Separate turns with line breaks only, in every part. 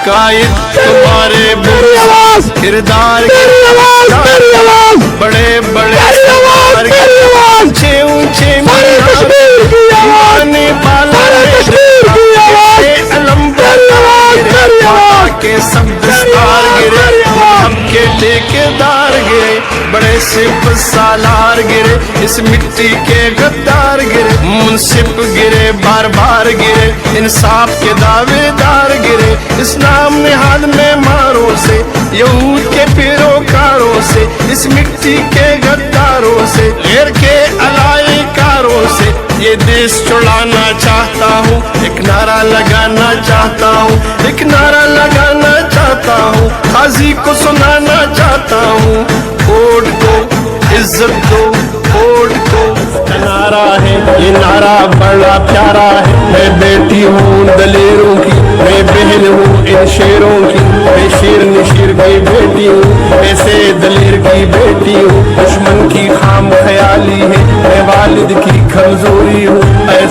कायद तुम्हारे किरदार बड़े बड़े ऊंचे ऊंचे के सब दस्तार गिरे, हमके ठेकेदार गिरे, बड़े सिप सालार गिरे, इस मिट्टी के गद्दार गिरे, मुंसिफ गिरे, बार बार गिरे, इंसाफ के दावेदार गिरे, इस नाम निहाद में मारों से, यहूद के पैरोकारों से, इस मिट्टी के गद्दारों से, गैर के अलायकारों से ये देश छुड़ाना चाहता हूँ, एक नारा लगाना चाहता हूँ, एक नारा लगाना चाहता हूँ, काजी को सुनाना चाहता हूँ, कोर्ट को इज्जत दो, कोर्ट को नारा है, ये नारा बड़ा प्यारा है, मैं बेटी हूँ दलेरों की, मैं बहन हूँ इन शेरों की, मैं शेर निशीर की बेटी हूँ, ऐसे दलेर की बेटी हूँ, दुश्मन की खाम ख्याली है, मैं वालिद की कमजोरी हूँ,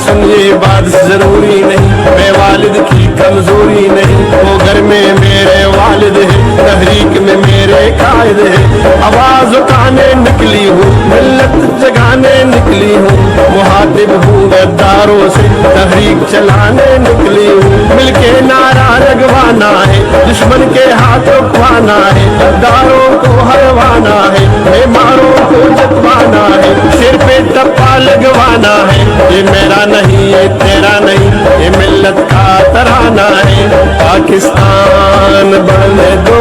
सुन ये बात जरूरी नहीं, मैं वालिद की कमजोरी नहीं, वो घर में मेरे वालिद है, तहरीक में मेरे कायद है, आवाज उठाने निकली हूँ, मिल्लत जगाने निकली हूँ, मुहातिब हूँ गद्दारों से, तहरीक चलाने निकली हूँ, मिलके नारा लगवाना है, दुश्मन के हाथ रुकवाना है, गद्दारों को हरवाना है, बेमारों को जतवाना है, सिर पे टप्पा लगवाना है, ये मेरा नहीं ये तेरा नहीं, ये मिल्लत का तराना है, पाकिस्तान बनने दो,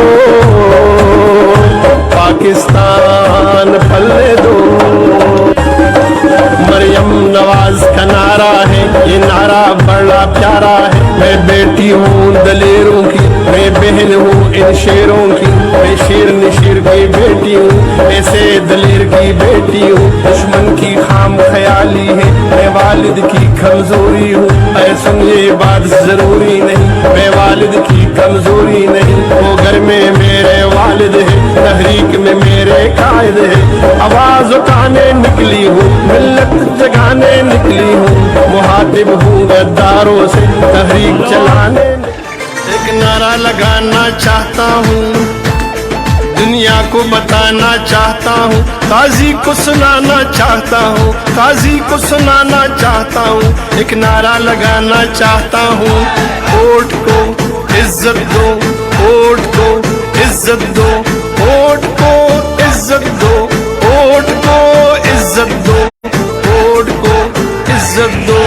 पाकिस्तान फलने दो। मरियम नवाज का नारा है, ये नारा बड़ा प्यारा है, मैं बेटी हूँ दलेरों की, मैं बहन हूँ इन शेरों की, मैं शेर निशीर की बेटी हूँ, ऐसे दलेर की बेटी हूँ, दुश्मन की खाम ख्याली है, मैं वालिद की कमजोरी हूँ, सुन ये बात जरूरी नहीं, मैं वालिद की कमजोरी नहीं, वो घर में मेरे वालिद है, तहरीक में मेरे कायद है, आवाज उठाने निकली हूँ, मिल्लत जगाने निकली हूँ, मुहातिब हूँ गद्दारों से, तहरीक चलाने, एक नारा लगाना चाहता हूँ, दुनिया को बताना चाहता हूँ, काजी को सुनाना चाहता हूँ, काजी को सुनाना चाहता हूँ, एक नारा लगाना चाहता हूँ, कोर्ट को इज्जत दो, कोर्ट को इज्जत दो, कोर्ट को इज्जत दो, कोर्ट को इज्जत दो, कोर्ट को इज्जत दो।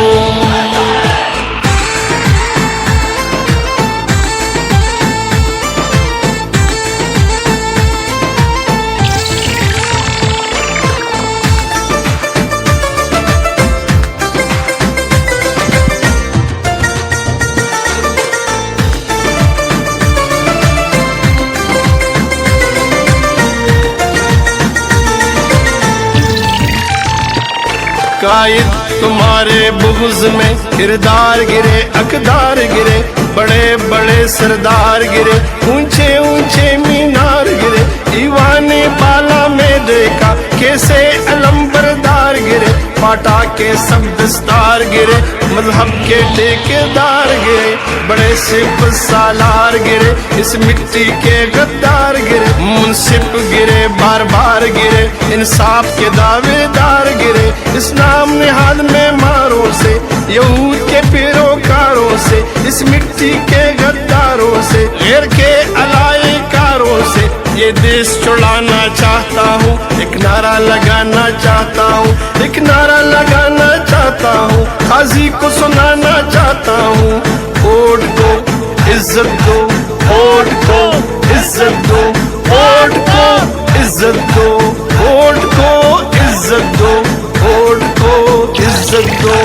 कायद तुम्हारे बुग़्ज़ में किरदार गिरे, अकदार गिरे, बड़े बड़े सरदार गिरे, ऊंचे ऊंचे मीनार गिरे, ईवाने बाला में देखा कैसे अलंबरदार गिरे, पाटा के सब दस्तार गिरे, मजहब के ठेकेदार गिरे, बड़े सिप सालार गिरे, इस मिट्टी के गद्दार गिरे, मुंसिफ गिरे, बार बार गिरे, इंसाफ के दावेदार गिरे, इस नाम निहाद में मारों से, यहूद के पैरोकारों से, इस मिट्टी के गद्दारों से, गैर के अलायकारों से ये देश छुड़ाना चाहता हूँ, एक नारा लगाना चाहता हूँ, एक नारा लगाना चाहता हूँ, काजी को सुनाना चाहता हूँ, कोर्ट को इज्जत दो, कोर्ट को इज्जत दो, कोर्ट को इज्जत दो, कोर्ट को इज्जत दो, कोर्ट को इज्जत दो।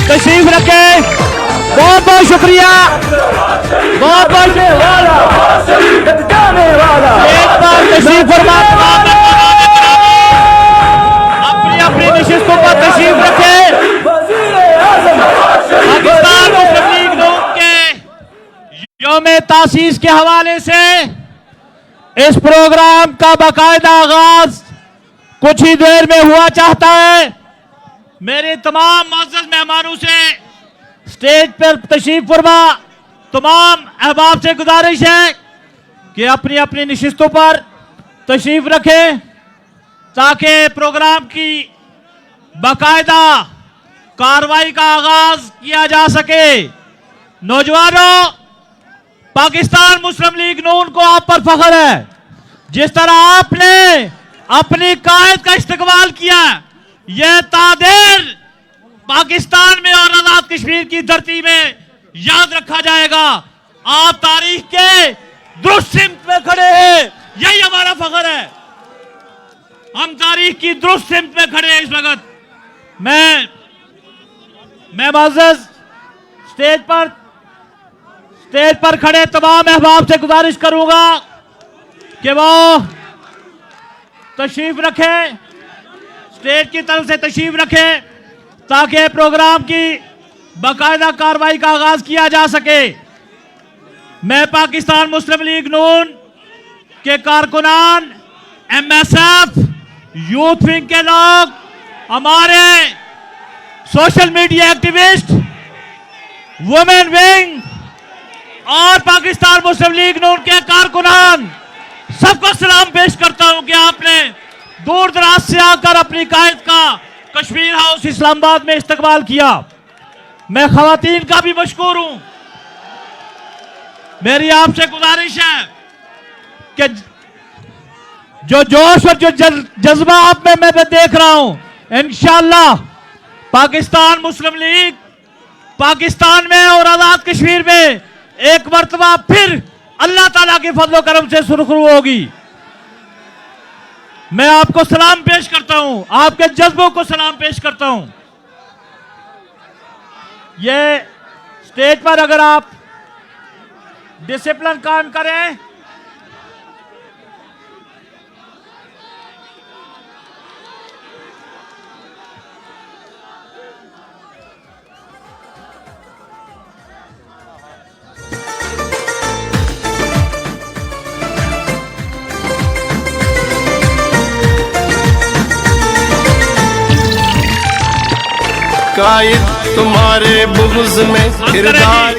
तशरीफ रखे, बहुत बहुत शुक्रिया, बहुत बहुत एक बार तशरीफ फरमा, अपनी अपनी नशिस्तों पर तशरीफ रखे। पाकिस्तान मुस्लिम लीग नून के यौम तासीस के हवाले से इस प्रोग्राम का बाकायदा आगाज कुछ ही देर में हुआ चाहता है। मेरे तमाम मुअज़्ज़ज़ मेहमानों से स्टेज पर तशरीफ फरमा तमाम अहबाब से गुजारिश है कि अपनी अपनी नशिस्तों पर तशरीफ रखें ताकि प्रोग्राम की बाकायदा कार्रवाई का आगाज किया जा सके। नौजवानों, पाकिस्तान मुस्लिम लीग नून को आप पर फख्र है। जिस तरह आपने अपनी कायद का इस्तेमाल किया, यह तादेर पाकिस्तान में और आजाद कश्मीर की धरती में याद रखा जाएगा। आप तारीख के दुरुस्त सिमत में खड़े हैं, यही हमारा फख्र है। हम तारीख की दुरुस्त सिमत में खड़े हैं इस वक्त। मैं मुअज़्ज़ज़ स्टेज पर खड़े तमाम अहबाब से गुजारिश करूंगा कि वो तशरीफ रखें, स्टेज की तरफ से तशरीफ रखें ताकि प्रोग्राम की बाकायदा कार्रवाई का आगाज किया जा सके। मैं पाकिस्तान मुस्लिम लीग नून के कारकुनान, MSF, यूथ विंग के लोग, हमारे social media activist, women wing और पाकिस्तान मुस्लिम लीग नून के कारकुनान सबको सलाम पेश करता हूं कि आपने दूर दराज से आकर अपनी कायद का कश्मीर हाउस इस्लामाबाद में इस्तकबाल किया। मैं खवातीन का भी मशकूर हूं। मेरी आपसे गुजारिश है कि जो जोश और जो जज्बा आप में मैं देख रहा हूं, इंशाअल्लाह पाकिस्तान मुस्लिम लीग पाकिस्तान में और आजाद कश्मीर में एक मर्तबा फिर अल्लाह ताला के फजलो करम से सुरखरू होगी। मैं आपको सलाम पेश करता हूं, आपके जज्बों को सलाम पेश करता हूं। ये स्टेज पर अगर आप डिसिप्लिन कायम करें,
कायद तुम्हारे बुग़्ज़ में किरदार।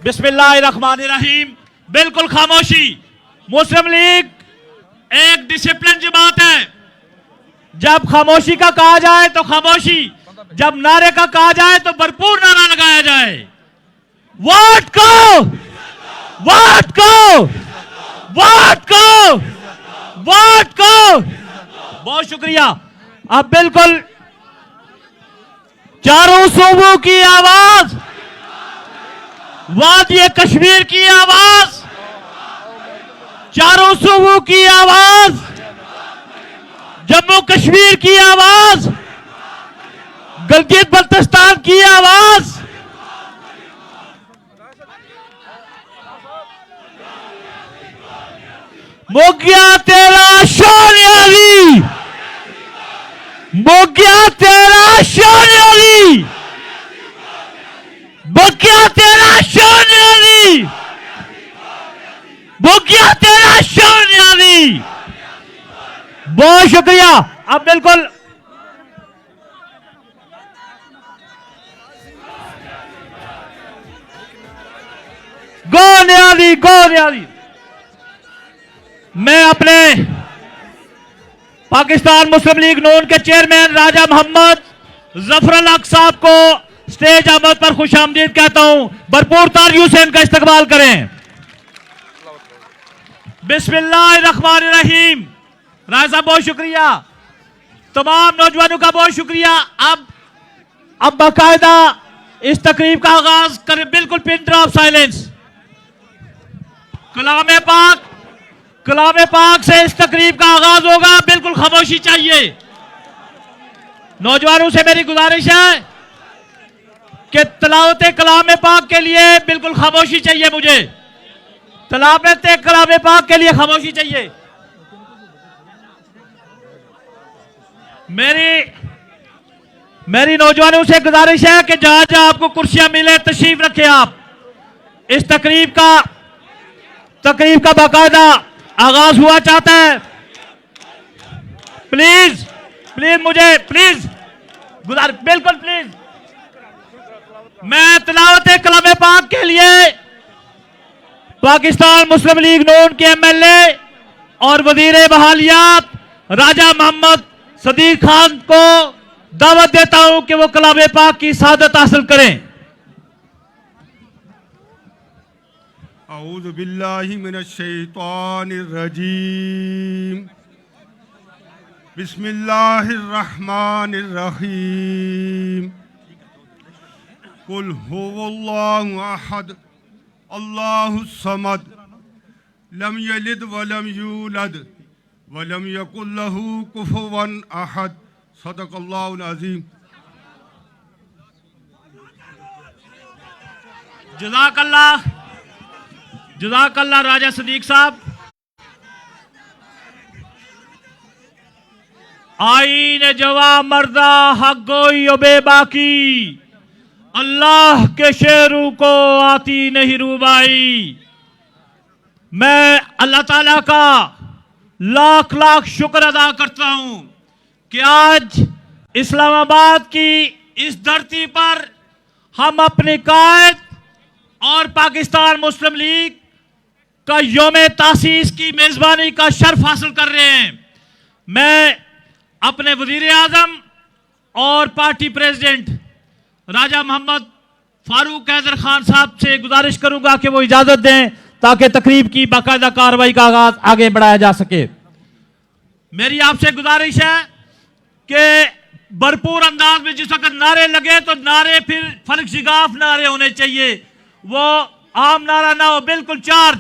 बिस्मिल्लाहिर्रहमानिर्रहीम। बिल्कुल खामोशी। मुस्लिम लीग एक डिसिप्लिन जमात है। जब खामोशी का कहा जाए तो खामोशी, जब नारे का कहा जाए तो भरपूर नारा लगाया जाए। वोट को, वोट को, वोट को, वोट को। बहुत शुक्रिया। अब बिल्कुल चारों सूबों की आवाज, वादी कश्मीर की आवाज, चारों सूबों की आवाज, जम्मू कश्मीर की आवाज, गिलगित बल्तिस्तान की आवाज, मोगिया तेरा शान अली, मोगिया तेरा शान अली, मोगिया तेरा शान अली, मोगिया तेरा शान अली। बहुत शुक्रिया। अब बिल्कुल गो न्याली, गो न्याली। मैं अपने पाकिस्तान मुस्लिम लीग नून के चेयरमैन राजा मोहम्मद जफर हक साहब को स्टेज आमद पर खुश आमदीद कहता हूं। भरपूर तालियों से इनका इस्तकबाल करें। बिस्मिल्लाहिर्रहमानिर्रहीम। राजा साहब बहुत शुक्रिया। तमाम नौजवानों का बहुत शुक्रिया। अब बाकायदा इस तकरीब का आगाज करें। बिल्कुल पिन ड्रॉप साइलेंस। कलाम पाक से इस तकरीब का आगाज होगा। बिल्कुल खामोशी चाहिए। नौजवानों से मेरी गुजारिश है कि तलावत कलाम पाक के लिए बिल्कुल खामोशी चाहिए। मुझे तलावत कलाम पाक के लिए खामोशी चाहिए। मेरी नौजवानों से गुजारिश है कि जहां जहां आपको कुर्सियां मिले तशरीफ रखें। आप इस तकरीब का बाकायदा आगाज हुआ चाहता है। प्लीज प्लीज मुझे प्लीज बिल्कुल प्लीज, मैं तिलावत कलाम पाक के लिए पाकिस्तान मुस्लिम लीग नून के एमएलए और वजीर बहालियात राजा मोहम्मद सदीक खान को दावत देता हूं कि वो कलाम पाक की सादत हासिल करें।
औज़ु बिल्लाहि मिनश शैतानिर रजीम, बिस्मिल्लाहिर रहमानिर रहीम, कुल हुवल्लाहु अहद अल्लाहुस समद, लम यलिद वलम यूलद वलम यकुल लहू कुफुवन अहद, सदक़ल्लाहुल अज़ीम।
जज़ाकल्लाह राजा सदीक साहब। आईन जवा मर्दा हक गोई बे बाकी, अल्लाह के शेरों को आती नहीं रूबाई। मैं अल्लाह ताला का लाख लाख शुक्र अदा करता हूं कि आज इस्लामाबाद की इस धरती पर हम अपने कायद और पाकिस्तान मुस्लिम लीग का यौम तासीस की मेजबानी का शर्फ हासिल कर रहे हैं। मैं अपने वजीर आजम और पार्टी प्रेसिडेंट राजा मोहम्मद फारूक हैदर खान साहब से गुजारिश करूंगा कि वो इजाजत दें ताकि तकरीब की बाकायदा कार्रवाई का आगाज आगे बढ़ाया जा सके। मेरी आपसे गुजारिश है कि भरपूर अंदाज में जिस वक्त नारे लगे तो नारे फिर फलक शिगाफ नारे होने चाहिए, वो आम नारा ना हो, बिल्कुल चार्ज।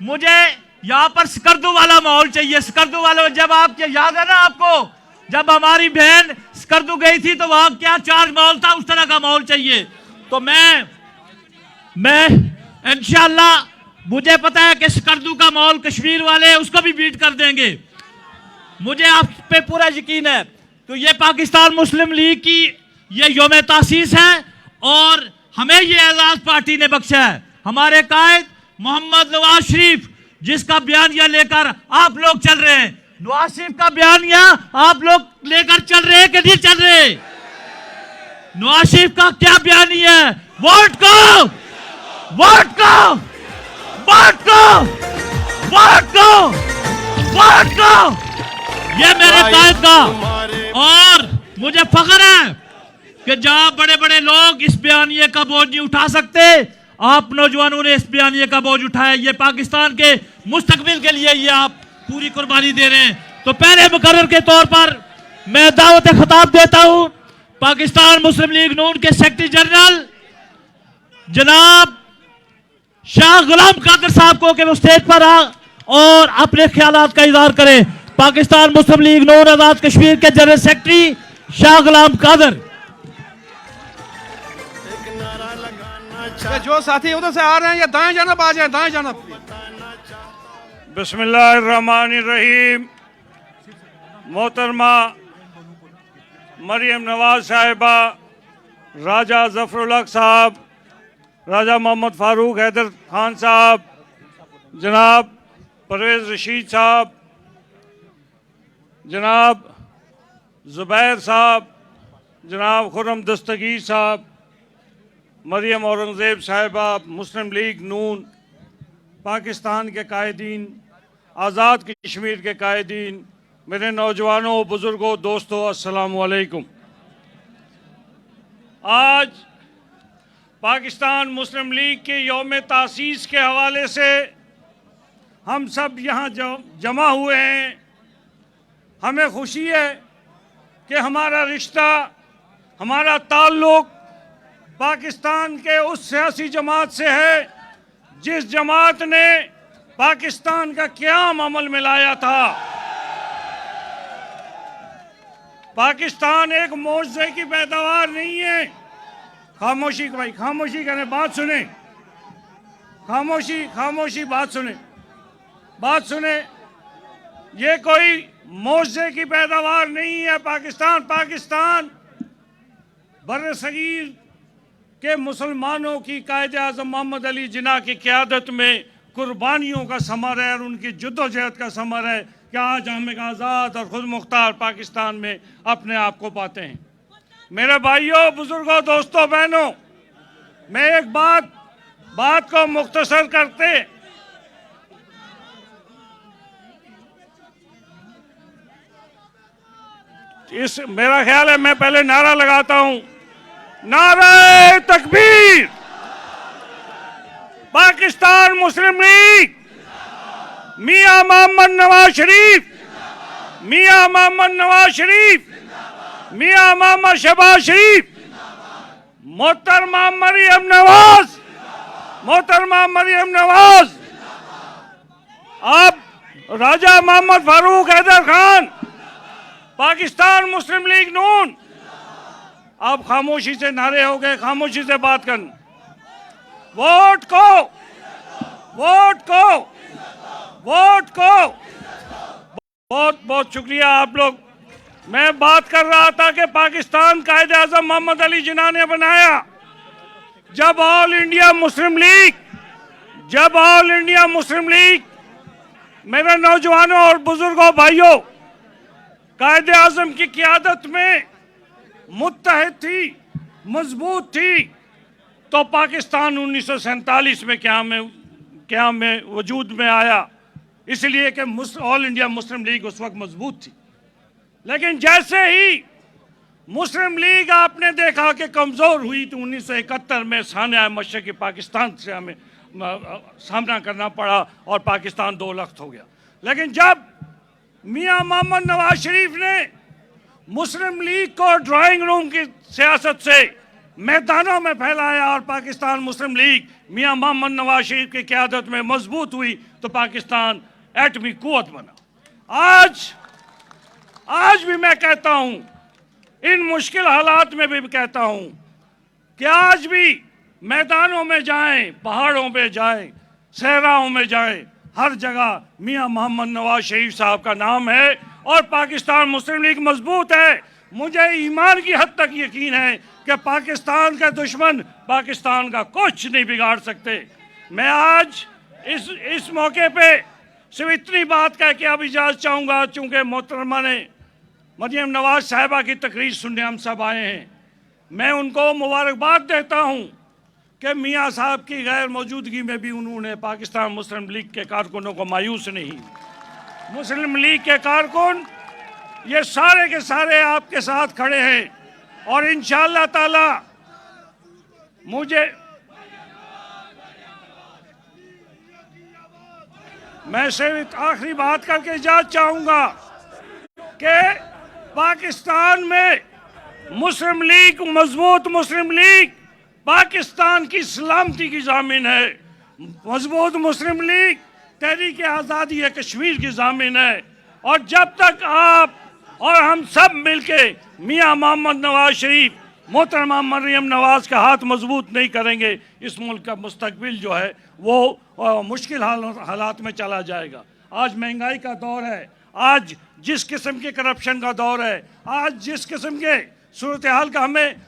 मुझे यहाँ पर स्कर्दू वाला माहौल चाहिए। स्कर्दू वाला, जब आपके याद है ना आपको, जब हमारी बहन स्कर्दू गई थी तो वहां क्या चार्ज माहौल था, उस तरह का माहौल चाहिए। तो मैं इंशाअल्लाह, मुझे पता है कि स्कर्दू का माहौल कश्मीर वाले उसको भी बीट कर देंगे, मुझे आप पे पूरा यकीन है। तो ये पाकिस्तान मुस्लिम लीग की ये यौम तासीस है और हमें ये एजाज पार्टी ने बख्शा है। हमारे कायद मोहम्मद नवाज शरीफ जिसका बयानिया लेकर आप लोग चल रहे हैं, नवाज शरीफ का बयानिया आप लोग लेकर चल रहे हैं कि नहीं चल रहे? नवाज शरीफ का क्या बयानिया है? वोट को वोट को वोट को वोट को वोट को, ये मेरे कायद का। और मुझे फख्र है कि जहां बड़े बड़े लोग इस बयानिए का बोझ नहीं उठा सकते, आप नौजवानों ने इस बयानिए का बोझ उठाया। ये पाकिस्तान के मुस्तकबिल के लिए ये आप पूरी कुर्बानी दे रहे हैं। तो पहले मुकर्रर के तौर पर मैं दावत खिताब देता हूं पाकिस्तान मुस्लिम लीग नून के सेक्रेटरी जनरल जनाब शाह गुलाम कादिर साहब को कि वो स्टेज पर आ और अपने ख्यालात का इजहार करें। पाकिस्तान मुस्लिम लीग नून आजाद कश्मीर के जनरल सेक्रेटरी शाह गुलाम कादिर।
जो साथी उधर से आ रहे हैं या दाएं जानब आ जाए, दाएं जानब।
बिस्मिल्लाहिर्रहमानिर्रहीम। मोहतरमा मरियम नवाज साहिबा, राजा जफरुल हक साहब, राजा मोहम्मद फारूक हैदर खान साहब, जनाब परवेज़ रशीद साहब, जनाब ज़ुबैर साहब, जनाब खुर्रम दस्तगीर साहब, मरियम औरंगज़ेब साहिबा, मुस्लिम लीग नून, पाकिस्तान के कायदीन, आज़ाद कश्मीर के कायदीन, मेरे नौजवानों, बुज़ुर्गों, दोस्तों, अस्सलामु अलैकुम। आज पाकिस्तान मुस्लिम लीग के यौम तासीस के हवाले से हम सब यहाँ जमा हुए हैं। हमें खुशी है कि हमारा रिश्ता, हमारा ताल्लुक़ पाकिस्तान के उस सियासी जमात से है जिस जमात ने पाकिस्तान का क़याम अमल में लाया था। पाकिस्तान एक मौजज़े की पैदावार नहीं है। खामोशी भाई, खामोशी करें, बात सुने, खामोशी खामोशी, बात सुने, बात सुने। ये कोई मौजज़े की पैदावार नहीं है। पाकिस्तान बर्र सगीर के मुसलमानों की कायद आज़म मोहम्मद अली जिन्ना की क़यादत में कुर्बानियों का समर है और उनकी जद्दोजहद का समर है कि आज हम एक आज़ाद और खुद मुख्तार पाकिस्तान में अपने आप को पाते हैं। मेरे भाइयों, बुजुर्गों, दोस्तों, बहनों, मैं एक बात को मुख्तसर करते मेरा ख्याल है मैं पहले नारा लगाता हूं, नारे तकबीर, पाकिस्तान मुस्लिम लीग, मियां मोहम्मद नवाज शरीफ, मियां मोहम्मद नवाज शरीफ, मियां मोहम्मद शहबाज शरीफ, मोहतरमा मरियम नवाज, मोहतरमा मरियम नवाज, अब राजा मोहम्मद फारूक हैदर खान, पाकिस्तान मुस्लिम लीग नून। अब खामोशी से नारे हो गए, खामोशी से बात करना। वोट को, वोट को, वोट को। बहुत बहुत शुक्रिया आप लोग। मैं बात कर रहा था कि पाकिस्तान कायदे आज़म मोहम्मद अली जिन्ना ने बनाया। जब ऑल इंडिया मुस्लिम लीग मेरे नौजवानों और बुजुर्गों भाइयों कायदे आज़म की क़यादत में मुत्तहिद थी, मजबूत थी, तो पाकिस्तान 1947 में क्या में वजूद में आया, इसलिए कि ऑल इंडिया मुस्लिम लीग उस वक्त मजबूत थी। लेकिन जैसे ही मुस्लिम लीग आपने देखा कि कमज़ोर हुई तो 1971 में सानिया मशरक़ी पाकिस्तान से हमें सामना करना पड़ा और पाकिस्तान 2 लख्त हो गया। लेकिन जब मियां मोहम्मद नवाज शरीफ ने मुस्लिम लीग को ड्राइंग रूम की सियासत से मैदानों में फैलाया और पाकिस्तान मुस्लिम लीग मियां मोहम्मद नवाज शरीफ की क़यादत में मजबूत हुई तो पाकिस्तान एटमी कुव्वत बना। आज भी मैं कहता हूं, इन मुश्किल हालात में भी कहता हूं कि आज भी मैदानों में जाएं, पहाड़ों पे जाएं, सहराओं में जाएं, हर जगह मियां मोहम्मद नवाज शरीफ साहब का नाम है और पाकिस्तान मुस्लिम लीग मजबूत है। मुझे ईमान की हद तक यकीन है कि पाकिस्तान का दुश्मन पाकिस्तान का कुछ नहीं बिगाड़ सकते। मैं आज इस मौके पे सिर्फ इतनी बात कह के अब इजाज़त चाहूँगा, चूँकि मोहतरमा ने मरियम नवाज साहिबा की तकरीर सुनने हम सब आए हैं। मैं उनको मुबारकबाद देता हूँ कि मियाँ साहब की गैर मौजूदगी में भी उन्होंने पाकिस्तान मुस्लिम लीग के कारकुनों को मायूस नहीं। मुस्लिम लीग के कारकुन ये सारे के सारे आपके साथ खड़े हैं और इंशाअल्लाह ताला मैं सिर्फ आखिरी बात करके इजाज़त चाहूँगा कि पाकिस्तान में मुस्लिम लीग, मजबूत मुस्लिम लीग पाकिस्तान की सलामती की ज़ामिन है। मजबूत मुस्लिम लीग तहरीक आज़ादी कश्मीर की ज़ामिन है। और जब तक आप और हम सब मिलके मियां मोहम्मद नवाज शरीफ, मोहतरमा मरियम नवाज का हाथ मजबूत नहीं करेंगे, इस मुल्क का मुस्तकबिल जो है वो मुश्किल हालात में चला जाएगा। आज महंगाई का दौर है, आज जिस किस्म के करप्शन का दौर है, आज जिस किस्म के सूरत हाल का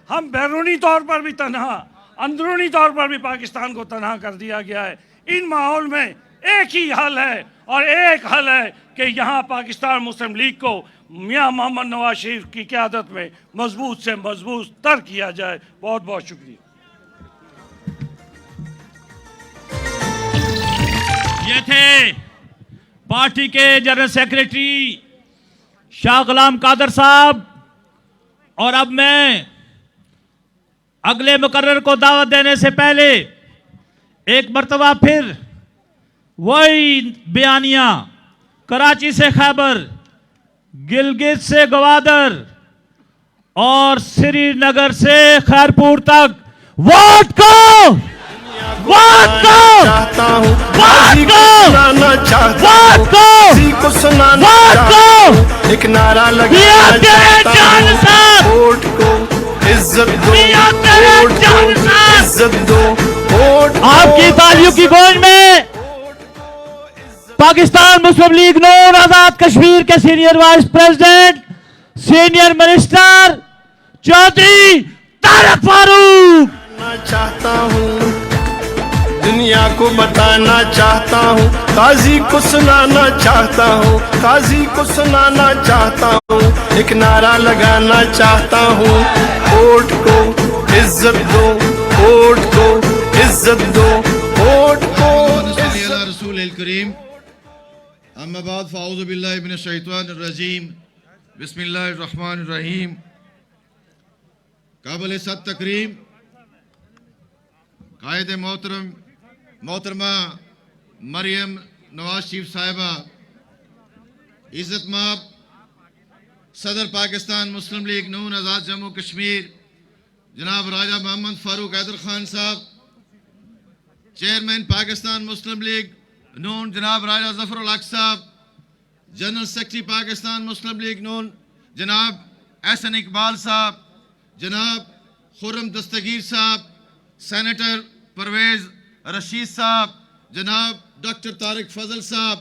हम बैरूनी तौर पर भी तनहा, अंदरूनी तौर पर भी पाकिस्तान को तनहा कर दिया गया है। इन माहौल में एक ही हल है और एक हल है कि यहाँ पाकिस्तान मुस्लिम लीग को मियां मोहम्मद नवाज शरीफ की क़यादत में मजबूत से मजबूत तर किया जाए। बहुत बहुत शुक्रिया।
ये थे पार्टी के जनरल सेक्रेटरी शाह गुलाम कादर साहब। और अब मैं अगले मुकर्रर को दावत देने से पहले एक मर्तबा फिर वही बयानिया कराची से खैबर, गिलगित से गवादर और श्रीनगर से खैरपुर तक वोट को, वोट को, वोट को, वोट को, वोट को,
एक नारा लगाना चाहता हूं, वोट को इज्जत दो, वोट को इज्जत दो, वोट
आपकी तालियों की गूंज में पाकिस्तान मुस्लिम लीग नून आजाद कश्मीर के senior vice president, senior minister Chaudhry Tariq Farooq
चाहता हूं। दुनिया को बताना चाहता हूँ, काजी को सुनाना चाहता हूँ, काजी को सुनाना चाहता हूँ, एक नारा लगाना चाहता हूँ, वोट को इज्जत दो, वोट को इज्जत दो, वोट को
रसूल करीम। अम्मा बाद फ़ाऊज़ु बिल्लाहि मिनश शैतानिर रजीम, बिस्मिल्लाहिर रहमानिर रहीम। काबिल सद तकरीम कायद मोहतरमा मरियम नवाज शरीफ साहिबा, इज़्ज़त माब सदर पाकिस्तान मुस्लिम लीग नून आज़ाद जम्मू कश्मीर जनाब राजा मोहम्मद फारूक हैदर खान साहब, चेयरमैन पाकिस्तान मुस्लिम लीग नून जनाब राजा जफरुल हक साहब, general secretary Pakistan Muslim League नून जनाब एहसन इकबाल साहब, जनाब खुर्रम दस्तगीर साहब, सेनेटर परवेज़ रशीद साहब, जनाब डॉक्टर तारिक फजल साहब,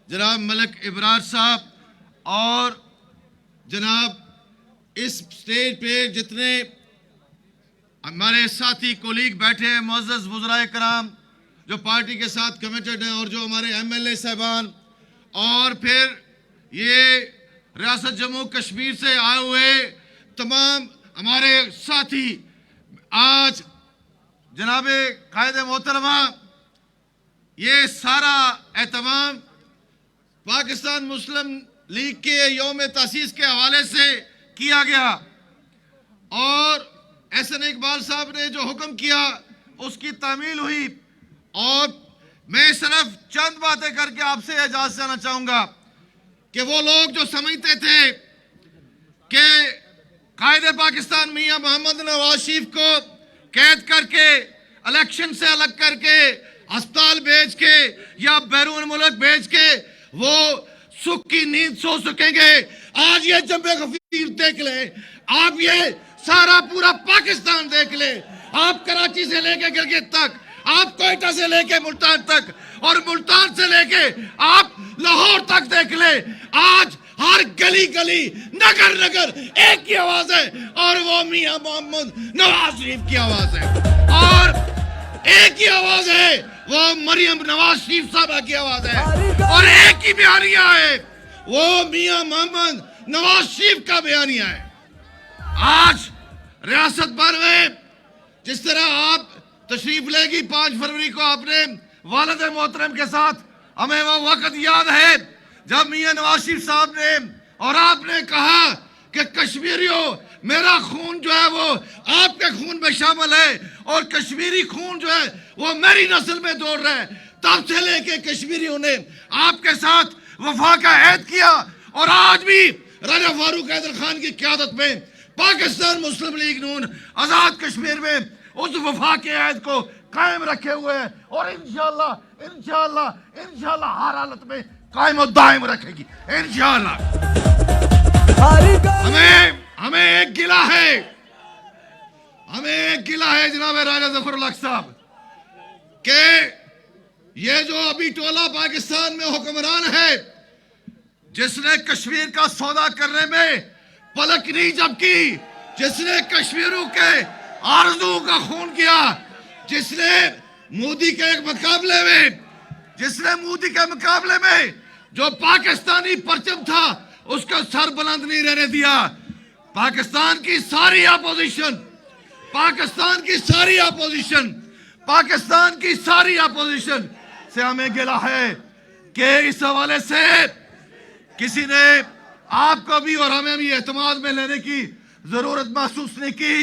जनाब मलिक इब्रार साहब और जनाब इस स्टेज पे जितने हमारे साथी कोलीग बैठे हैं, मुअज़्ज़ज़ वज़राए कराम जो पार्टी के साथ कमिटेड हैं और जो हमारे MLA साहबान और फिर ये रियासत जम्मू कश्मीर से आए हुए तमाम हमारे साथी, आज जनाबे कायद मोहतरमा ये सारा एहतमाम पाकिस्तान मुस्लिम लीग के यौम तासीस के हवाले से किया गया और एहसन इकबाल साहब ने जो हुक्म किया उसकी तामील हुई। और मैं सिर्फ चंद बातें करके आपसे इजाज़त चाहना चाहूँगा कि वो लोग जो समझते थे कि कायदे पाकिस्तान मियाँ मोहम्मद नवाज शरीफ को कैद करके इलेक्शन से अलग करके अस्पताल भेज के या बैरून मुल्क भेज के वो सुख की नींद सो सकेंगे, आज ये जम्मे गफीर देख ले, आप ये सारा पूरा पाकिस्तान देख ले, आप कराची से लेके गिलगित तक, आप कोयटा से लेके मुल्तान तक और मुल्तान से लेके आप लाहौर तक देख ले, आज हर गली गली नगर नगर एक ही आवाज है और वो मियां मोहम्मद नवाज शरीफ की आवाज है और एक ही आवाज है वो मरियम नवाज शरीफ साहबा की आवाज है और एक ही बयानिया है वो मियां मोहम्मद नवाज शरीफ का बयानिया है। आज रियासत भर में जिस तरह आप तशरीफ लेगी 5 फरवरी को आपने वालिद मोहतरम के साथ, हमें वो वक्त याद है जब मियां नवाज शरीफ साहब ने और आपने कहा कि कश्मीरियों मेरा खून जो है वो आपके खून में शामिल है और कश्मीरी खून जो है वो मेरी नस्ल में दौड़ रहा है। तब से लेके कश्मीरियों ने आपके साथ वफा का ऐद किया और आज भी राजा फारूक हैदर खान की क़यादत में पाकिस्तान मुस्लिम लीग नून आज़ाद कश्मीर में उस वफा के ऐद को कायम रखे हुए हैं और इंशाअल्लाह इंशाअल्लाह इंशाअल्लाह हर हालत में कायम और दायम रखेगी इंशाअल्लाह। हमें एक गिला है, हमें एक गिला है जनाब राजा जफरुल हक साहब के ये जो अभी टोला पाकिस्तान में हुक्मरान है जिसने कश्मीर का सौदा करने में पलक नहीं झपकी, जिसने कश्मीरों के आरज़ू का खून किया, जिसने मोदी के मुकाबले में जो पाकिस्तानी परचम था उसका सर बुलंद नहीं रहने दिया। पाकिस्तान की सारी अपोजिशन से हमें गिला है कि इस हवाले से किसी ने आपको भी और हमें भी एतमाद में लेने की जरूरत महसूस नहीं की।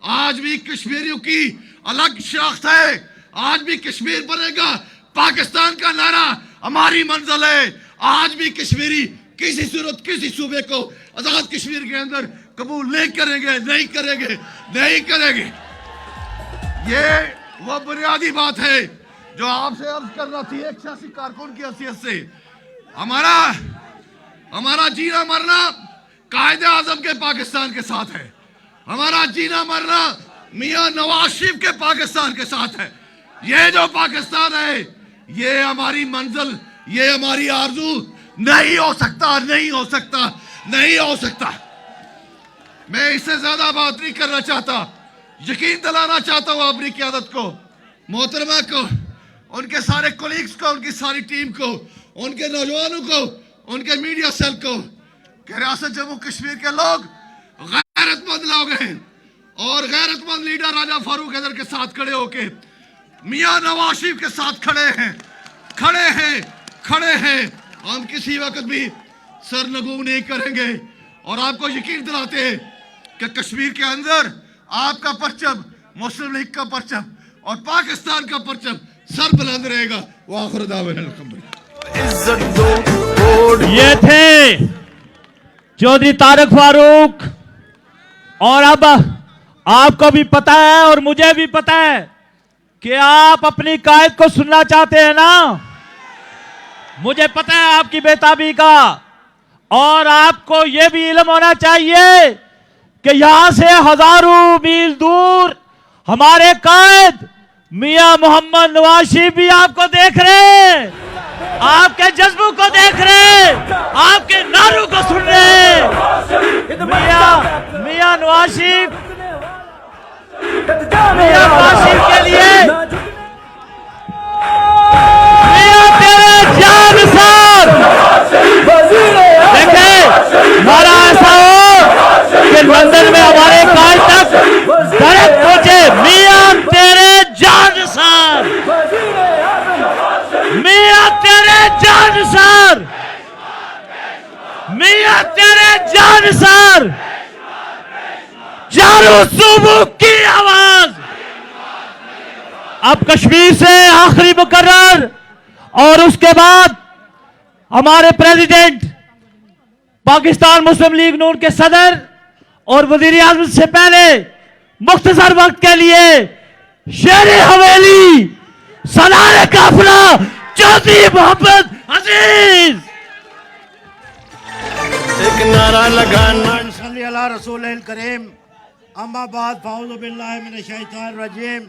आज भी कश्मीरियों की अलग शनाख्त है, आज भी कश्मीर बनेगा पाकिस्तान का नारा हमारी मंजिल है। आज भी कश्मीरी किसी सूरत किसी सूबे को आजाद कश्मीर के अंदर कबूल नहीं करेंगे। ये वो बुनियादी बात है जो आपसे अर्ज करना थी एक सियासी कारकुन की हैसियत से। हमारा जीना मरना कायदे आजम के पाकिस्तान के साथ है, हमारा जीना मरना मियां नवाज शरीफ के पाकिस्तान के साथ है। ये जो पाकिस्तान है ये हमारी मंजिल, ये हमारी आरज़ू नहीं हो सकता। मैं इससे ज्यादा बात नहीं करना चाहता, यकीन दिलाना चाहता हूं अपनी क़यादत को, मोहतरमा को उनके सारे कोलीग्स को, उनकी सारी टीम को, उनके नौजवानों को, उनके मीडिया सेल को कि रियासत जम्मू कश्मीर के लोग गैरतमंद लोग हैं और गैरतमंद लीडर राजा फारूक हैदर के साथ खड़े होके मियां नवाज शरीफ के साथ खड़े हैं। हम किसी वक्त भी सरनगू नहीं करेंगे और आपको यकीन दिलाते हैं कि कश्मीर के अंदर आपका परचम, मुस्लिम लीग का परचम और पाकिस्तान का परचम सर बुलंद रहेगा। वाखिर दावना अल्हम्दुलिल्लाह।
इज्जत दो वोट
ये थे चौधरी तारक फारूक। और अब आपको भी पता है और मुझे भी पता है कि आप अपनी कायद को सुनना चाहते हैं ना। मुझे पता है आपकी बेताबी का, और आपको यह भी इल्म होना चाहिए कि यहां से हजारों मील दूर हमारे कायद मियां मोहम्मद नवाज शरीफ भी आपको देख रहे हैं, आपके जज्बों को देख रहे हैं, आपके नारों को सुन रहे हैं। मियां नवाज शरीफ के लिए मियां तेरे जान साहब देखे हमारा ऐसा हो कि लंदन में हमारे कायद तक डायरेक्ट पहुंचे। मियां तेरे जान साहब, मियां तेरे जान साहब, मियां तेरे जान साहब, चारों सूबों की आवाज। अब कश्मीर से आखिरी मुकर्रर और उसके बाद हमारे प्रेसिडेंट पाकिस्तान मुस्लिम लीग नून के सदर और वजीर आजम से पहले मुख्तसर वक्त के लिए शेर हवेली सलार काफिला चौधरी मोहम्मद अजीज।
एक नारा लगाना।
सल्ली अला रसूल करीम। अम्मा बाद फाउज़ु बिल्लाहि मिनश शैतानिर रजीम।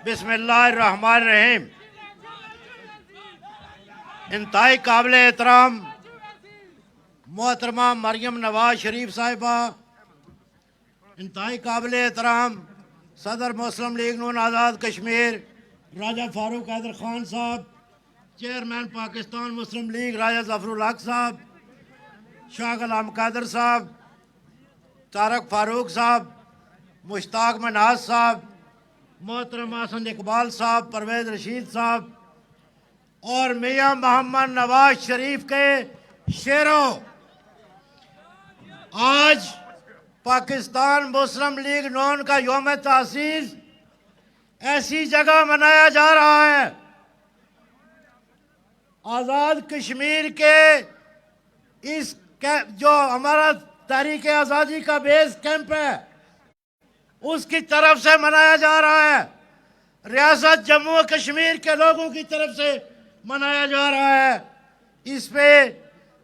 बिस्मिल्लाहिर रहमानिर रहीम। इंतहाई काबिल एहतराम मोहतरमा मरियम नवाज शरीफ साहिबा, इंतहाई काबिल एहतराम सदर मुस्लिम लीग नून आज़ाद कश्मीर राजा फारूक हैदर खान साहब, चेयरमैन पाकिस्तान मुस्लिम लीग राजा जफरुल हक साहब, शाह गुलाम कादर साहब, तारक फारूक साहब, मुश्ताक मनाज साहब, मोहतरम हसन इकबाल साहब, परवेज रशीद साहब और मियां मोहम्मद नवाज शरीफ के शेरों, आज पाकिस्तान मुस्लिम लीग नून का यौम तासीस ऐसी जगह मनाया जा रहा है। आज़ाद कश्मीर के इस जो हमारा तहरीक आज़ादी का बेस कैंप है उसकी तरफ से मनाया जा रहा है, रियासत जम्मू कश्मीर के लोगों की तरफ से मनाया जा रहा है। इस पे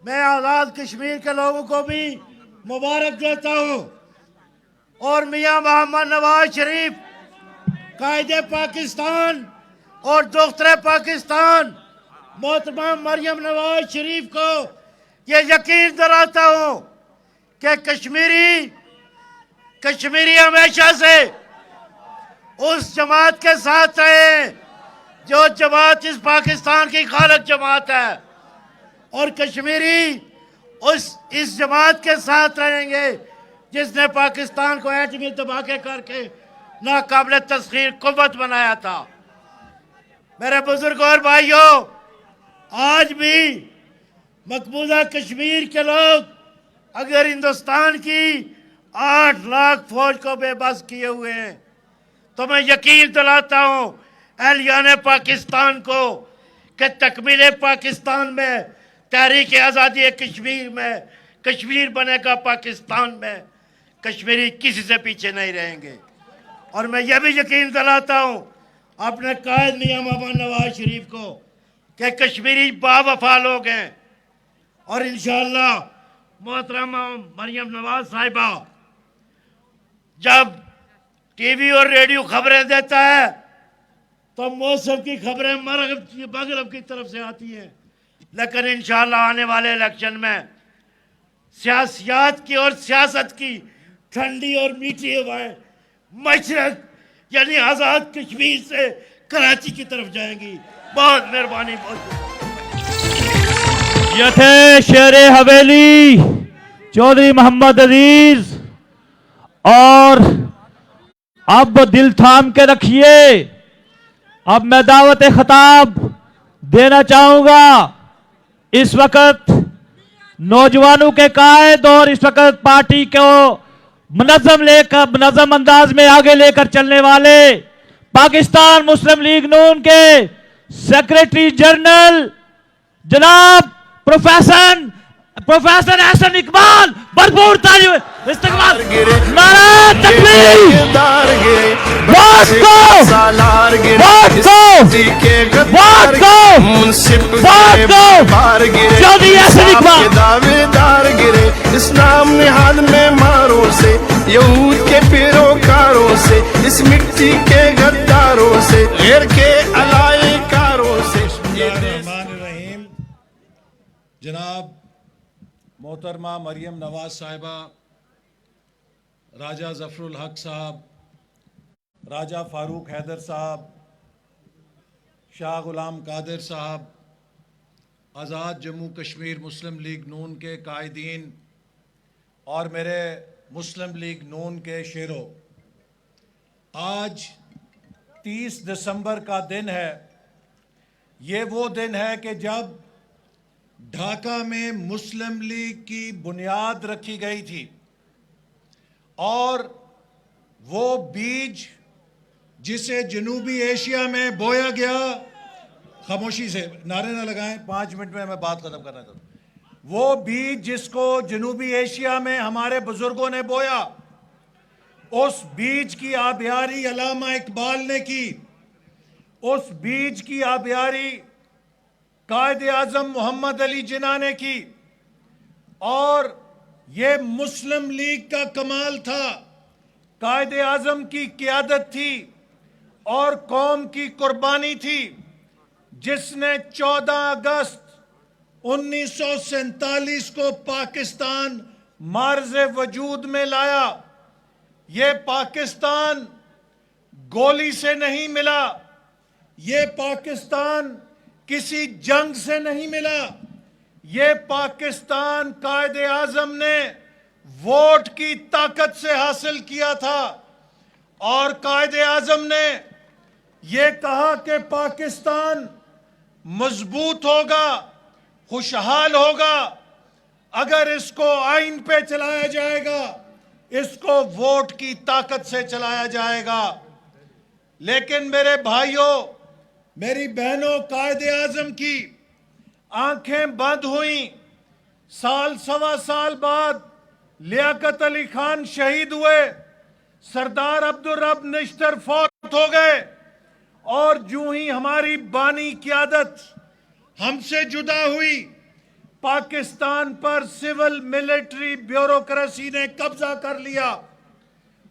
मैं आज़ाद कश्मीर के लोगों को भी मुबारक देता हूँ और मियां मोहम्मद नवाज शरीफ कायदे पाकिस्तान और दोस्तरे पाकिस्तान मोहतरमा मरियम नवाज शरीफ को ये यकीन दिलाता हूँ कि कश्मीरी हमेशा से उस जमात के साथ रहे जो जमात इस पाकिस्तान की खालक जमात है, और कश्मीरी इस जमात के साथ रहेंगे जिसने पाकिस्तान को एटमी धमाके करके नाकाबिल तस्खीर कुव्वत बनाया था। मेरे बुजुर्ग और भाइयों, आज भी मकबूजा कश्मीर के लोग अगर हिंदुस्तान की 8 लाख फौज को बेबस किए हुए हैं तो मैं यकीन दिलाता हूँ अहलियाने पाकिस्तान को कि तकमील पाकिस्तान में, तहरीक आज़ादी कश्मीर में, कश्मीर बनेगा पाकिस्तान में, कश्मीरी किसी से पीछे नहीं रहेंगे। और मैं यह भी यकीन दिलाता हूँ अपने कायद मियां मोहम्मद नवाज शरीफ को कि कश्मीरी बावफा लोग हैं और इंशाअल्लाह मोहतरमा मरियम नवाज साहिबा जब टीवी और रेडियो खबरें देता है तो मौसम की खबरें मगरब की तरफ से आती हैं, लेकिन इंशाअल्लाह आने वाले इलेक्शन में सियासत की और सियासत की ठंडी और मीठी हवाएं मशरक यानी आज़ाद कश्मीर से कराची की तरफ जाएंगी। बहुत मेहरबानी, बहुत
ये थे शेर हवेली चौधरी मोहम्मद अजीज। और अब दिल थाम के रखिए, अब मैं दावत खिताब देना चाहूंगा इस वक्त नौजवानों के कायद और इस वक्त पार्टी को मुनज़्ज़म अंदाज में आगे लेकर चलने वाले पाकिस्तान मुस्लिम लीग नून के सेक्रेटरी जनरल जनाब प्रोफेसर एहसन इकबाल, भरपूर तालियों इस्तकबाल। नारा तकबीर, वोट को, वोट को, वोट को, वोट को, चौधरी एहसन इकबाल।
दावेदार गिरे इस नाम निहाद में मारों से, यहूद के पैरोकारों से, इस मिट्टी के गद्दारों से, गैर के अलायकारों से।
बिस्मिल्लाहिर्रहमानिर्रहीम। जनाब मोहतरमा मरियम नवाज साहिबा, राजा जफरुल हक साहब, राजा फारूक हैदर साहब, शाह गुलाम कादिर साहब, आज़ाद जम्मू कश्मीर मुस्लिम लीग नून के कायदीन और मेरे मुस्लिम लीग नून के शेरों, आज 30 दिसंबर का दिन है। ये वो दिन है कि जब ढाका में मुस्लिम लीग की बुनियाद रखी गई थी और वो बीज जिसे जनूबी एशिया में बोया गया, खामोशी से नारे ना लगाएं, 5 मिनट में मैं बात खत्म करना चाहता हूं। वो बीज जिसको जनूबी एशिया में हमारे बुजुर्गों ने बोया, उस बीज की आबियारी अल्लामा इकबाल ने की, उस बीज की आबियारी कायदे आजम मोहम्मद अली जिन्ना ने की। और ये मुस्लिम लीग का कमाल था, कायदे आजम की क़यादत थी और कौम की कुर्बानी थी, जिसने 14 अगस्त 1947 को पाकिस्तान मार्ज़े वजूद में लाया। ये पाकिस्तान गोली से नहीं मिला, ये पाकिस्तान किसी जंग से नहीं मिला, ये पाकिस्तान कायदे आजम ने वोट की ताकत से हासिल किया था। और कायदे आजम ने ये कहा कि पाकिस्तान मजबूत होगा, खुशहाल होगा अगर इसको आइन पे चलाया जाएगा, इसको वोट की ताकत से चलाया जाएगा। लेकिन मेरे भाइयों, मेरी बहनों, कायदे आजम की आंखें बंद हुई। साल सवा साल बाद लियाकत अली खान शहीद हुए, सरदार अब्दुल रब निश्तर फौत हो गए और यूं ही हमारी बानी क़यादत हमसे जुदा हुई, पाकिस्तान पर सिविल मिलिट्री ब्यूरोक्रेसी ने कब्जा कर लिया।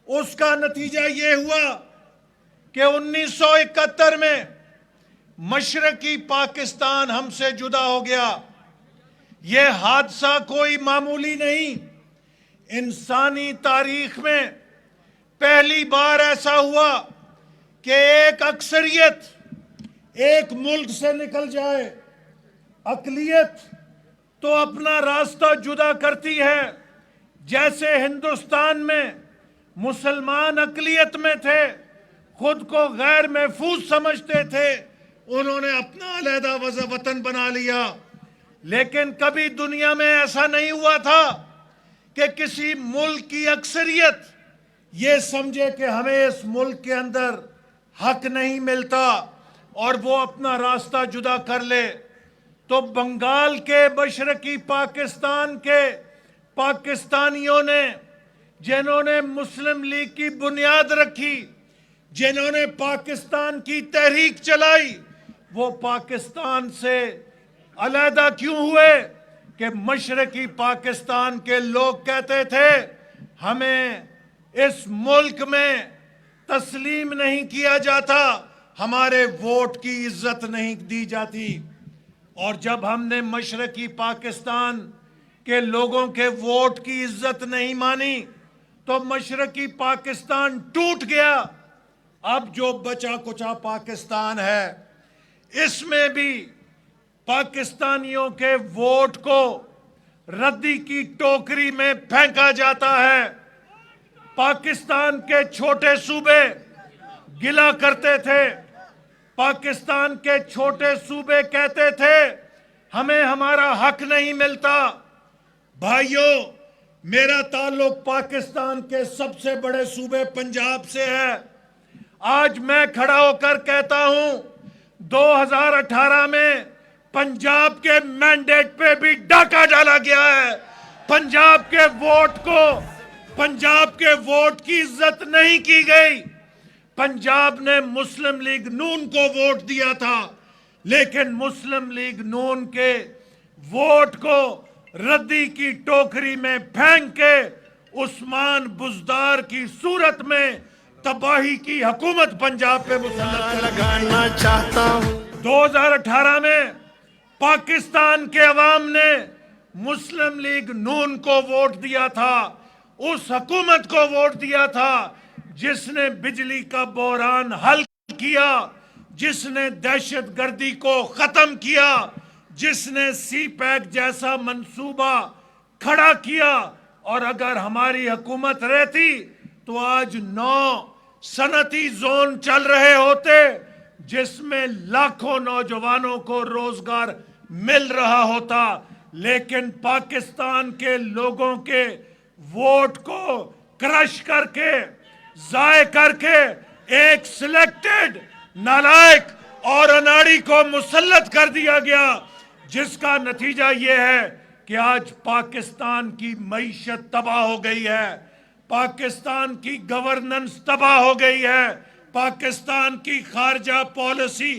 उसका नतीजा ये हुआ कि 1971 में मशरकी पाकिस्तान हमसे जुदा हो गया। यह हादसा कोई मामूली नहीं, इंसानी तारीख में पहली बार ऐसा हुआ कि एक अक्सरियत एक मुल्क से निकल जाए। अकलियत तो अपना रास्ता जुदा करती है। जैसे हिंदुस्तान में मुसलमान अकलियत में थे, खुद को गैर महफूज समझते थे, उन्होंने अपना अलहदा वतन बना लिया। लेकिन कभी दुनिया में ऐसा नहीं हुआ था कि किसी मुल्क की अक्सरियत ये समझे कि हमें इस मुल्क के अंदर हक नहीं मिलता और वो अपना रास्ता जुदा कर ले। तो बंगाल के मशरकी पाकिस्तान के पाकिस्तानियों ने, जिन्होंने मुस्लिम लीग की बुनियाद रखी, जिन्होंने पाकिस्तान की तहरीक चलाई, वो पाकिस्तान से अलहदा क्यों हुए कि मशरकी पाकिस्तान के लोग कहते थे हमें इस मुल्क में तस्लीम नहीं किया जाता, हमारे वोट की इज्जत नहीं दी जाती। और जब हमने मशरकी पाकिस्तान के लोगों के वोट की इज्जत नहीं मानी तो मशरकी पाकिस्तान टूट गया। अब जो बचा कुचा पाकिस्तान है, इसमें भी पाकिस्तानियों के वोट को रद्दी की टोकरी में फेंका जाता है। पाकिस्तान के छोटे सूबे गिला करते थे, पाकिस्तान के छोटे सूबे कहते थे हमें हमारा हक नहीं मिलता। भाइयों, मेरा ताल्लुक पाकिस्तान के सबसे बड़े सूबे पंजाब से है। आज मैं खड़ा होकर कहता हूं 2018 में पंजाब के मैंडेट पे भी डाका डाला गया है। पंजाब के वोट की इज्जत नहीं की गई। पंजाब ने मुस्लिम लीग नून को वोट दिया था, लेकिन मुस्लिम लीग नून के वोट को रद्दी की टोकरी में फेंक के उस्मान बुज़दार की सूरत में तबाही की हुकूमत पंजाब पे मुसल्लत
लगाना चाहता हूँ।
2018 में पाकिस्तान के अवाम ने मुस्लिम लीग नून को वोट दिया था, उस हुकूमत को वोट दिया था जिसने बिजली का बहरान हल किया, जिसने दहशतगर्दी को खत्म किया, जिसने सी पैक जैसा मंसूबा खड़ा किया। और अगर हमारी हुकूमत रहती तो आज 9 सनती जोन चल रहे होते जिसमें लाखों नौजवानों को रोजगार मिल रहा होता। लेकिन पाकिस्तान के लोगों के वोट को क्रश करके, जाय करके एक सिलेक्टेड नालायक और अनाड़ी को मुसल्लत कर दिया गया, जिसका नतीजा यह है कि आज पाकिस्तान की मईशत तबाह हो गई है, पाकिस्तान की गवर्नेंस तबाह हो गई है, पाकिस्तान की खारजा पॉलिसी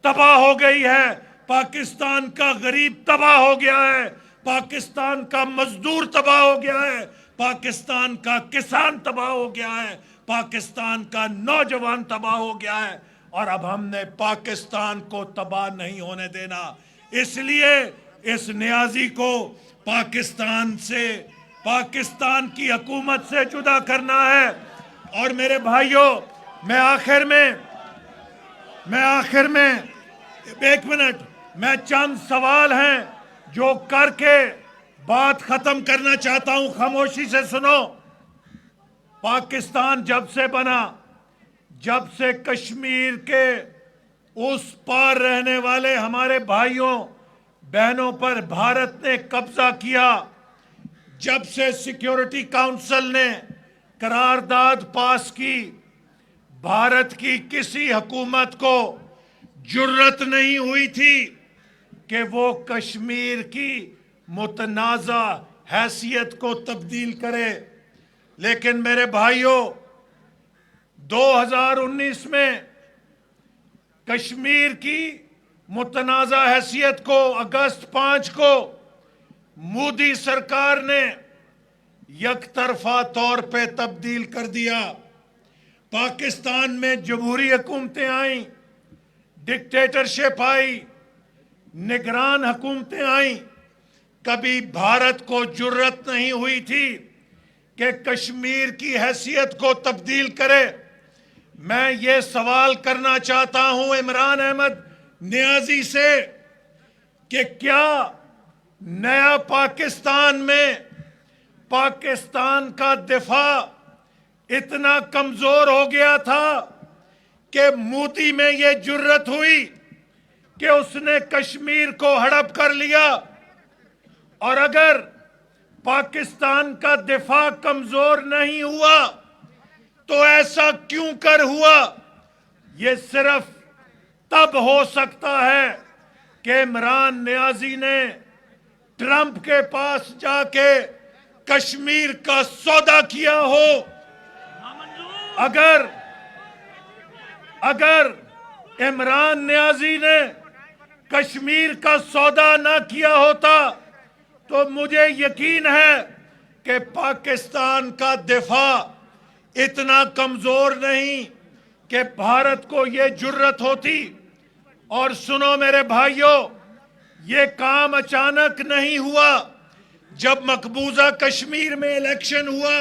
तबाह हो गई है, पाकिस्तान का गरीब तबाह हो गया है, पाकिस्तान का मजदूर तबाह हो गया है, पाकिस्तान का किसान तबाह हो गया है, पाकिस्तान का नौजवान तबाह हो गया है। और अब हमने पाकिस्तान को तबाह नहीं होने देना, इसलिए इस नियाजी को पाकिस्तान से, पाकिस्तान की हुकूमत से जुदा करना है। और मेरे भाइयों, मैं आखिर में एक मिनट, मैं चंद सवाल हैं जो करके बात खत्म करना चाहता हूं, खामोशी से सुनो। पाकिस्तान जब से बना, जब से कश्मीर के उस पार रहने वाले हमारे भाइयों बहनों पर भारत ने कब्जा किया, जब से सिक्योरिटी काउंसिल ने करारदाद पास की, भारत की किसी हुकूमत को जुर्रत नहीं हुई थी कि वो कश्मीर की मुतनाज़ा हैसियत को तब्दील करे। लेकिन मेरे भाइयों, 2019 में कश्मीर की मुतनाज़ा हैसियत को अगस्त 5 को मोदी सरकार ने यकतरफा तौर पे तब्दील कर दिया। पाकिस्तान में जमहूरी हुकूमतें आईं, डिक्टेटरशिप आई, निगरान हुकूमतें आईं। कभी भारत को जुर्रत नहीं हुई थी कि कश्मीर की हैसियत को तब्दील करे। मैं ये सवाल करना चाहता हूं इमरान अहमद नियाजी से कि क्या नया पाकिस्तान में पाकिस्तान का दिफा इतना कमजोर हो गया था कि मोदी में ये जुर्रत हुई कि उसने कश्मीर को हड़प कर लिया। और अगर पाकिस्तान का दिफा कमजोर नहीं हुआ तो ऐसा क्यों कर हुआ? ये सिर्फ तब हो सकता है कि इमरान नियाजी ने ट्रंप के पास जाके कश्मीर का सौदा किया हो। अगर इमरान नियाजी ने कश्मीर का सौदा ना किया होता तो मुझे यकीन है कि पाकिस्तान का दिफा इतना कमजोर नहीं कि भारत को यह जुर्रत होती। और सुनो मेरे भाइयों, ये काम अचानक नहीं हुआ। जब मकबूजा कश्मीर में इलेक्शन हुआ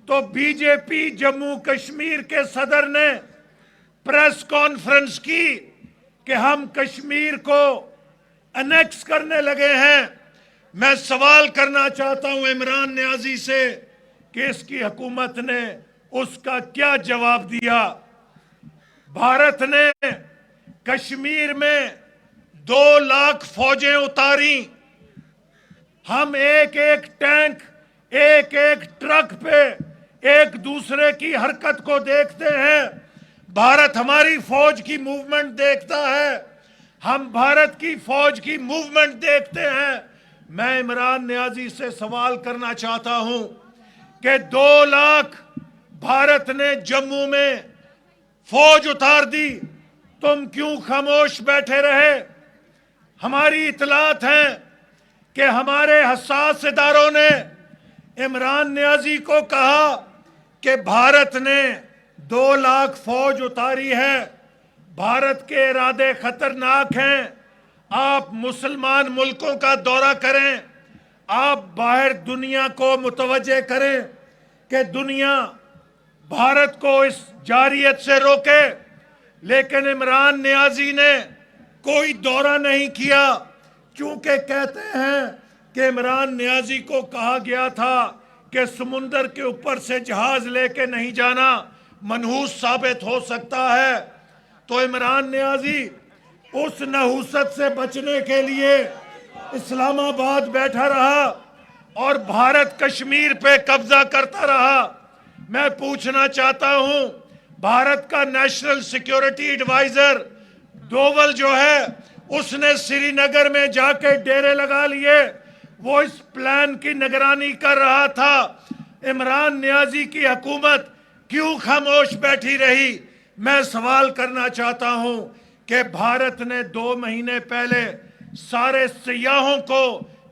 तो बीजेपी जम्मू कश्मीर के सदर ने प्रेस कॉन्फ्रेंस की कि हम कश्मीर को अनेक्स करने लगे हैं। मैं सवाल करना चाहता हूं इमरान नियाजी से कि इसकी हुकूमत ने उसका क्या जवाब दिया। भारत ने कश्मीर में 2 लाख फौजें उतारी। हम एक एक टैंक, एक एक ट्रक पे एक दूसरे की हरकत को देखते हैं। भारत हमारी फौज की मूवमेंट देखता है, हम भारत की फौज की मूवमेंट देखते हैं। मैं इमरान नियाजी से सवाल करना चाहता हूं कि 2 लाख भारत ने जम्मू में फौज उतार दी, तुम क्यों खामोश बैठे रहे? हमारी इतलात है कि हमारे हसास इदारों ने इमरान नियाजी को कहा कि भारत ने 2 लाख फौज उतारी है, भारत के इरादे खतरनाक हैं। आप मुसलमान मुल्कों का दौरा करें, आप बाहर दुनिया को मुतवज्जे करें कि दुनिया भारत को इस जारियत से रोके। लेकिन इमरान नियाजी ने कोई दौरा नहीं किया, क्योंकि कहते हैं कि इमरान नियाजी को कहा गया था कि समुंदर के ऊपर से जहाज लेके नहीं जाना, मनहूस साबित हो सकता है। तो इमरान नियाजी उस नहूसत से बचने के लिए इस्लामाबाद बैठा रहा और भारत कश्मीर पे कब्जा करता रहा। मैं पूछना चाहता हूं, भारत का नेशनल सिक्योरिटी एडवाइजर डोवल जो है, उसने श्रीनगर में जाके डेरे लगा लिए, वो इस प्लान की निगरानी कर रहा था। इमरान नियाजी की हुकूमत क्यों खामोश बैठी रही? मैं सवाल करना चाहता हूं कि भारत ने 2 महीने पहले सारे सियाहों को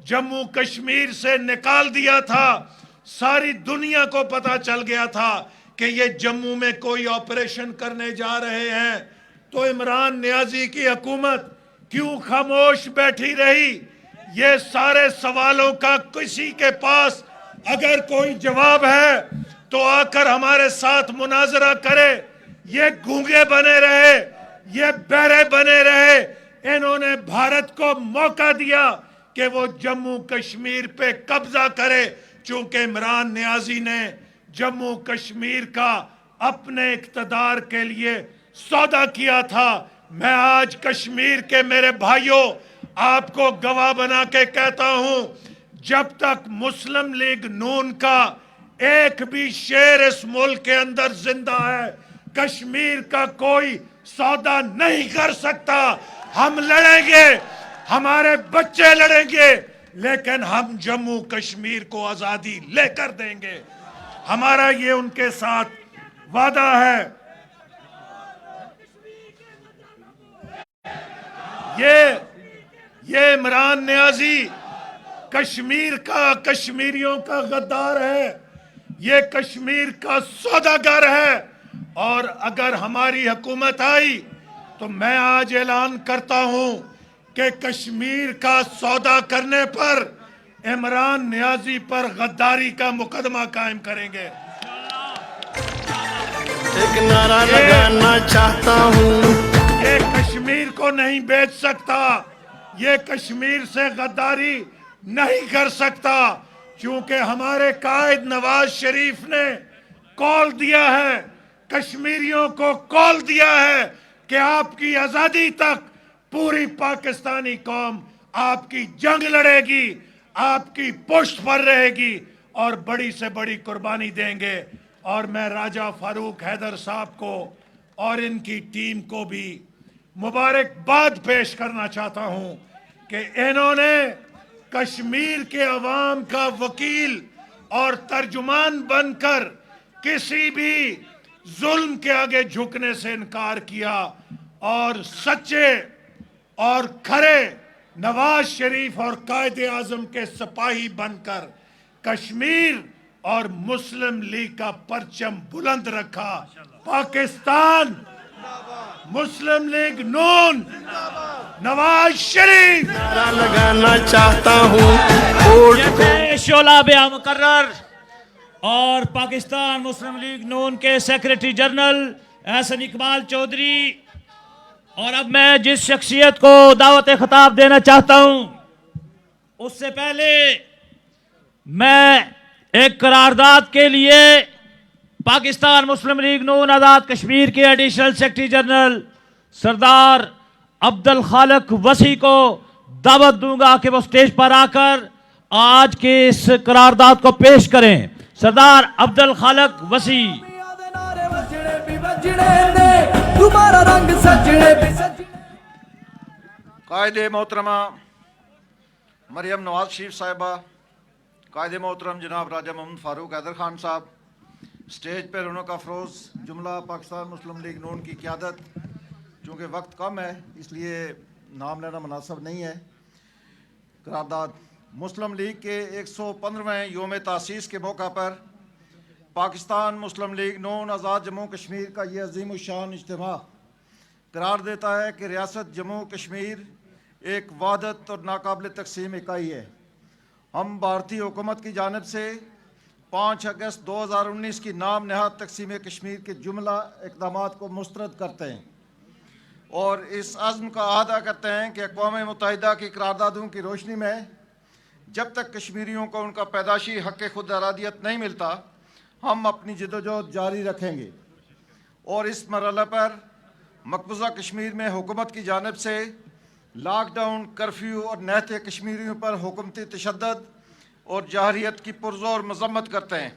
जम्मू कश्मीर से निकाल दिया था। सारी दुनिया को पता चल गया था कि ये जम्मू में कोई ऑपरेशन करने जा रहे हैं। तो इमरान नियाजी की हुकूमत क्यों खामोश बैठी रही? ये सारे सवालों का किसी के पास अगर कोई जवाब है तो आकर हमारे साथ मुनाजरा करे। ये गूंगे बने रहे, ये बहरे बने रहे। इन्होंने भारत को मौका दिया कि वो जम्मू कश्मीर पे कब्जा करे, चूंकि इमरान नियाजी ने जम्मू कश्मीर का अपने इक्तदार के लिए सौदा किया था। मैं आज कश्मीर के मेरे भाइयों आपको गवाह बना के कहता हूं, जब तक मुस्लिम लीग नून का एक भी शेर इस मुल्क के अंदर जिंदा है, कश्मीर का कोई सौदा नहीं कर सकता। हम लड़ेंगे, हमारे बच्चे लड़ेंगे, लेकिन हम जम्मू कश्मीर को आजादी लेकर देंगे। हमारा ये उनके साथ वादा है। ये इमरान नियाजी कश्मीर का, कश्मीरियों का गद्दार है, ये कश्मीर का सौदागर है। और अगर हमारी हुकूमत आई तो मैं आज ऐलान करता हूं कि कश्मीर का सौदा करने पर इमरान नियाजी पर गद्दारी का मुकदमा कायम करेंगे।
एक नारा लगाना चाहता हूँ,
ये कश्मीर को नहीं बेच सकता, ये कश्मीर से गद्दारी नहीं कर सकता, क्योंकि हमारे कायद नवाज शरीफ ने कॉल दिया है, कश्मीरियों को कॉल दिया है कि आपकी आजादी तक पूरी पाकिस्तानी कौम आपकी जंग लड़ेगी, आपकी पुष्ट पर रहेगी और बड़ी से बड़ी कुर्बानी देंगे। और मैं राजा फारूक हैदर साहब को और इनकी टीम को भी मुबारकबाद पेश करना चाहता हूं कि इन्होंने कश्मीर के अवाम का वकील और तर्जुमान बनकर किसी भी जुल्म के आगे झुकने से इनकार किया और सच्चे और खरे नवाज शरीफ और कायद आजम के सिपाही बनकर कश्मीर और मुस्लिम लीग का परचम बुलंद रखा। पाकिस्तान, मुस्लिम लीग नून, नवाज शरीफ।
नारा लगाना चाहता हूँ कोर्ट को।
शोला बिया मुकर्रर और पाकिस्तान मुस्लिम लीग नून के सेक्रेटरी जनरल एहसन इकबाल चौधरी और अब मैं जिस शख्सियत को दावत खिताब देना चाहता हूं, उससे पहले मैं एक करारदाद के लिए पाकिस्तान मुस्लिम लीग नून आज़ाद कश्मीर के एडिशनल सेक्रेटरी जनरल सरदार अब्दुल खालिक वसी को दावत दूंगा कि वो स्टेज पर आकर आज के इस करारदाद को पेश करें। सरदार अब्दुल खालिक वसी।
कायदे मोहतरमा मरियम नवाज शरीफ साहिबा, कायदे मोहतरम जनाब राजा मोहम्मद फारूक हैदर खान साहब, स्टेज पर रौनक अफरोज़ जुमला पाकिस्तान मुस्लिम लीग नून की क़यादत। चूँकि वक्त कम है इसलिए नाम लेना मुनासिब नहीं है। करारदाद मुस्लिम लीग के 115वें योम तासीस के मौका पर पाकिस्तान मुस्लिम लीग नून आज़ाद जम्मू कश्मीर का ये अजीम शान इज्तिमा करार देता है कि रियासत जम्मू कश्मीर एक वादत और नाकाबिल तकसीम इकाई है। हम भारतीय हुकूमत की जानिब से 5 अगस्त 2019 की नाम नहाद तकसीम कश्मीर के जुमला इक़दामात को मुस्तरद करते हैं और इस अज़्म का अहदा करते हैं कि अक़वाम मुत्तहिदा की करारदादों की रोशनी में जब तक कश्मीरियों को उनका पैदाशी हक़ खुद इरादियत नहीं मिलता, हम अपनी जदोजहद जारी रखेंगे और इस मरहले पर मकबूजा कश्मीर में हुकूमत की जानिब से लॉकडाउन, कर्फ्यू और नहते कश्मीरियों पर हुकूमती तशद्दुद और जाहरियत की पुरज़ोर मज़म्मत करते हैं।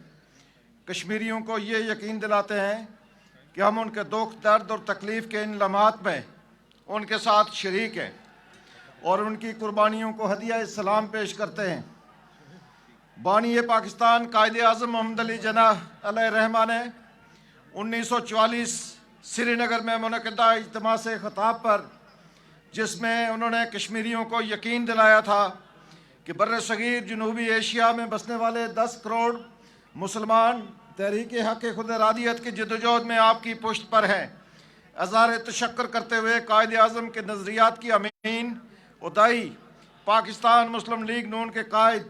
कश्मीरियों को ये यकीन दिलाते हैं कि हम उनके दुख, दर्द और तकलीफ़ के इन लम्हात में उनके साथ शरीक हैं और उनकी कुर्बानियों को हदिया सलाम पेश करते हैं। बानी पाकिस्तान कायदे आज़म मोहम्मद अली जिन्नाह अलैहिर्रहमा ने 1944 श्रीनगर में मुनक़िदा इज्तिमा से ख़िताब पर, जिसमें उन्होंने कश्मीरियों को यकीन दिलाया था कि बर्र-ए-सग़ीर जनूबी एशिया में बसने वाले 10 करोड़ मुसलमान तहरीक हक़ खुद इरादियत की जदोजहद में आपकी पुष्ट पर हैं। अज़हार तशक्कुर करते हुए कायदे आज़म के नज़रियात की अमीन उदाई पाकिस्तान मुस्लिम लीग नून के कायद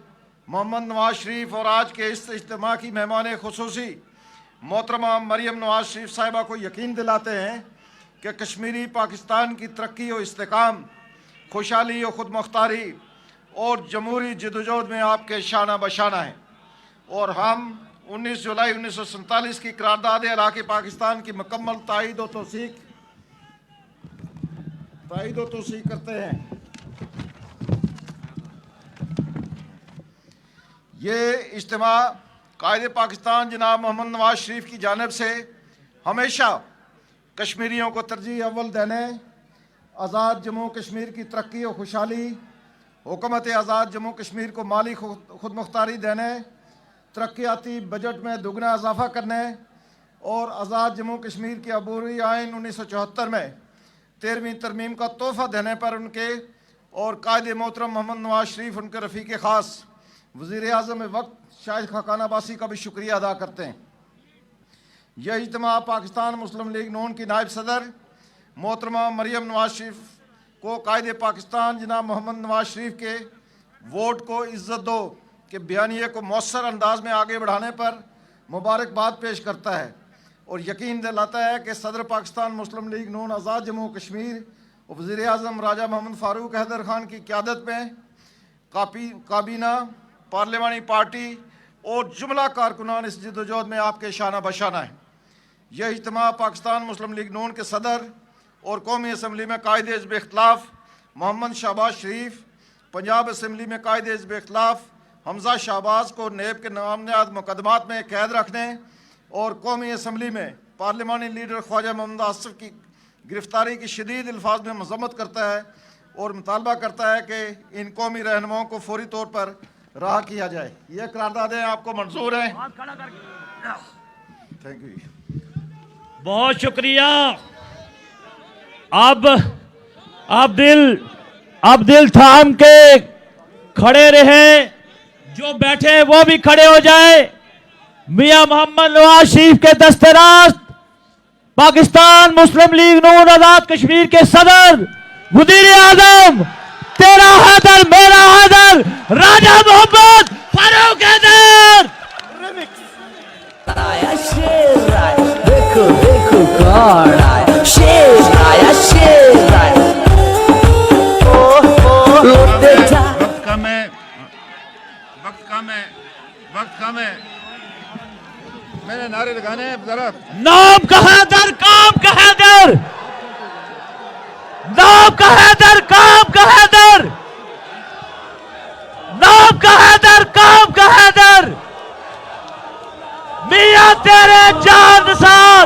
मोहम्मद नवाज शरीफ और आज के इस इज्तिमा की मेहमान खुसूसी मोहतरमा मरियम नवाज शरीफ साहिबा को यकीन दिलाते हैं कि कश्मीरी पाकिस्तान की तरक्की और इस्तेकाम, खुशहाली और खुद मुख्तारी और जमहूरी जदोजहद में आपके शाना बशाना है और हम 19 जुलाई 1947 की करारदाद इलाक़े पाकिस्तान की मुकम्मल तायद व तौसीक करते हैं। ये इज्तिमा कायदे पाकिस्तान जनाब मोहम्मद नवाज शरीफ की जानिब से हमेशा कश्मीरियों को तरजीह अव्वल देने, आज़ाद जम्मू कश्मीर की तरक्की और खुशहाली, हुकूमत आज़ाद जम्मू कश्मीर को माली खुद मुख्तारी देने, तरक्याती बजट में दुगना इजाफा करने और आज़ाद जम्मू कश्मीर के अबूरी आइन 1974 में 13वीं तरमीम का तोहफ़ा देने पर उनके और कायदे मोहतरम मोहम्मद नवाज शरीफ, उनके रफ़ीक़ ख़ास वज़ीर आज़म वक्त शाहिद खाकान अब्बासी का भी शुक्रिया अदा करते हैं। यह इज्तिमा पाकिस्तान मुस्लिम लीग नून की नायब सदर मोहतरमा मरियम नवाज शरीफ को कायदे पाकिस्तान जनाब मोहम्मद नवाज शरीफ के वोट को इज़्ज़त दो के बयानिए को मौसर अंदाज में आगे बढ़ाने पर मुबारकबाद पेश करता है और यकीन दिलाता है कि सदर पाकिस्तान मुस्लिम लीग नून आज़ाद जम्मू कश्मीर और वज़ीर आज़म राजा मोहम्मद फारूक हैदर खान की क़यादत में काबीना, पार्लिमानी पार्टी और जुमला कारकुनान इस जदोजहद में आपके शाना बशाना है। यह इज्तिमा पाकिस्तान मुस्लिम लीग नून के सदर और कौमी असम्बली में कायदे हिज़्ब इख्तिलाफ मोहम्मद शहबाज शरीफ, पंजाब असम्बली में कायदे हिज़्ब इख्तिलाफ हमजा शहबाज को नेब के नामनियाद मुकदमात में कैद रखने और कौमी असम्बली में पार्लिमानी लीडर ख्वाजा मोहम्मद आसिफ की गिरफ्तारी की शदीद अल्फाज में मजम्मत करता है और मुतालबा करता है कि इन कौमी रहनुमाओं को फौरी तौर पर रहा किया जाए। ये करारदादें आपको मंजूर हैं? थैंक यू,
बहुत शुक्रिया। अब दिल थाम के खड़े रहे, जो बैठे वो भी खड़े हो जाए। मियां मोहम्मद नवाज शरीफ के दस्तरास्त पाकिस्तान मुस्लिम लीग नून आज़ाद कश्मीर के सदर वज़ीर आज़म, तेरा हैदर मेरा हैदर राजा मोहम्मद फारूक हैदर।
आया शेर आया, देखो देखो कौन आया, शेर आया शेर
इंतजाम है, मैंने नारे लगाने हैं जरा।
नाम का हैदर, काम का हैदर, नाम का हैदर, काम का हैदर, नाम का हैदर, काम का हैदर, मियां तेरे जान सार,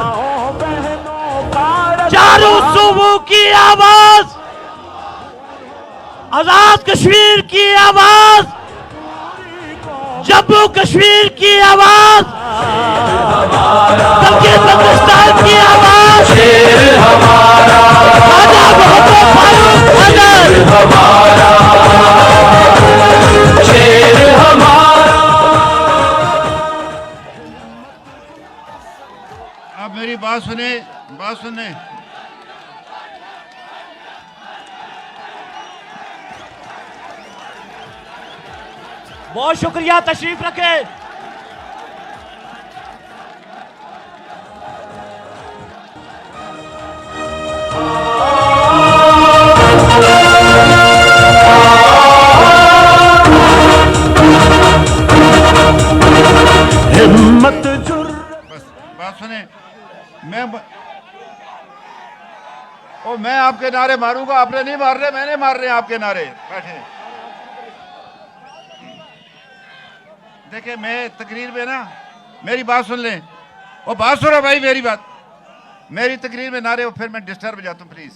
चारों सूबों की आवाज, आजाद कश्मीर की आवाज, जम्मू कश्मीर की आवाज, पाकिस्तान की आवाज, शेर हमारा, राजा मोहम्मद फारूक हैदर हमारा, शेर हमारा।
आप मेरी बात सुने, बात सुने।
बहुत शुक्रिया, तशरीफ रखे। हिम्मत
बस बात सुने। मैं आपके नारे मारूंगा, आपने नहीं मार रहे, मैंने मार रहे हैं आपके नारे। बैठे देखिए, मैं तकरीर में ना, मेरी बात सुन लें, और बात सुनो भाई, मेरी बात, मेरी तकरीर में नारे और फिर मैं डिस्टर्ब हो जाता हूँ, प्लीज।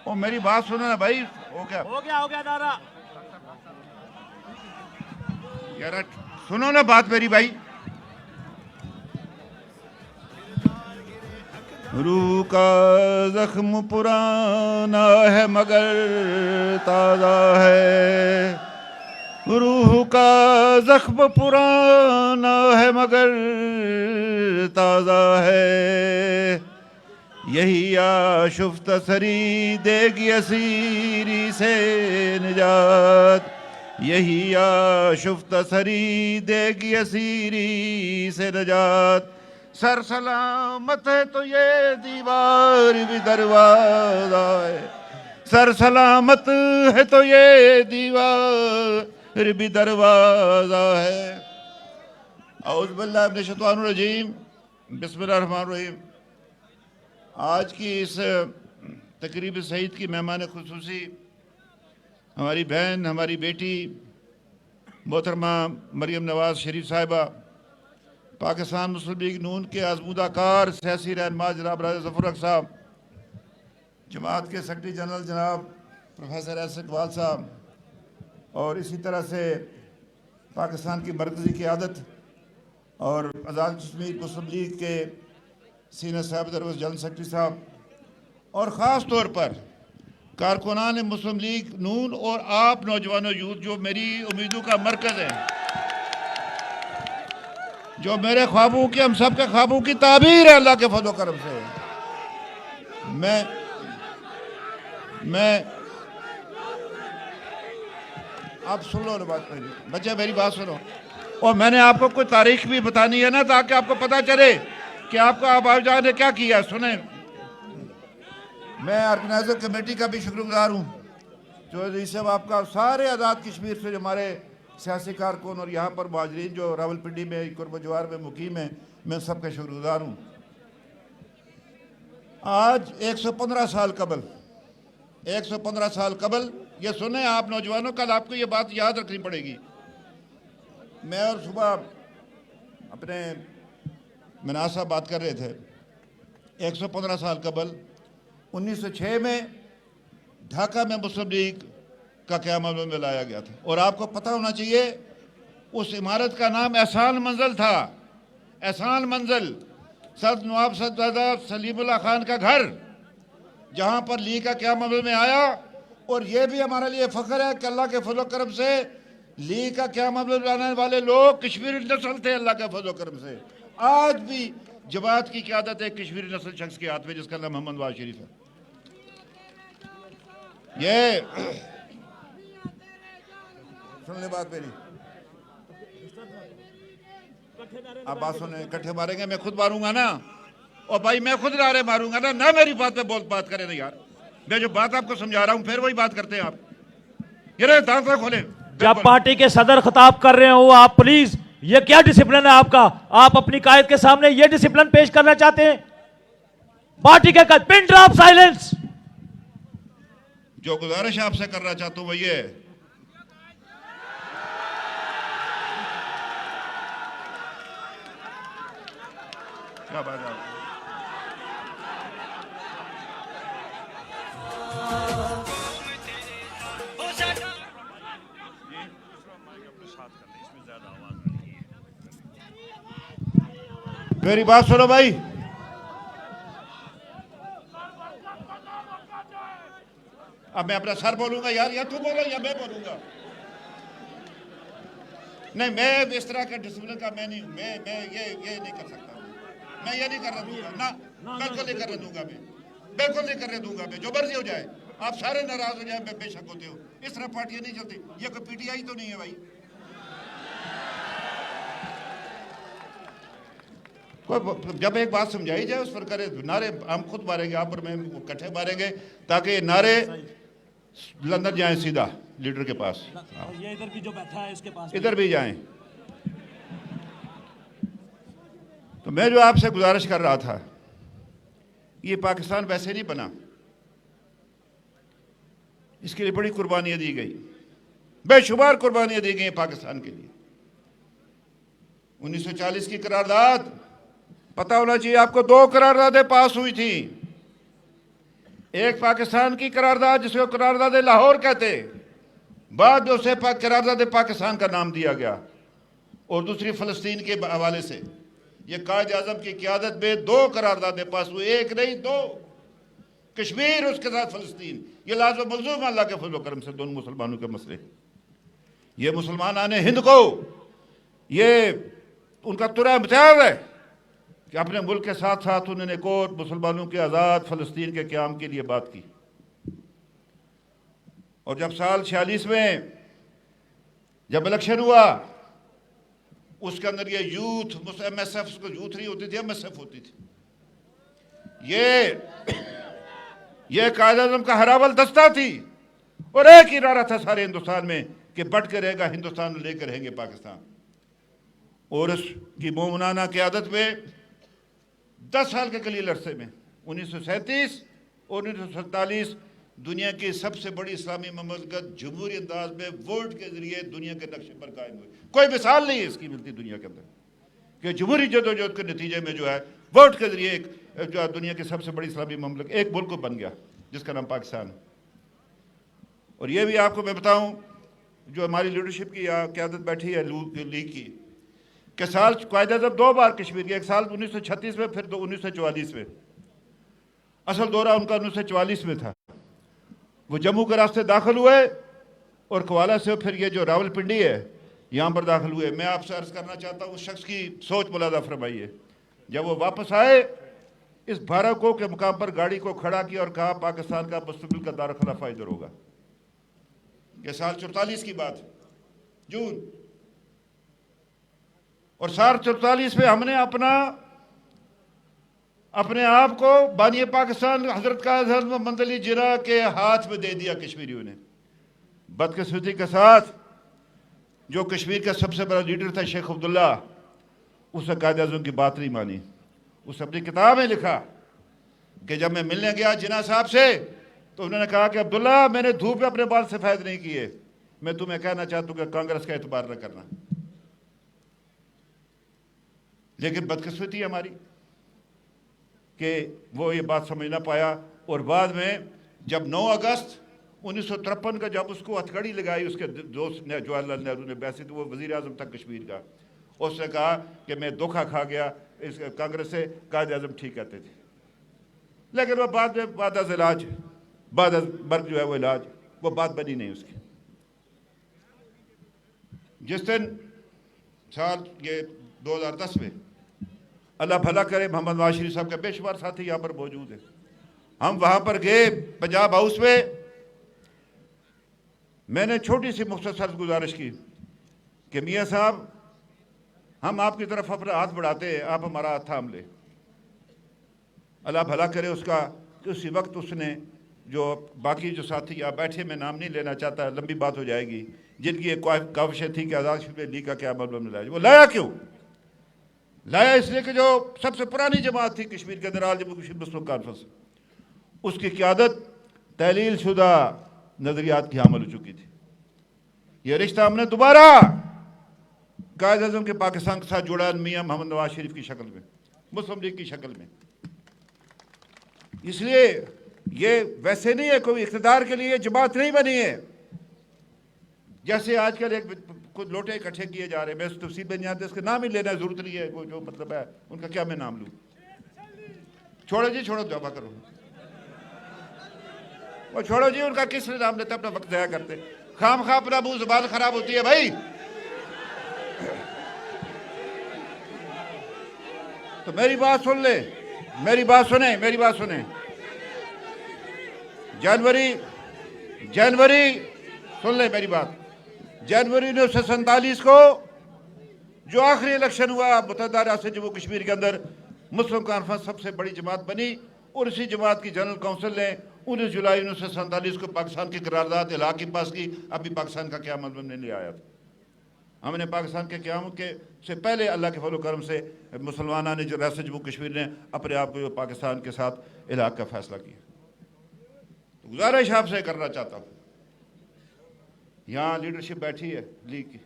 ओ मेरी बात सुनो ना भाई। हो गया
नारा।
यार सुनो ना बात मेरी भाई। रूह का जख्म पुराना है मगर ताज़ा है, रूह का जख्म पुराना है मगर ताज़ा है, यही आशुफ्त सरी देगी असीरी से निजात, यही आशुफ्त सरी देगी असीरी से निजात। सर सलामत है तो ये दीवार भी दरवाजा है, सर सलामत है तो ये दीवार भी दरवाजा है। औज़ु बिल्लाहि मिनश शैतानिर रजीम, बिस्मिल्लाहिर रहमानिर रहीम। आज की इस तकरीब सईद की मेहमान खुसूसी हमारी बहन, हमारी बेटी मोहतरमा मरियम नवाज शरीफ साहिबा, पाकिस्तान मुस्लिम लीग नून के आजमूदा कार सियासी रहनुमा जनाब राजा ज़फ़र हक साहब, जमात के सेक्रेटरी जनरल जनाब प्रोफेसर एस इकबाल साहब, और इसी तरह से पाकिस्तान की मरकज़ी क़यादत और आज़ाद कश्मीर मुस्लिम लीग के सीनियर साहब दरवस जनरल सेक्रेटरी साहब, और ख़ास तौर पर कारकुनान मुस्लिम लीग नून और आप नौजवानों यूथ जो मेरी उम्मीदों का मरकज़ है, जो मेरे ख्वाबों की, हम सब के ख्वाबों की ताबीर है अल्लाह के फजल करम से। मैं आप सुन लो ना बात मेरी, बच्चे मेरी बात सुनो। और मैंने आपको कोई तारीख भी बतानी है ना, ताकि आपको पता चले कि आपका आबाजान ने क्या किया। सुने, मैं ऑर्गेनाइजर कमेटी का भी शुक्रगुजार हूँ, चौधरी साहब आपका, सारे आज़ाद कश्मीर से जो हमारे सियासी कारकुन और यहाँ पर मुहाजिरीन जो रावलपिंडी में, कुर्बजवार में मुकीम हैं, मैं सबका शुक्रगुजार हूँ। आज 115 साल कबल, 115 साल कबल, ये सुने आप नौजवानों, कल आपको ये बात याद रखनी पड़ेगी। मैं और सुबह अपने मनाज साहब बात कर रहे थे, 115 साल कबल 1906 में ढाका में मुस्लिम लीग का क़याम अमल में लाया गया था। और आपको पता होना चाहिए उस इमारत का नाम एहसान मंजिल था। एहसान मंजिल सद नवाब सदजादा सलीमुल्लाह खान का घर, जहाँ पर लीग का क़याम अमल में आया। और ये भी हमारे लिए फ़ख्र है कि अल्लाह के फजल करम से लीग का क़याम अमल में लाने वाले लोग कश्मीरी नस्ल थे, अल्लाह के फजल करम से। आज भी जमात की क़यादत है कश्मीरी नस्ल शख्स के हाथ में, जिसका नाम मोहम्मद नवाज शरीफ है। ये सुन ले बात मेरी, आप बात सुने, इकट्ठे मारेंगे, मैं खुद मारूंगा ना, और भाई मैं खुद नारे मारूंगा ना मेरी बात पे बात करें ना यार। मैं जो बात आपको समझा रहा हूं फिर वही बात करते हैं आप।
ये दांत खोले।
जब पार्टी के सदर खिताब कर रहे हो आप प्लीज, ये क्या डिसिप्लिन है आपका? आप अपनी कायद के सामने ये डिसिप्लिन पेश करना चाहते हैं? पार्टी के पिन ड्रॉप साइलेंस।
जो गुजारिश आपसे करना चाहता हूं वो ये है, क्या बात है? मेरी बात सुनो भाई, अब मैं अपना सर बोलूंगा यार, या तू बोलो या मैं बोलूंगा? नहीं, मैं इस तरह का डिसिप्लिन का मैं नहीं हूं। मैं ये नहीं कर सकता। मैं ये नहीं करने दूंगा ना, बिल्कुल नहीं करने दूंगा। मैं बिल्कुल नहीं करने दूंगा। मैं जो मर्जी हो जाए, आप सारे नाराज हो जाए, मैं बेशक होते हो। इस तरह पार्टियां नहीं चलती। ये कोई पीटीआई तो नहीं है भाई। कोई जब एक बात समझाई जाए उस पर करे। नारे हम खुद मारेंगे, आप और मैं इकट्ठे मारेंगे, ताकि नारे लंदन जाएं सीधा लीडर के पास।
ये इधर भी जो बैठा है इसके पास
इधर भी जाएं। तो मैं जो आपसे गुजारिश कर रहा था, ये पाकिस्तान वैसे नहीं बना। इसके लिए बड़ी कुर्बानियां दी गई, बेशुमार कुर्बानियां दी गई पाकिस्तान के लिए। 1940 की करारदाद, पता होना चाहिए आपको, 2 करारदादें पास हुई थी। एक पाकिस्तान की करारदाद जिसको करारदाद लाहौर कहते, बाद में उसे करारदाद पाकिस्तान का नाम दिया गया, और दूसरी फ़लस्तीन के हवाले से। ये कायद आज़म की क़यादत में 2 करारदादें पास हुई, एक नहीं 2। कश्मीर उसके साथ फ़लस्तीन, ये लाज़िम मलज़ूम अल्लाह के फज़ल व करम से दोनों मुसलमानों के मसले। ये मुसलमान आने हिंद को, ये उनका तुरा इम्तियाज़ है कि अपने मुल्क के साथ साथ उन्होंने कोट मुसलमानों के आज़ाद फ़लस्तीन के क़याम के लिए बात की। और जब साल 46 में जब इलेक्शन हुआ, उसके अंदर ये यूथ, MSF को यूथ नहीं होती थी, MSF होती थी। ये कायद आज़म का हरावल दस्ता थी, और एक ही नारा था सारे हिंदुस्तान में कि बट के रहेगा हिंदुस्तान, लेकर रहेंगे पाकिस्तान। और उसकी मोमनाना क़यादत में 10 साल के कलील अरसे में 1937 और 1947 दुनिया की सबसे बड़ी इस्लामी ममलकत जमहूरी अंदाज में वोट के जरिए दुनिया के नक्शे पर कायम हुई। कोई मिसाल नहीं है इसकी मिलती दुनिया के अंदर कि जमहूरी जदोजहद के नतीजे में जो है वोट के जरिए एक जो दुनिया की सबसे बड़ी इस्लामी ममलकत एक मुल्क बन गया जिसका नाम पाकिस्तान। और ये भी आपको मैं बताऊं, जो हमारी लीडरशिप की क़यादत बैठी है लीग की, कि साल कायद आज़म 2 बार कश्मीर के, एक साल 1936 में, फिर 1944 में। असल दौरा उनका 1944 में था। वो जम्मू के रास्ते दाखिल हुए और कवाला से फिर ये जो रावलपिंडी है यहाँ पर दाखिल हुए। मैं आपसे अर्ज़ करना चाहता हूँ, उस शख्स की सोच मुलादा फरमाइए। जब वो वापस आए, इस भारको के मुकाम पर गाड़ी को खड़ा किया और कहा पाकिस्तान का मुस्तक़बिल का दार खिलाफा इधर होगा। ये साल 44 की बात, जून। और साल 44 में हमने अपने आप को बानी पाकिस्तान हजरत काज़ी मोहम्मद अली जिन्ना के हाथ में दे दिया कश्मीरियों ने। बदकिस्मती के साथ जो कश्मीर का सबसे बड़ा लीडर था शेख अब्दुल्ला, उसने कायद आज़म की बात नहीं मानी। उसने अपनी किताब में लिखा कि जब मैं मिलने गया जिन्ना साहब से, तो उन्होंने कहा कि अब्दुल्ला, मैंने धूप में अपने बाल सफ़ेद नहीं किए, मैं तुम्हें कहना चाहता हूँ कि कांग्रेस का एतबार न करना। लेकिन बदकिस्मती हमारी कि वो ये बात समझ ना पाया। और बाद में जब 9 अगस्त 1953 का जब उसको हथकड़ी लगाई उसके दोस्त ने, जवाहरलाल नेहरू ने, वैसे तो वो वज़ीर आज़म था कश्मीर का, उसने कहा कि मैं धोखा खा गया इस कांग्रेस से, कायद आज़म ठीक कहते थे। लेकिन वो बाद में बाद इलाज, बाद मर्ग जो है वो इलाज, वो बात बनी नहीं उसकी। जिस दिन साल ये 2010 में, अल्लाह भला करे, मोहम्मद नवाज शरीफ साहब के बेशुमार साथी यहाँ पर मौजूद हैं, हम वहाँ पर गए पंजाब हाउस में। मैंने छोटी सी मुख्तसर गुजारिश की कि मियाँ साहब, हम आपकी तरफ अपना हाथ बढ़ाते हैं, आप हमारा हाथ थाम ले। अल्लाह भला करे उसका कि उसी वक्त उसने
जो बाकी जो साथी यहाँ बैठे, मैं नाम नहीं लेना चाहता, लंबी बात हो जाएगी, जिनकी एक काविशें थी कि आज़ाद कश्मीर लीग का क्या मतलब में लाया, वो लाया क्यों? लाया इसलिए कि जो सबसे पुरानी जमात थी कश्मीर के अंदर, आल जम्मू कश्मीर मुस्लिम कॉन्फ्रेंस, उसकी क़यादत तहलील शुदा नज़रियात की हामिल हो चुकी थी। ये रिश्ता हमने दोबारा कायद आज़म के पाकिस्तान के साथ जोड़ा, मियाँ मोहम्मद नवाज शरीफ की शक्ल में, मुस्लिम लीग की शक्ल में। इसलिए ये वैसे नहीं है, कोई इख्तिदार के लिए जमात नहीं बनी है जैसे आजकल एक कुछ लोटे इकट्ठे किए जा रहे हैं। मैं उस तफसील में नहीं आता, इसका नाम ही लेना जरूरत नहीं है, कोई जो मतलब है उनका क्या मैं नाम लूँ। छोड़ो जी, छोड़ो, जमा करो, वो छोड़ो जी, उनका किस ने नाम लेता, अपना वक्त ज़ाया करते, खाम खा अपना मुंह ज़ुबान खराब होती है भाई। तो मेरी बात सुन ले, मेरी बात सुने, मेरी बात सुने। जनवरी सुन ले मेरी बात, जनवरी 1947 को जो आखिरी इलेक्शन हुआ मुत्तहिदा रियासत जम्मू कश्मीर के अंदर, मुस्लिम कॉन्फ्रेंस सबसे बड़ी जमात बनी और इसी जमात की जनरल काउंसिल ने 19 जुलाई 1947 को पाकिस्तान की करारदाद इलाक़ के पास की। अभी पाकिस्तान का क्या मतलब नहीं आया था, हमने पाकिस्तान के क़याम के से पहले अल्लाह के फजल करम से मुसलमाना ने जो रियासत जम्मू कश्मीर ने अपने आप को पाकिस्तान के साथ इलाक़ का फैसला किया। तो गुजारिश आपसे करना चाहता हूँ, यहाँ लीडरशिप बैठी है लीग की,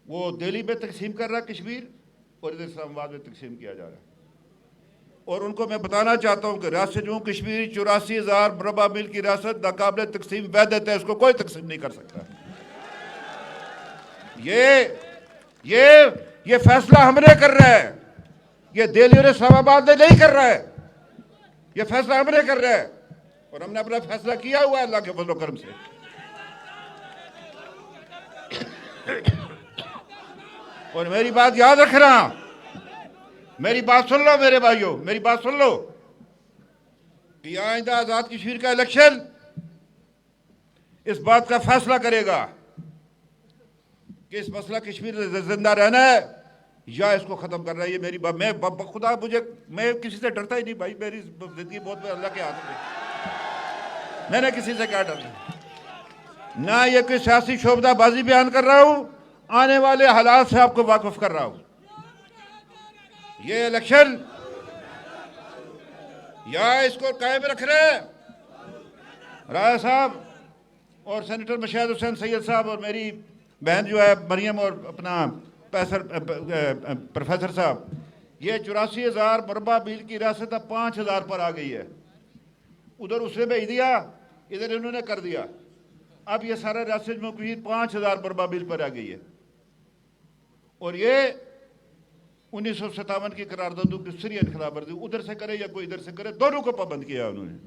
वो दिल्ली में तकसीम कर रहा है कश्मीर और इधर इस्लामाबाद में तकसीम किया जा रहा है। और उनको मैं बताना चाहता हूँ कि रियासत जम्मू कश्मीर 84,000 मरबा मील की रियासत नाकाबिल तकसीम वैधत है, उसको कोई तकसीम नहीं कर सकता। ये फैसला हमने कर रहा है, ये दिल्ली और इस्लामाबाद ने नहीं कर रहा है, ये फैसला हमने कर रहा है और हमने अपना फैसला किया हुआ है अल्लाह के फजल करम से। और मेरी बात याद रखना, मेरी बात सुन लो मेरे भाइयों, मेरी बात सुन लो कि आइंदा आज़ाद कश्मीर का इलेक्शन इस बात का फैसला करेगा कि इस मसला कश्मीर में जिंदा रहना है या इसको ख़त्म करना है। ये मेरी बात, मैं खुदा मैं किसी से डरता ही नहीं भाई, मेरी जिंदगी बहुत अल्लाह के हाथ में, मैंने किसी से क्या डरना, ना ये कोई सियासी शोबदाबाजी बयान कर रहा हूँ, आने वाले हालात से आपको वाकिफ कर रहा हूँ। ये इलेक्शन या इसको कायम रख रहे हैं राय साहब और सेनेटर मशाहिद हुसैन सैयद साहब और मेरी बहन जो है मरियम और अपना प्रोफेसर साहब, ये 84,000 मरबा मील की रियासत अब 5,000 पर आ गई है। उधर उसने भेज दिया, इधर इन्होंने कर दिया, अब ये सारा रियासत में 5,000 मरबा मील पर आ गई है। और ये 1957 की करारदादों की सीरियन खिलाफवर्जी उधर से करे या कोई इधर से करे, दोनों को पाबंद किया उन्होंने।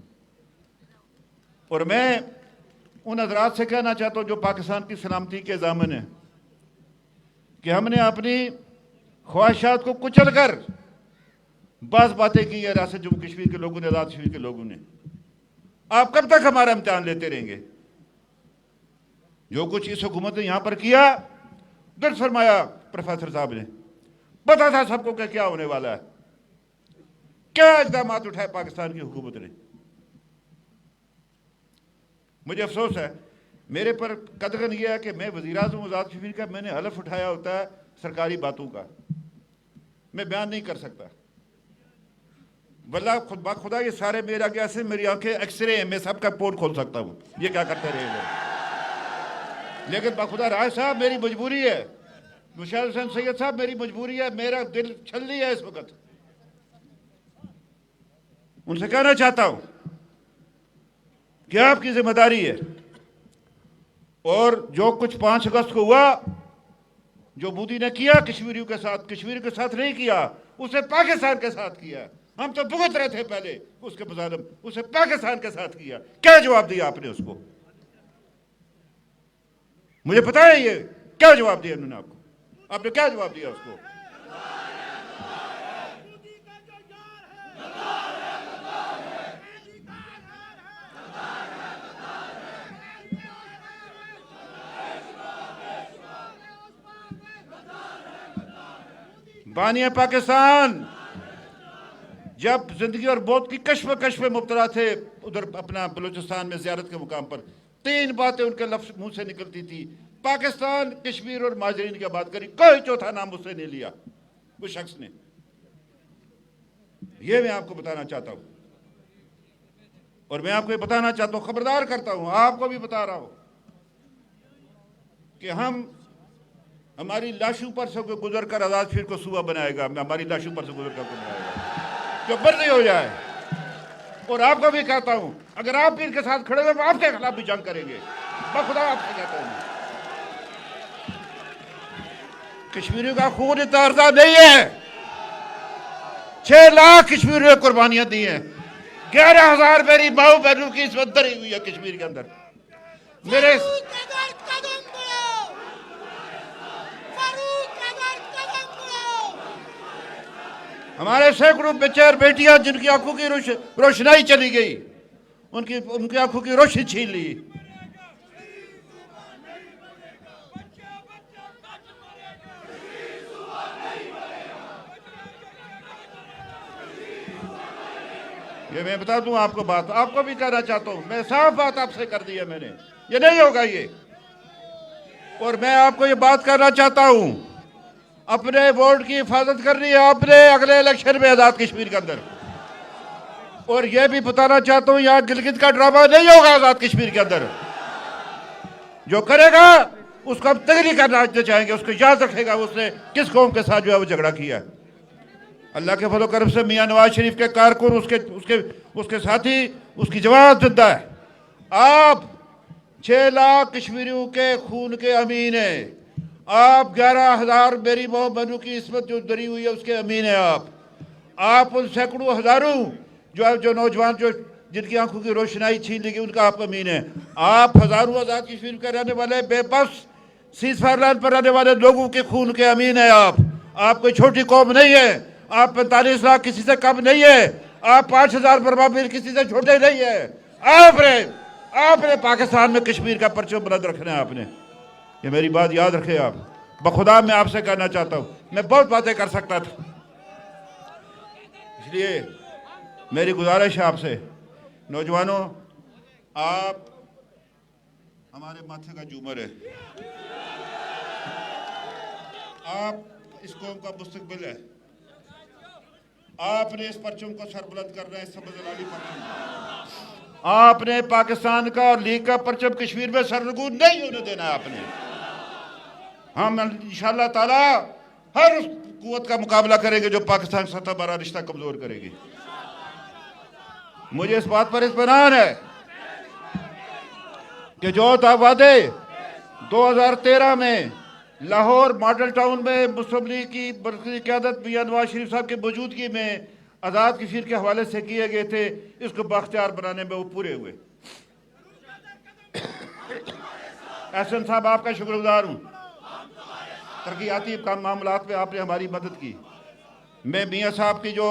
और मैं उन हजरात से कहना चाहता हूँ जो पाकिस्तान की सलामती के ज़ामिन है कि हमने अपनी ख्वाहिशात को कुचल कर बस बातें की है रियासत जम्मू कश्मीर के लोगों ने, आज़ाद कश्मीर के लोगों ने। आप कब तक हमारा इम्तिहान लेते रहेंगे? जो कुछ इस हुकूमत ने यहाँ पर किया, दुरुस्त फरमाया प्रोफेसर साहब ने, पता था सबको कि क्या होने वाला है, क्या इक़दाम उठाए पाकिस्तान की हुकूमत ने। मुझे अफसोस है, मेरे पर कदगन यह है कि मैं वज़ीर-ए-आज़म आज़ाद कश्मीर का मैंने हलफ उठाया होता है सरकारी बातों का, मैं बयान नहीं कर सकता। वल्लाह खुदा ये सारे मेरे आगे ऐसे मेरी आंखें एक्सरे हैं, मैं सबका पोल खोल सकता हूँ, ये क्या करते रहे लोग। लेकिन बाखुदा राय साहब मेरी मजबूरी है, मुशाहिद हुसैन सैयद साहब मेरी मजबूरी है, मेरा दिल छल्ली है इस वक्त। उनसे कहना चाहता हूँ कि आपकी जिम्मेदारी है, और जो कुछ 5 अगस्त को हुआ, जो मोदी ने किया कश्मीरियों के साथ, कश्मीर के साथ नहीं किया, उसे पाकिस्तान के साथ किया। हम तो भुगत रहे थे पहले उसके मुजालिम, उसे पाकिस्तान के साथ किया। क्या जवाब दिया आपने उसको? मुझे पता है ये क्या जवाब दिया उन्होंने आपको, आपने क्या जवाब दिया उसको? बानिया पाकिस्तान, जब जिंदगी और मौत की कश्मकश में मुब्तला थे उधर अपना बलूचिस्तान में ज़ियारत के मुकाम पर, 3 बातें उनके लफ्ज़ मुंह से निकलती थी, पाकिस्तान, कश्मीर और माजरीन की बात करी, कोई चौथा नाम उससे नहीं लिया उस शख्स ने। ये मैं आपको बताना चाहता हूं, और मैं आपको ये बताना चाहता हूं, खबरदार करता हूं, आपको भी बता रहा हूं कि हमारी लाशों पर से गुजर कर आजाद फिर को सूबा बनाएगा, हमारी लाशों पर से गुजर कर बनाएगा, जो मर्जी हो जाए। और आपको भी कहता हूं, अगर आप पीर के साथ खड़े हो तो आपके खिलाफ भी जंग करेंगे, बखुदा आपसे कहता हूं। कश्मीरियों का खून इतना आसान नहीं है। 6 लाख कश्मीरियों ने कुर्बानियां दी हैं, 11,000 मेरी माओ बहनों की इसमें दरी हुई है कश्मीर के अंदर। मेरे हमारे सैकड़ों बच्चे और बेटियां जिनकी आंखों की रोशनाई चली गई, उनकी आंखों की रोशनी छीन ली। ये मैं बता दूं आपको बात, आपको भी कहना चाहता हूं, मैं साफ बात आपसे कर दी है मैंने, ये नहीं होगा ये। और मैं आपको ये बात करना चाहता हूं, अपने वोट की हिफाजत करनी है आपने अगले इलेक्शन में आजाद कश्मीर के अंदर। और यह भी बताना चाहता हूं, यहां गिलगित का ड्रामा नहीं होगा आजाद कश्मीर के अंदर। जो करेगा उसको हम तगड़ी करना चाहेंगे, उसको याद रखेगा उसने किस कौम के साथ जो है वो झगड़ा किया है। अल्लाह के फजल करम से मियां नवाज शरीफ के कारकुन, उसके साथी, उसकी जमात जिंदा है। आप 6 लाख कश्मीरियों के खून के अमीन है, आप 11,000 मेरी मोह बनू की इसमत जो दरी हुई है उसके अमीन है। आप उन सैकड़ों हजारों जो नौजवान जो जिनकी आंखों की रोशनाई छीन ली गई उनका आप अमीन है। आप हजारों आजाद कश्मीर के रहने वाले बेबस सीज़फायर लाइन पर रहने वाले लोगों के खून के अमीन है। आप कोई छोटी कौम नहीं है, आप 45 लाख किसी से कम नहीं है, आप 5,000 बर्बाद किसी से छोटे नहीं है। आपने पाकिस्तान में कश्मीर का परचम बुलंद रखना है आपने, ये मेरी बात याद रखे आप। बखुदा मैं आपसे कहना चाहता हूं, मैं बहुत बातें कर सकता था, इसलिए मेरी गुजारिश है आपसे, नौजवानों, आप हमारे माथे का झूमर है, आप इस कौम का मुस्तकबिल है। आपने इस परचम को सरबुलंद करना है, सबजलाली परचम। आपने पाकिस्तान का और लीग का परचम कश्मीर में सरनगू नहीं होने देना है आपने। हम इंशाअल्लाह ताला हर उस कुव्वत का मुकाबला करेंगे जो पाकिस्तान के साथ हमारा रिश्ता कमजोर करेगी। मुझे इस बात पर इत्मीनान है कि जो वादे 2013 में लाहौर मॉडल टाउन में मुस्लिम लीग की बरकती क़यादत मियां नवाज शरीफ साहब की मौजूदगी में आज़ाद कश्मीर के हवाले से किए गए थे, इसको बाख्तियार बनाने में वो पूरे हुए। एहसन साहब, आपका शुक्रगुजार हूँ, तरक्याती मामलात में आपने हमारी मदद की। मैं मियाँ साहब की जो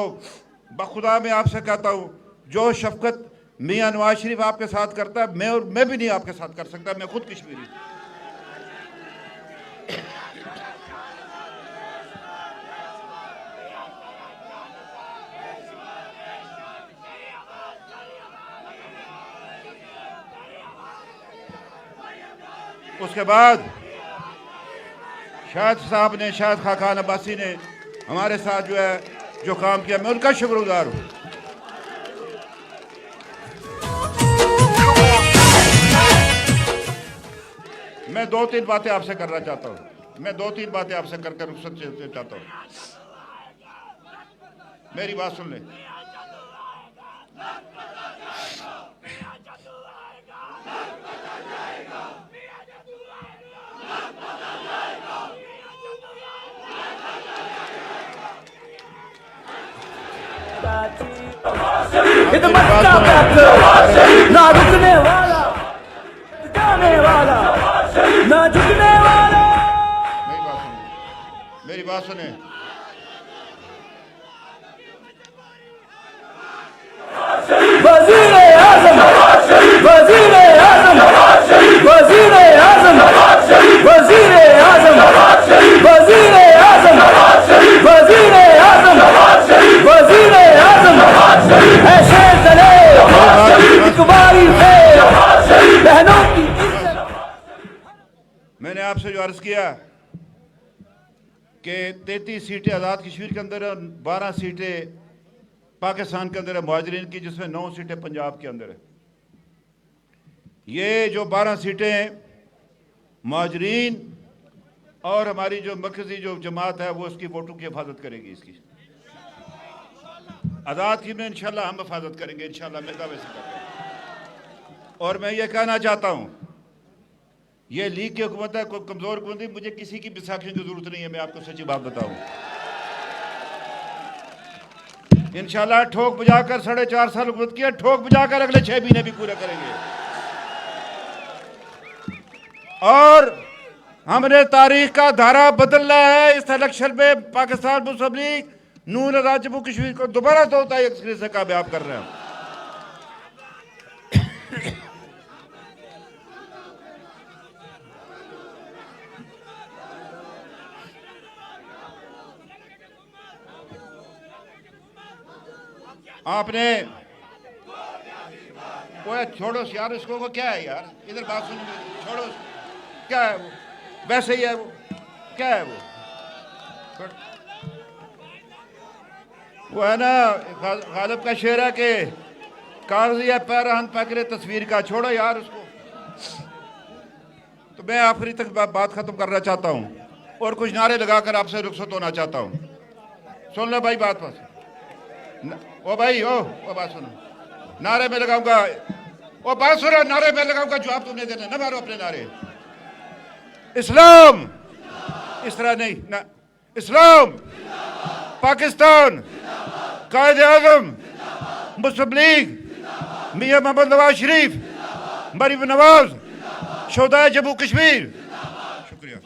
बखुदा मैं आपसे कहता हूँ, जो शफकत मियाँ नवाज शरीफ आपके साथ करता है, मैं भी नहीं आपके साथ कर सकता, मैं खुद कश्मीरी। उसके बाद शाहिद साहब ने, शाहिद खान अब्बासी ने हमारे साथ जो है जो काम किया, मैं उनका शुक्रगुजार हूँ। मैं 2-3 बातें आपसे करना चाहता हूँ, मैं 2-3 बातें आपसे कर रुखसत चाहता हूँ, मेरी बात सुन लें।
ना रुकने वाला, जाने वाला, ना झुकने वाला।
मेरी बात सुने,
वज़ीर आज़म, वज़ीर आज़म, वज़ीर आज़म, वज़ीर आज़म, वज़ीर आज़म, वज़ीर आज़म, वज़ीर आज़म,
जो अर्ज किया कि 33 सीटें आज़ाद कश्मीर के अंदर है, 12 सीटें पाकिस्तान के अंदर है मुहाजिरीन की, जिसमें 9 सीटें पंजाब के अंदर है। ये जो 12 सीटें हैं मुहाजिरीन और हमारी जो मरकजी जो जमात है वो उसकी वोटों की हिफाजत करेगी। इसकी आज़ाद की में इंशाल्लाह हम हिफाजत करेंगे, इंशाल्लाह मैं दावे से करता हूँ। और मैं ये कहना चाहता हूँ, ये लीग की हुकूमत है, कोई कमज़ोर हुकूमत नहीं, मुझे किसी की बिसाखी की जरूरत नहीं है। मैं आपको सच्ची बात बताऊँ, इंशाल्लाह ठोक बजाकर 4.5 साल हुकूमत किया, ठोक बजाकर अगले 6 महीने भी पूरे करेंगे। और हमने तारीख का धारा बदलना है। इस इलेक्शन में पाकिस्तान मुस्लिम लीग नून आज़ाद जम्मू कश्मीर को दोबारा 2 से कामयाब कर रहे हैं। आपने वो छोड़ो यार, इसको वो क्या है यार, इधर बात सुन, छोड़ो, क्या है वो, वैसे ही है वो, क्या है वो है ना गालिब का शेर है कि कागजी है पैरहन पकड़े तस्वीर का, छोड़ो यार उसको। तो मैं आखिरी तक बात खत्म करना चाहता हूँ और कुछ नारे लगाकर आपसे रुखसत होना चाहता हूँ। सुन लो भाई बात, ओ भाई ओ बात सुनो, नारे में लगाऊंगा, ओ बात सुनो, नारे में लगाऊंगा, जवाब तुमने देना, ना मारो अपने नारे। इस्लाम, इस तरह नहीं ना, इस्लाम, पाकिस्तान, कायदे आज़म, मुस्लिम लीग, मियां मोहम्मद नवाज शरीफ, मरीम नवाज, शोहदाए जम्मू कश्मीर। शुक्रिया।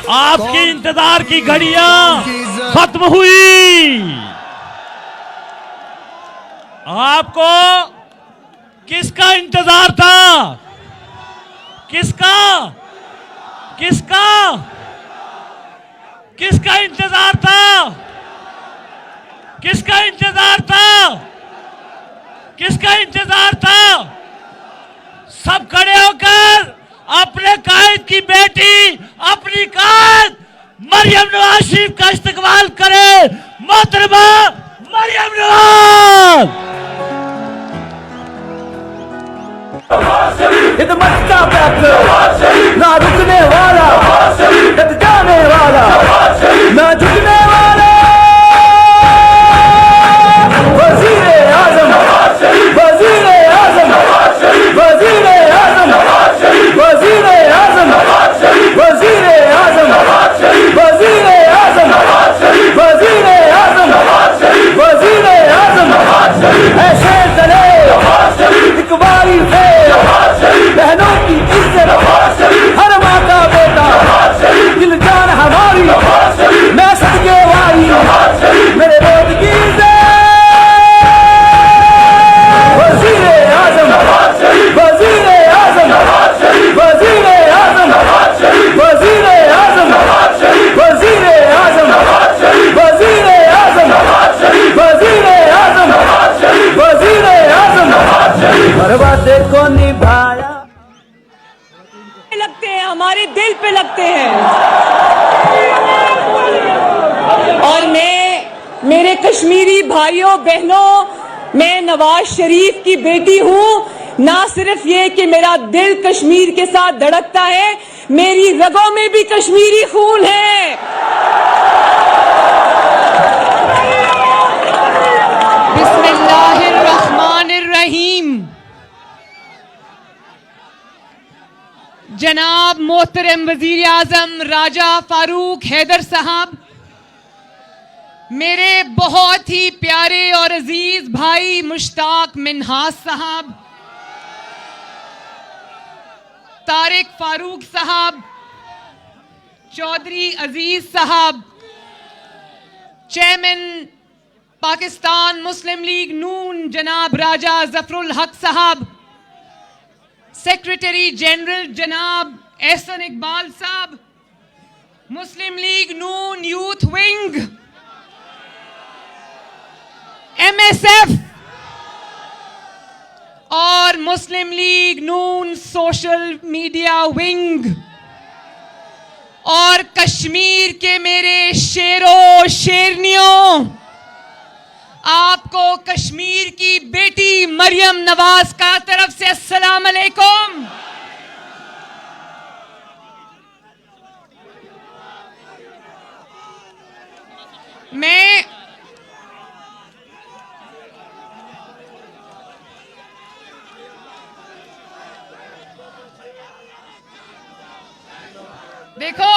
आपकी इंतजार की घड़ियां खत्म हुई। आपको किसका इंतजार था? किसका किसका किसका इंतजार था? किसका इंतजार था? किसका इंतजार था? सब खड़े होकर अपने कायद की बेटी, अपनी कायद मरियम नवाज शरीफ का इस्तकबाल करे। मोहतरमा मरियम नवाज।
खिदमत का पैकर, ना रुकने वाला, कद जाने वाला, ना झुकने वाला। वज़ीर आज़म, वज़ीर आज़म, वज़ीर आज़म, वज़ीर आज़म, वज़ीर आज़म, वज़ीर आज़म, वज़ीर आज़म, वज़ीर आज़म, ऐसे चले इकबारी से बहनों की इज्जत, हर माँ का बेटा, दिल जान हमारी, मैं सदके वाली, मेरे रोड की से वज़ीर आज़म, वज़ीर आज़म, वज़ीर आज़म, वज़ीर आज़म, वज़ीर आज़म, वज़ीर आज़म, वज़ीर आज़म, वज़ीर आज़म, हर वादे को निभाया।
लगते हैं, हमारे दिल पे लगते हैं। और मैं, मेरे कश्मीरी भाइयों बहनों, मैं नवाज शरीफ की बेटी हूं। ना सिर्फ ये कि मेरा दिल कश्मीर के साथ धड़कता है, मेरी रगों में भी कश्मीरी खून है। बिस्मिल्लाहिर्रहमानिर्रहीम। जनाब मोहतरम वजीर आजम राजा फारूक हैदर साहब, मेरे बहुत ही प्यारे और अजीज भाई मुश्ताक मिन्हास साहब, तारिक फारूक साहब, चौधरी अजीज साहब, चेयरमैन पाकिस्तान मुस्लिम लीग नून जनाब राजा जफरुल हक साहब, सेक्रेटरी जनरल जनाब एहसन इकबाल साहब, मुस्लिम लीग नून यूथ विंग, MSN BSF और मुस्लिम लीग नून सोशल मीडिया विंग और कश्मीर के मेरे शेरों शेरनियों, आपको कश्मीर की बेटी मरियम नवाज का तरफ से अस्सलाम अलैकुम। मैं देखो,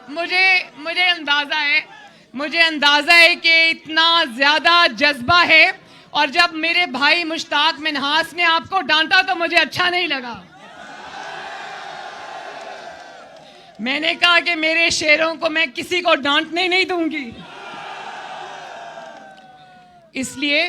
मुझे अंदाजा है कि इतना ज्यादा जज्बा है, और जब मेरे भाई मुश्ताक मिन्हास ने आपको डांटा तो मुझे अच्छा नहीं लगा। मैंने कहा कि मेरे शेरों को मैं किसी को डांटने नहीं दूंगी, इसलिए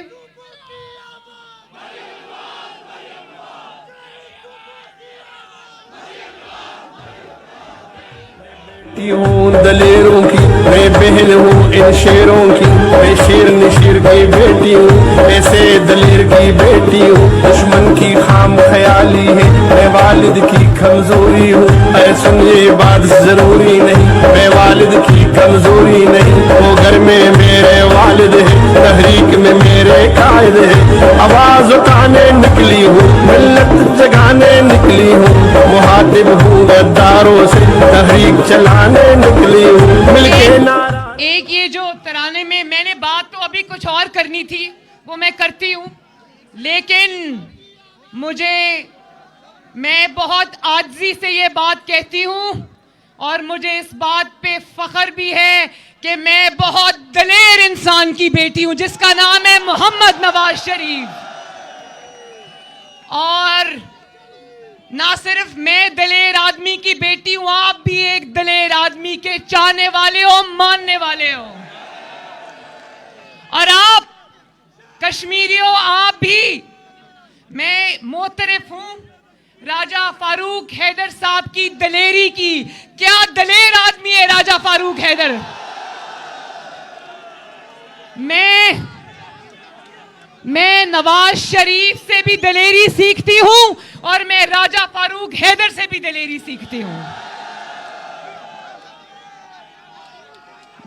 हूँ दलेरों की, मैं बहन हूँ इन शेरों की, मैं शेर नशीर की बेटी हूँ, ऐसे दलेर की बेटी हूँ। दुश्मन की खाम ख्याली है, मैं वालिद की कमजोरी हूँ। ऐ सुन ये बात जरूरी नहीं, मैं वालिद की कमजोरी नहीं, वो घर में मेरे वालिद है, तहरीक में मेरे कायद है। आवाज उठाने निकली हूँ, मिल्लत जगाने निकली हूँ, मुहातिब हूँ गद्दारों से, तहरीक चलाने निकली हूँ, मिलके नारा।
एक ये जो तराने में मैंने बात तो अभी कुछ और करनी थी, वो मैं करती हूँ, लेकिन मैं बहुत आजिज़ी से ये बात कहती हूँ, और मुझे इस बात पे फख्र भी है कि मैं बहुत दलेर इंसान की बेटी हूँ जिसका नाम है मोहम्मद नवाज शरीफ। और ना सिर्फ मैं दलेर आदमी की बेटी हूं, आप भी एक दलेर आदमी के चाहने वाले हो, मानने वाले हो। और आप कश्मीरियों, आप भी, मैं मोतरफ हूं राजा फारूक हैदर साहब की दलेरी की। क्या दलेर आदमी है राजा फारूक हैदर। मैं नवाज शरीफ से भी दलेरी सीखती हूं, और मैं राजा फारूक हैदर से भी दलेरी सीखती हूं।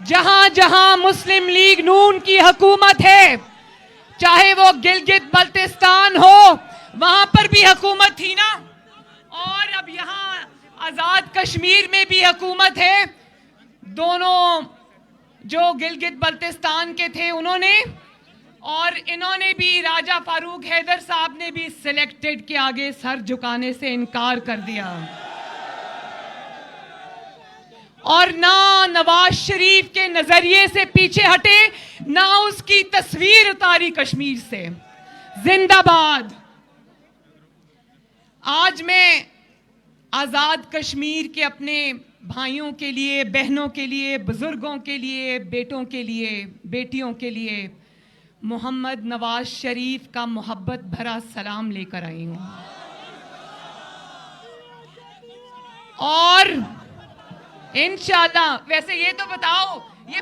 जहां जहां मुस्लिम लीग नून की हुकूमत है, चाहे वो गिलगित बल्तिस्तान हो, वहां पर भी हुकूमत थी ना, और अब यहां आजाद कश्मीर में भी हुकूमत है। दोनों जो गिलगित बल्तिस्तान के थे उन्होंने, और इन्होंने भी, राजा फारूक हैदर साहब ने भी सिलेक्टेड के आगे सर झुकाने से इनकार कर दिया, और ना नवाज शरीफ के नजरिए से पीछे हटे, ना उसकी तस्वीर उतारी कश्मीर से। जिंदाबाद। आज मैं आजाद कश्मीर के अपने भाइयों के लिए, बहनों के लिए, बुजुर्गों के लिए, बेटों के लिए, बेटियों के लिए मोहम्मद नवाज शरीफ का मोहब्बत भरा सलाम लेकर आई हूं। और इंशाअल्लाह, वैसे ये तो बताओ, ये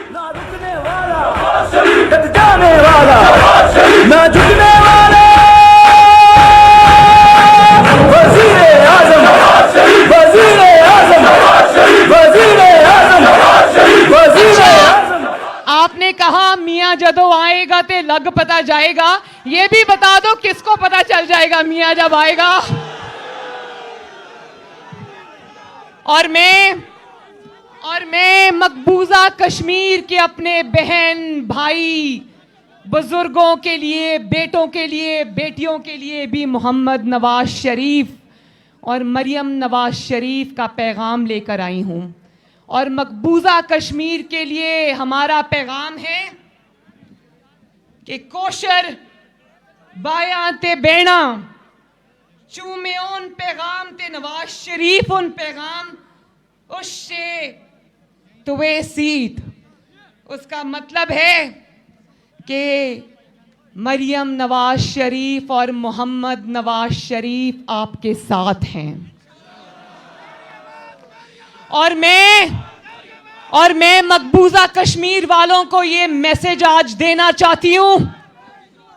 ना रुकने वाला, कट जाने वाला, ना झुकने वाला, वज़ीर आज़म, वज़ीर आज़म, वज़ीर आज़म, वज़ीर आज़म।
आपने कहा मियाँ जदों आएगा ते लग पता जाएगा, ये भी बता दो किसको पता चल जाएगा मियाँ जब आएगा। और मैं मकबूजा कश्मीर के अपने बहन भाई बुजुर्गों के लिए, बेटों के लिए, बेटियों के लिए भी मोहम्मद नवाज शरीफ और मरियम नवाज शरीफ का पैगाम लेकर आई हूं। और मकबूजा कश्मीर के लिए हमारा पैगाम है कि कोशर बाया ते बेना चूमे उन पैगाम ते नवाज शरीफ उन पैगाम उससे तुवे सीत। उसका मतलब है कि मरियम नवाज शरीफ और मोहम्मद नवाज शरीफ आपके साथ हैं। और मैं मकबूजा कश्मीर वालों को ये मैसेज आज देना चाहती हूं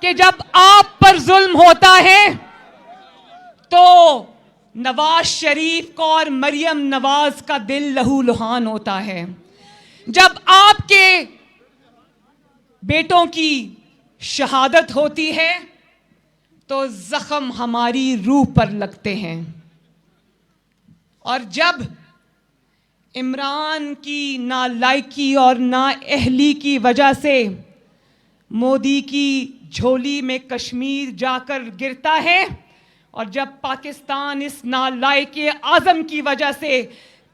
कि जब आप पर जुल्म होता है तो नवाज शरीफ का और मरियम नवाज का दिल लहूलुहान होता है। जब आपके बेटों की शहादत होती है तो जख्म हमारी रूह पर लगते हैं। और जब इमरान की नालायकी और नाअहली की वजह से मोदी की झोली में कश्मीर जाकर गिरता है और जब पाकिस्तान इस नालायक आज़म की वजह से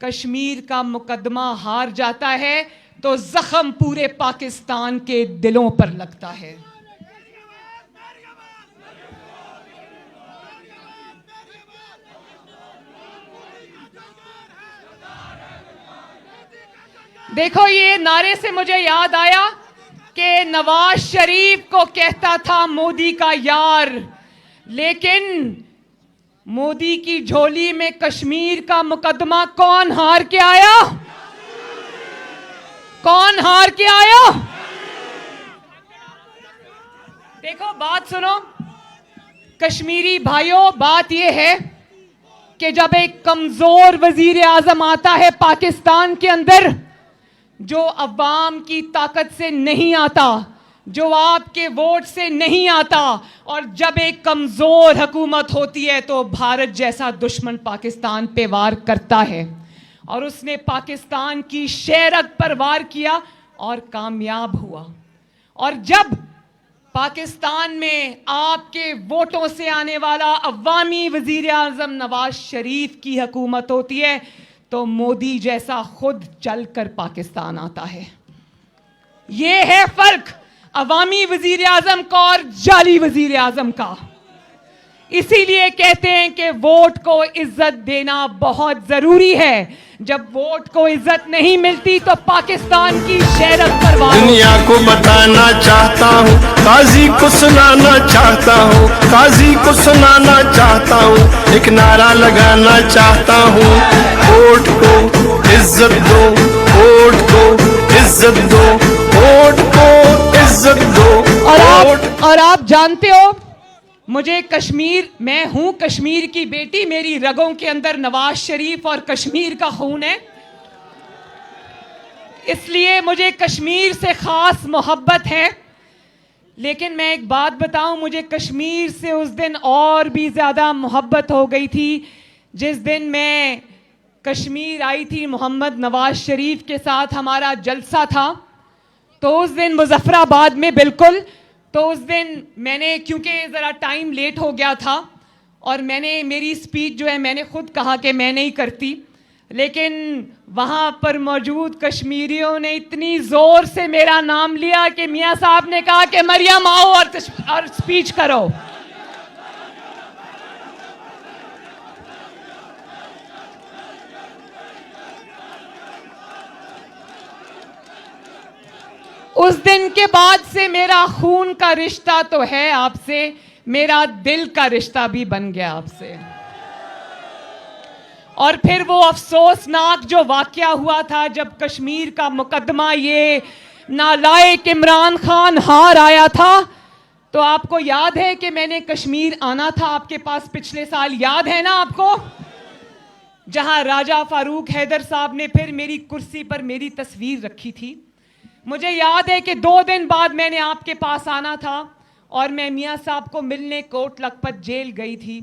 कश्मीर का मुकदमा हार जाता है तो जख्म पूरे पाकिस्तान के दिलों पर लगता है। देखो, ये नारे से मुझे याद आया कि नवाज शरीफ को कहता था मोदी का यार, लेकिन मोदी की झोली में कश्मीर का मुकदमा कौन हार के आया? कौन हार के आया? देखो, बात सुनो कश्मीरी भाइयों, बात यह है कि जब एक कमजोर वजीर आजम आता है पाकिस्तान के अंदर, जो अवाम की ताकत से नहीं आता, जो आपके वोट से नहीं आता, और जब एक कमजोर हुकूमत होती है तो भारत जैसा दुश्मन पाकिस्तान पे वार करता है। और उसने पाकिस्तान की शहरत पर वार किया और कामयाब हुआ। और जब पाकिस्तान में आपके वोटों से आने वाला अवामी वजीर आजम नवाज शरीफ की हुकूमत होती है तो मोदी जैसा खुद चलकर पाकिस्तान आता है। ये है फर्क अवामी वजीर आजम का और जाली वजीर आजम का। इसीलिए कहते हैं कि वोट को इज्जत देना बहुत जरूरी है। जब वोट को इज्जत नहीं मिलती तो पाकिस्तान की शहरत पर वार।
दुनिया को बताना चाहता हूँ, काजी को सुनाना चाहता हूँ, काजी को सुनाना चाहता हूँ, एक नारा लगाना चाहता हूँ, वोट को इज्जत दो, वोट को इज्जत दो, वोट को इज्जत दो।
और आप जानते हो, मुझे कश्मीर, मैं हूं कश्मीर की बेटी, मेरी रगों के अंदर नवाज शरीफ और कश्मीर का खून है, इसलिए मुझे कश्मीर से खास मोहब्बत है। लेकिन मैं एक बात बताऊं, मुझे कश्मीर से उस दिन और भी ज्यादा मोहब्बत हो गई थी जिस दिन मैं कश्मीर आई थी। मोहम्मद नवाज शरीफ के साथ हमारा जलसा था, तो उस दिन मुजफ्फराबाद में, बिल्कुल, तो उस दिन मैंने, क्योंकि ज़रा टाइम लेट हो गया था और मैंने मेरी स्पीच जो है मैंने खुद कहा कि मैं नहीं करती, लेकिन वहाँ पर मौजूद कश्मीरियों ने इतनी ज़ोर से मेरा नाम लिया कि मियाँ साहब ने कहा कि मरियम आओ और स्पीच करो। उस दिन के बाद से मेरा खून का रिश्ता तो है आपसे, मेरा दिल का रिश्ता भी बन गया आपसे। और फिर वो अफसोसनाक जो वाकया हुआ था जब कश्मीर का मुकदमा ये नालायक इमरान खान हार आया था, तो आपको याद है कि मैंने कश्मीर आना था आपके पास पिछले साल, याद है ना आपको? जहां राजा फारूक हैदर साहब ने फिर मेरी कुर्सी पर मेरी तस्वीर रखी थी। मुझे याद है कि 2 दिन बाद मैंने आपके पास आना था और मैं मियाँ साहब को मिलने कोट लखपत जेल गई थी।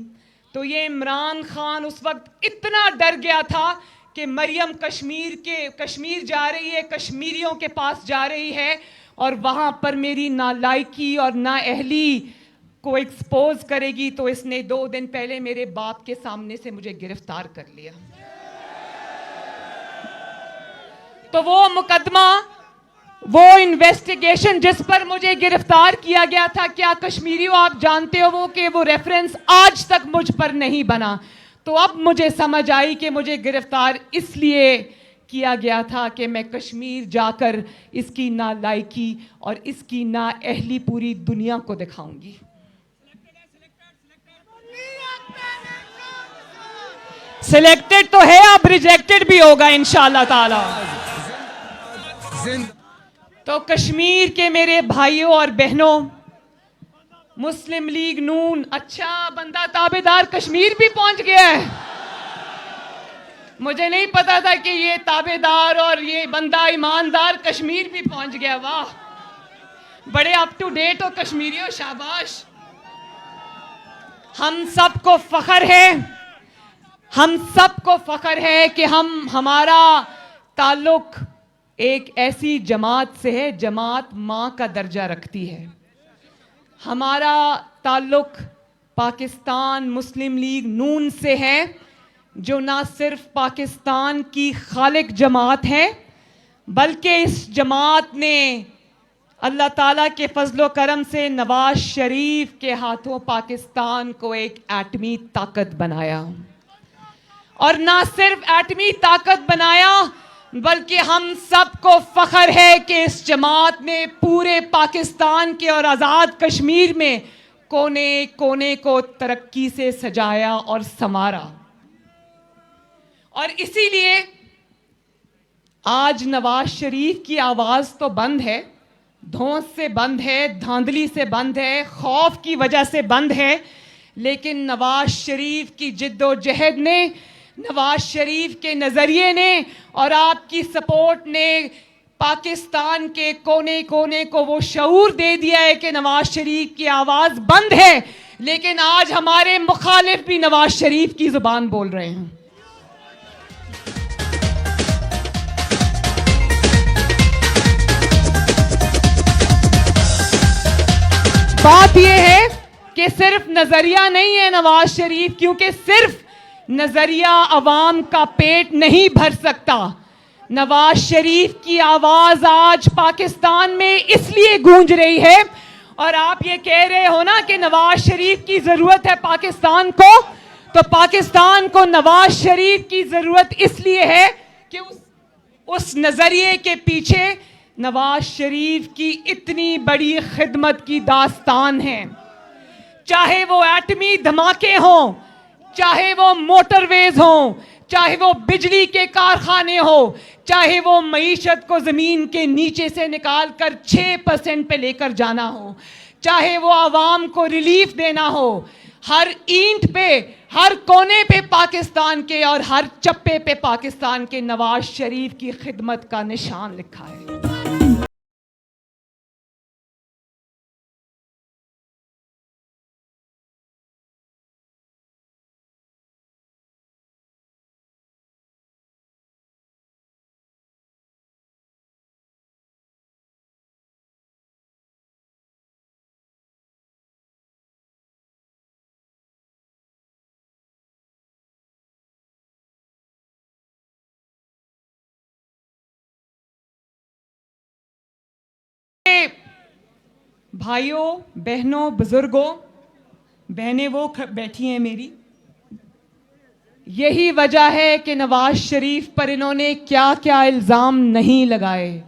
तो ये इमरान खान उस वक्त इतना डर गया था कि मरियम कश्मीर जा रही है, कश्मीरियों के पास जा रही है और वहाँ पर मेरी नालायकी और नाअहली को एक्सपोज करेगी, तो इसने 2 दिन पहले मेरे बाप के सामने से मुझे गिरफ्तार कर लिया। तो वो मुकदमा, वो इन्वेस्टिगेशन जिस पर मुझे गिरफ्तार किया गया था, क्या कश्मीरियों आप जानते हो वो रेफरेंस आज तक मुझ पर नहीं बना। तो अब मुझे समझ आई कि मुझे गिरफ्तार इसलिए किया गया था कि मैं कश्मीर जाकर इसकी नालायकी और इसकी नाअहली पूरी दुनिया को दिखाऊंगी। सिलेक्टेड तो है, अब रिजेक्टेड भी होगा इंशाअल्लाह ताला। तो कश्मीर के मेरे भाइयों और बहनों, मुस्लिम लीग नून, अच्छा बंदा ताबेदार कश्मीर भी पहुंच गया है। मुझे नहीं पता था कि ये ताबेदार और ये बंदा ईमानदार कश्मीर भी पहुंच गया। वाह, बड़े अप टू डेट हो कश्मीरियों, शाबाश। हम सबको फख्र है, हम सबको फख्र है कि हमारा ताल्लुक एक ऐसी जमात से है, जमात माँ का दर्जा रखती है। हमारा ताल्लुक पाकिस्तान मुस्लिम लीग नून से है, जो ना सिर्फ पाकिस्तान की खालिक जमात है, बल्कि इस जमात ने अल्लाह ताला के फजलो करम से नवाज शरीफ के हाथों पाकिस्तान को एक एटमी ताकत बनाया। और ना सिर्फ एटमी ताकत बनाया, बल्कि हम सबको फख्र है कि इस जमात ने पूरे पाकिस्तान के और आज़ाद कश्मीर में कोने कोने को तरक्की से सजाया और संवारा। और इसीलिए आज नवाज शरीफ की आवाज़ तो बंद है, धौंस से बंद है, धांधली से बंद है, खौफ की वजह से बंद है, लेकिन नवाज शरीफ की जिद्दोजहद ने, नवाज शरीफ के नज़रिए ने और आपकी सपोर्ट ने पाकिस्तान के कोने कोने को वो शऊर दे दिया है कि नवाज शरीफ की आवाज़ बंद है, लेकिन आज हमारे मुखालिफ भी नवाज शरीफ की ज़ुबान बोल रहे हैं। बात यह है कि सिर्फ नजरिया नहीं है नवाज शरीफ, क्योंकि सिर्फ नजरिया अवाम का पेट नहीं भर सकता। नवाज शरीफ की आवाज आज पाकिस्तान में इसलिए गूंज रही है, और आप ये कह रहे हो ना कि नवाज शरीफ की जरूरत है पाकिस्तान को, तो पाकिस्तान को नवाज शरीफ की जरूरत इसलिए है कि उस नजरिए के पीछे नवाज शरीफ की इतनी बड़ी खिदमत की दास्तान है। चाहे वो एटमी धमाके हों, चाहे वो मोटरवेज हों, चाहे वो बिजली के कारखाने हो, चाहे वो मईशत को जमीन के नीचे से निकाल कर 6% पे लेकर जाना हो, चाहे वो आवाम को रिलीफ देना हो, हर ईंट पे, हर कोने पे पाकिस्तान के और हर चप्पे पे पाकिस्तान के नवाज शरीफ की खिदमत का निशान लिखा है। भाइयों, बहनों, बुजुर्गों, बहनें वो बैठी हैं मेरी, यही वजह है कि नवाज शरीफ पर इन्होंने क्या क्या इल्ज़ाम नहीं लगाए।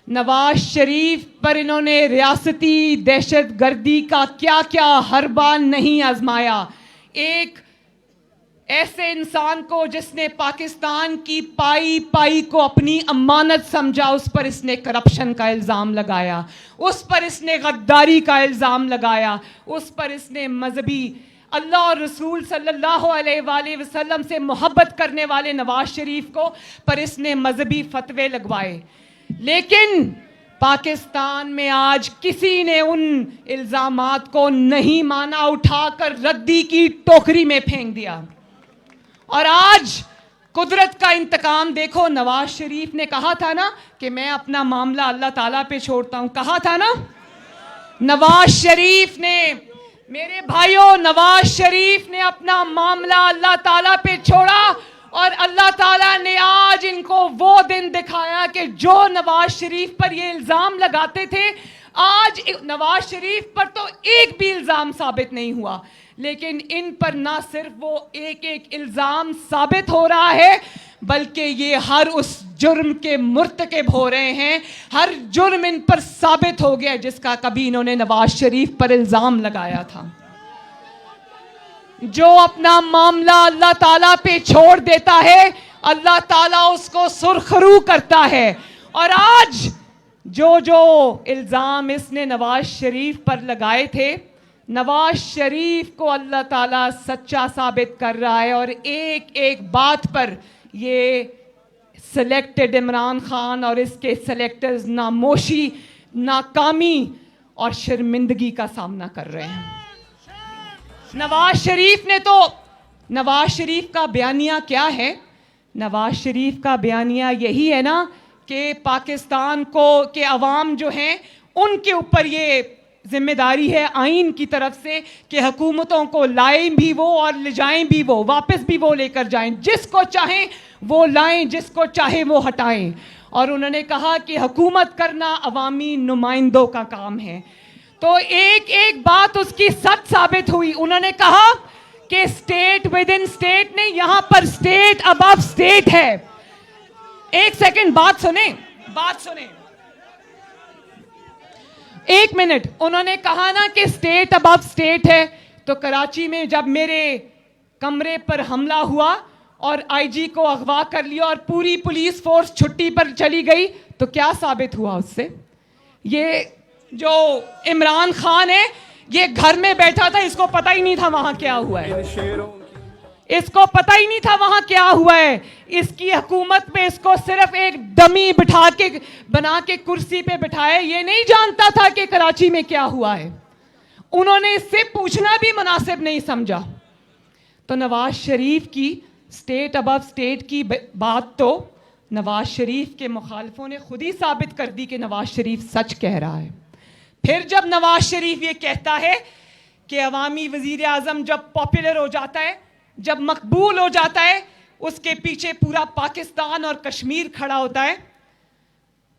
नवाज शरीफ पर इन्होंने रियासती दहशत गर्दी का क्या क्या हरबा नहीं आजमाया। एक ऐसे इंसान को जिसने पाकिस्तान की पाई पाई को अपनी अमानत समझा, उस पर इसने करप्शन का इल्ज़ाम लगाया, उस पर इसने गद्दारी का इल्ज़ाम लगाया, उस पर इसने मजहबी अल्लाह और रसूल सल्लल्लाहु अलैहि वसल्लम से मोहब्बत करने वाले नवाज शरीफ को पर इसने मजहबी फतवे लगवाए। लेकिन पाकिस्तान में आज किसी ने उन इल्ज़ामात को नहीं माना, उठाकर रद्दी की टोकरी में फेंक दिया। और आज कुदरत का इंतकाम देखो। नवाज शरीफ ने कहा था ना कि मैं अपना मामला अल्लाह ताला पे छोड़ता हूं, कहा था ना नवाज शरीफ ने, मेरे भाइयों, नवाज शरीफ ने अपना मामला अल्लाह ताला पे छोड़ा, और अल्लाह ताला ने आज इनको वो दिन दिखाया कि जो नवाज शरीफ पर ये इल्ज़ाम लगाते थे, आज नवाज शरीफ पर तो एक भी इल्ज़ाम साबित नहीं हुआ, लेकिन इन पर ना सिर्फ वो एक एक इल्ज़ाम साबित हो रहा है, बल्कि ये हर उस जुर्म के मुर्तकिब हो रहे हैं। हर जुर्म इन पर साबित हो गया जिसका कभी इन्होंने नवाज शरीफ पर इल्ज़ाम लगाया था। जो अपना मामला अल्लाह ताला पे छोड़ देता है, अल्लाह ताला उसको सुरखरू करता है। और आज जो इल्ज़ाम इसने नवाज शरीफ पर लगाए थे, नवाज शरीफ को अल्लाह ताला सच्चा साबित कर रहा है। और एक एक बात पर ये सिलेक्टेड इमरान खान और इसके सिलेक्टर्स नामोशी, नाकामी और शर्मिंदगी का सामना कर रहे हैं। नवाज शरीफ का बयानिया क्या है? नवाज शरीफ का बयानिया यही है ना कि पाकिस्तान को के अवाम जो हैं उनके ऊपर ये जिम्मेदारी है आइन की तरफ से कि हुकूमतों को लाएं भी वो और ले जाएं भी वो, वापस भी वो लेकर जाएं, जिसको चाहें वो लाएं, जिसको चाहे वो हटाएं। और उन्होंने कहा कि हुकूमत करना अवामी नुमाइंदों का काम है। तो एक एक बात उसकी सच साबित हुई। उन्होंने कहा कि स्टेट विद इन स्टेट नहीं, यहां पर स्टेट अबव स्टेट है। एक सेकंड बात सुने। एक मिनट। उन्होंने कहा ना कि स्टेट अबव स्टेट है, तो कराची में जब मेरे कमरे पर हमला हुआ और आईजी को अगवा कर लिया और पूरी पुलिस फोर्स छुट्टी पर चली गई, तो क्या साबित हुआ उससे? ये जो इमरान खान है ये घर में बैठा था, इसको पता ही नहीं था वहां क्या हुआ है, इसको पता ही नहीं था वहां क्या हुआ है। इसकी हुकूमत में इसको सिर्फ एक डमी बिठा के बना के कुर्सी पे बिठाया, ये नहीं जानता था कि कराची में क्या हुआ है। उन्होंने इससे पूछना भी मुनासिब नहीं समझा। तो नवाज शरीफ की स्टेट अबव स्टेट की बात तो नवाज शरीफ के मुखालिफों ने खुद ही साबित कर दी कि नवाज शरीफ सच कह रहा है। फिर जब नवाज शरीफ ये कहता है कि अवामी वजीर आजम जब पॉपुलर हो जाता है, जब मकबूल हो जाता है, उसके पीछे पूरा पाकिस्तान और कश्मीर खड़ा होता है,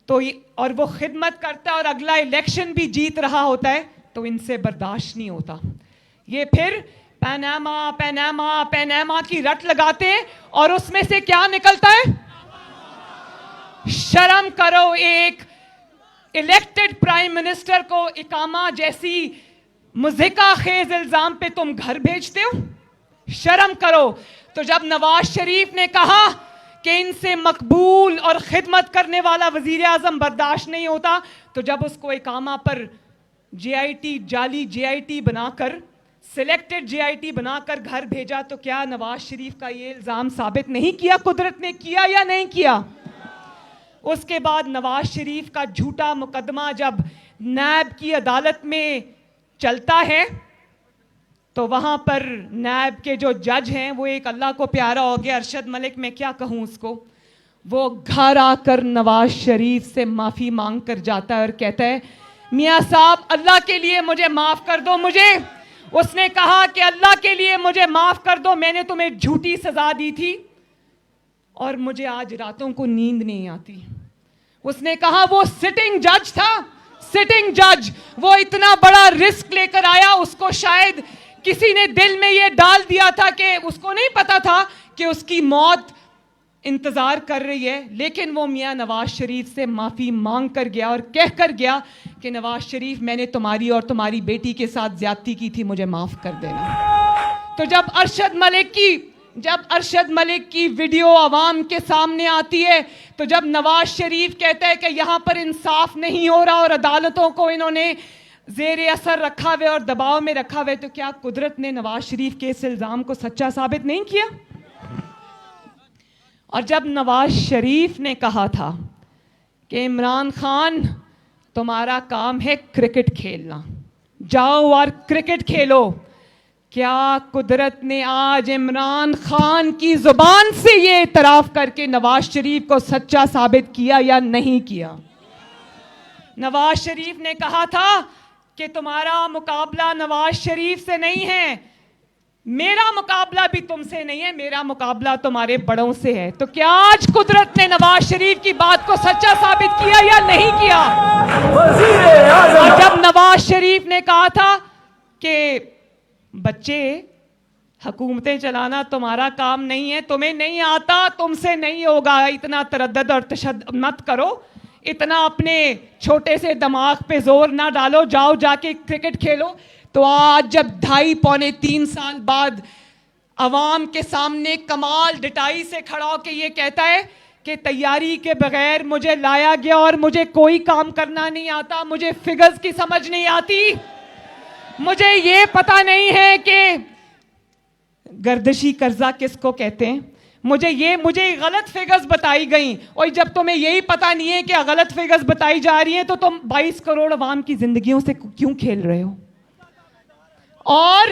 तो और वो खिदमत करता है और अगला इलेक्शन भी जीत रहा होता है, तो इनसे बर्दाश्त नहीं होता। ये फिर पैनामा की रट लगाते हैं और उसमें से क्या निकलता है? शर्म करो, एक इलेक्टेड प्राइम मिनिस्टर को इकामा जैसी मुज़िका खेज इल्जाम पे तुम घर भेजते हो, शर्म करो। तो जब नवाज शरीफ ने कहा कि इनसे मकबूल और खिदमत करने वाला वजीर आजम बर्दाश्त नहीं होता, तो जब उसको इकामा पर JIT जाली JIT बनाकर, सिलेक्टेड JIT बनाकर घर भेजा, तो क्या नवाज शरीफ का ये इल्जाम साबित नहीं किया कुदरत ने? किया या नहीं किया? उसके बाद नवाज शरीफ का झूठा मुकदमा जब नैब की अदालत में चलता है, तो वहां पर नैब के जो जज हैं वो एक अल्लाह को प्यारा हो गया, अरशद मलिक, मैं क्या कहूं उसको, वो घर आकर नवाज शरीफ से माफी मांग कर जाता है और कहता है, मियाँ साहब अल्लाह के लिए मुझे माफ कर दो। उसने कहा कि अल्लाह के लिए मुझे माफ कर दो, मैंने तुम्हें झूठी सजा दी थी और मुझे आज रातों को नींद नहीं आती। उसने कहा वो सिटिंग जज था, सिटिंग जज, वो इतना बड़ा रिस्क लेकर आया, उसको शायद किसी ने दिल में ये डाल दिया था कि उसको नहीं पता था कि उसकी मौत इंतजार कर रही है, लेकिन वो मियाँ नवाज शरीफ से माफी मांग कर गया और कह कर गया कि नवाज शरीफ मैंने तुम्हारी और तुम्हारी बेटी के साथ ज्यादती की थी, मुझे माफ कर देना। तो जब अरशद मलिक की वीडियो आवाम के सामने आती है, तो जब नवाज शरीफ कहता है कि यहाँ पर इंसाफ नहीं हो रहा और अदालतों को इन्होंने जेर असर रखा हुआ और दबाव में रखा हुआ, तो क्या कुदरत ने नवाज शरीफ के इस इल्जाम को सच्चा साबित नहीं किया? और जब नवाज शरीफ ने कहा था कि इमरान खान तुम्हारा काम है क्रिकेट खेलना, जाओ और क्रिकेट खेलो, क्या कुदरत ने आज इमरान खान की जुबान से ये इतराफ करके नवाज शरीफ को सच्चा साबित किया या नहीं किया? नवाज शरीफ ने कहा था कि तुम्हारा मुकाबला नवाज शरीफ से नहीं है, मेरा मुकाबला भी तुमसे नहीं है, मेरा मुकाबला तुम्हारे बड़ों से है। तो क्या आज कुदरत ने नवाज शरीफ की बात को सच्चा साबित किया या नहीं किया? और जब नवाज शरीफ ने कहा था कि बच्चे हुकूमतें चलाना तुम्हारा काम नहीं है, तुम्हें नहीं आता, तुमसे नहीं होगा, इतना तरद्दद और तशद्दुद मत करो, इतना अपने छोटे से दिमाग पे जोर ना डालो, जाओ जाके क्रिकेट खेलो। तो आज जब 2.5-3 साल बाद अवाम के सामने कमाल डिटाई से खड़ा होकर ये कहता है कि तैयारी के बगैर मुझे लाया गया और मुझे कोई काम करना नहीं आता, मुझे फिगर्स की समझ नहीं आती, मुझे ये पता नहीं है कि गर्दिशी कर्जा किसको कहते हैं, मुझे गलत फिगर्स बताई गई। और जब तुम्हें यही पता नहीं है कि गलत फिगर्स बताई जा रही हैं तो तुम 22 करोड़ अवाम की जिंदगियों से क्यों खेल रहे हो? और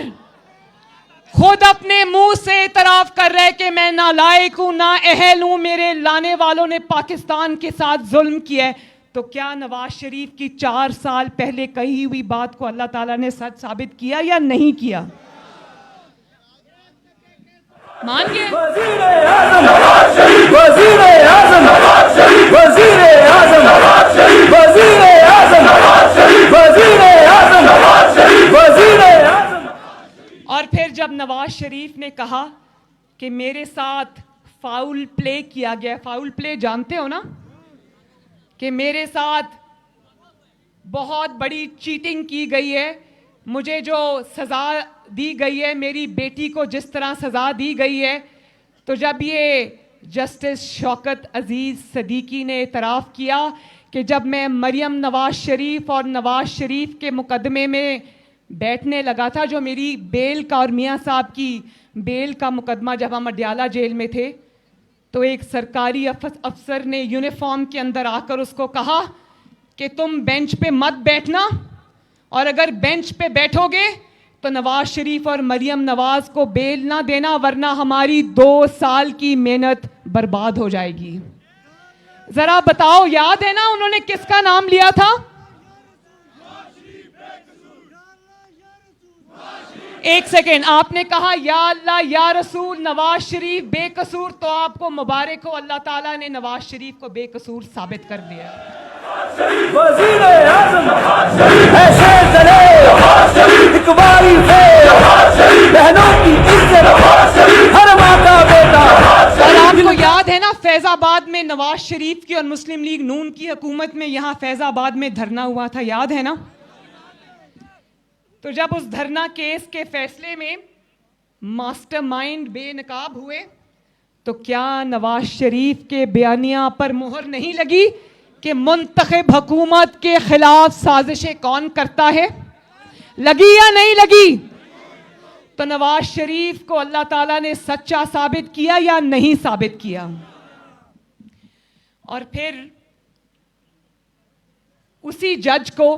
खुद अपने मुंह से इतराफ कर रहे कि मैं नालायक हूं, ना अहल हूं, मेरे लाने वालों ने पाकिस्तान के साथ जुल्म किया है। तो क्या नवाज शरीफ की 4 साल पहले कही हुई बात को अल्लाह ताला ने सच साबित किया या नहीं किया? मान गए? और फिर जब नवाज शरीफ ने कहा कि मेरे साथ फाउल प्ले किया गया, फाउल प्ले जानते हो ना, कि मेरे साथ बहुत बड़ी चीटिंग की गई है, मुझे जो सज़ा दी गई है, मेरी बेटी को जिस तरह सज़ा दी गई है, तो जब ये जस्टिस शौकत अजीज़ सदीकी ने इतराफ़ किया कि जब मैं मरियम नवाज शरीफ और नवाज शरीफ के मुकदमे में बैठने लगा था, जो मेरी बेल का और मियाँ साहब की बेल का मुकदमा जब हम अडयाला जेल में थे, तो एक सरकारी अफसर ने यूनिफॉर्म के अंदर आकर उसको कहा कि तुम बेंच पे मत बैठना, और अगर बेंच पे बैठोगे तो नवाज शरीफ और मरियम नवाज को बेल ना देना, वरना हमारी 2 साल की मेहनत बर्बाद हो जाएगी। जरा बताओ, याद है ना उन्होंने किसका नाम लिया था? एक सेकेंड, आपने कहा या अल्लाह या रसूल नवाज शरीफ बेकसूर, तो आपको मुबारक हो, अल्लाह ताला ने नवाज शरीफ को बेकसूर साबित कर दिया। और आपको याद है ना, फैजाबाद में नवाज शरीफ की और मुस्लिम लीग नून की हुकूमत में यहाँ फैजाबाद में धरना हुआ था, याद है ना? तो जब उस धरना केस के फैसले में मास्टरमाइंड बेनकाब हुए, तो क्या नवाज शरीफ के बयानिया पर मुहर नहीं लगी कि मुंतखब हुकूमत के खिलाफ साजिशें कौन करता है? लगी या नहीं लगी? तो नवाज शरीफ को अल्लाह ताला ने सच्चा साबित किया या नहीं साबित किया? और फिर उसी जज को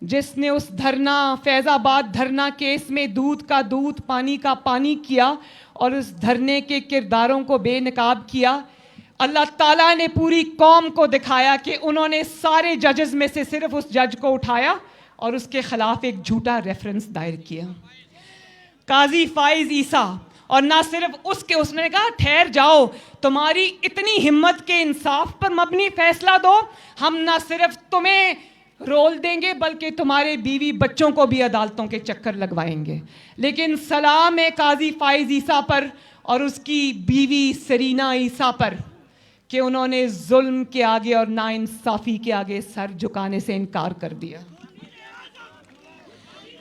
जिसने उस धरना फैजाबाद धरना केस में दूध का दूध पानी का पानी किया और उस धरने के किरदारों को बेनकाब किया, अल्लाह ताला ने पूरी कौम को दिखाया कि उन्होंने सारे जजेस में से सिर्फ उस जज को उठाया और उसके खिलाफ एक झूठा रेफरेंस दायर किया, काजी फाइज ईसा। और ना सिर्फ उसने कहा ठहर जाओ, तुम्हारी इतनी हिम्मत के इंसाफ पर मबनी फैसला दो, हम ना सिर्फ तुम्हें रोल देंगे बल्कि तुम्हारे बीवी बच्चों को भी अदालतों के चक्कर लगवाएंगे। लेकिन सलाम है काजी फाइज ईसा पर और उसकी बीवी सरीना ईसा पर कि उन्होंने जुल्म के आगे और नाइंसाफी के आगे सर झुकाने से इनकार कर दिया।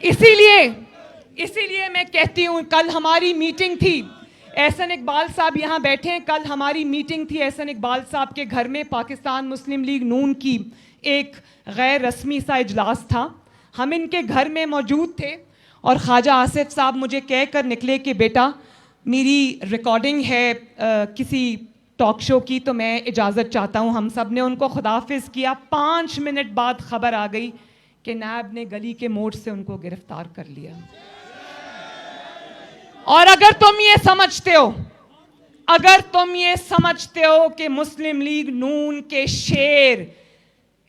इसीलिए मैं कहती हूं, कल हमारी मीटिंग थी, एहसन इकबाल साहब यहाँ बैठे हैं, कल हमारी मीटिंग थी एहसन इकबाल साहब के घर में, पाकिस्तान मुस्लिम लीग नून की एक गैर रस्मी सा इजलास था, हम इनके घर में मौजूद थे और ख्वाजा आसिफ साहब मुझे कह कर निकले कि बेटा मेरी रिकॉर्डिंग है किसी टॉक शो की, तो मैं इजाज़त चाहता हूँ। हम सब ने उनको खुदाफिज किया। 5 मिनट बाद खबर आ गई कि नायब ने गली के मोड़ से उनको गिरफ्तार कर लिया। और अगर तुम ये समझते हो कि मुस्लिम लीग नून के शेर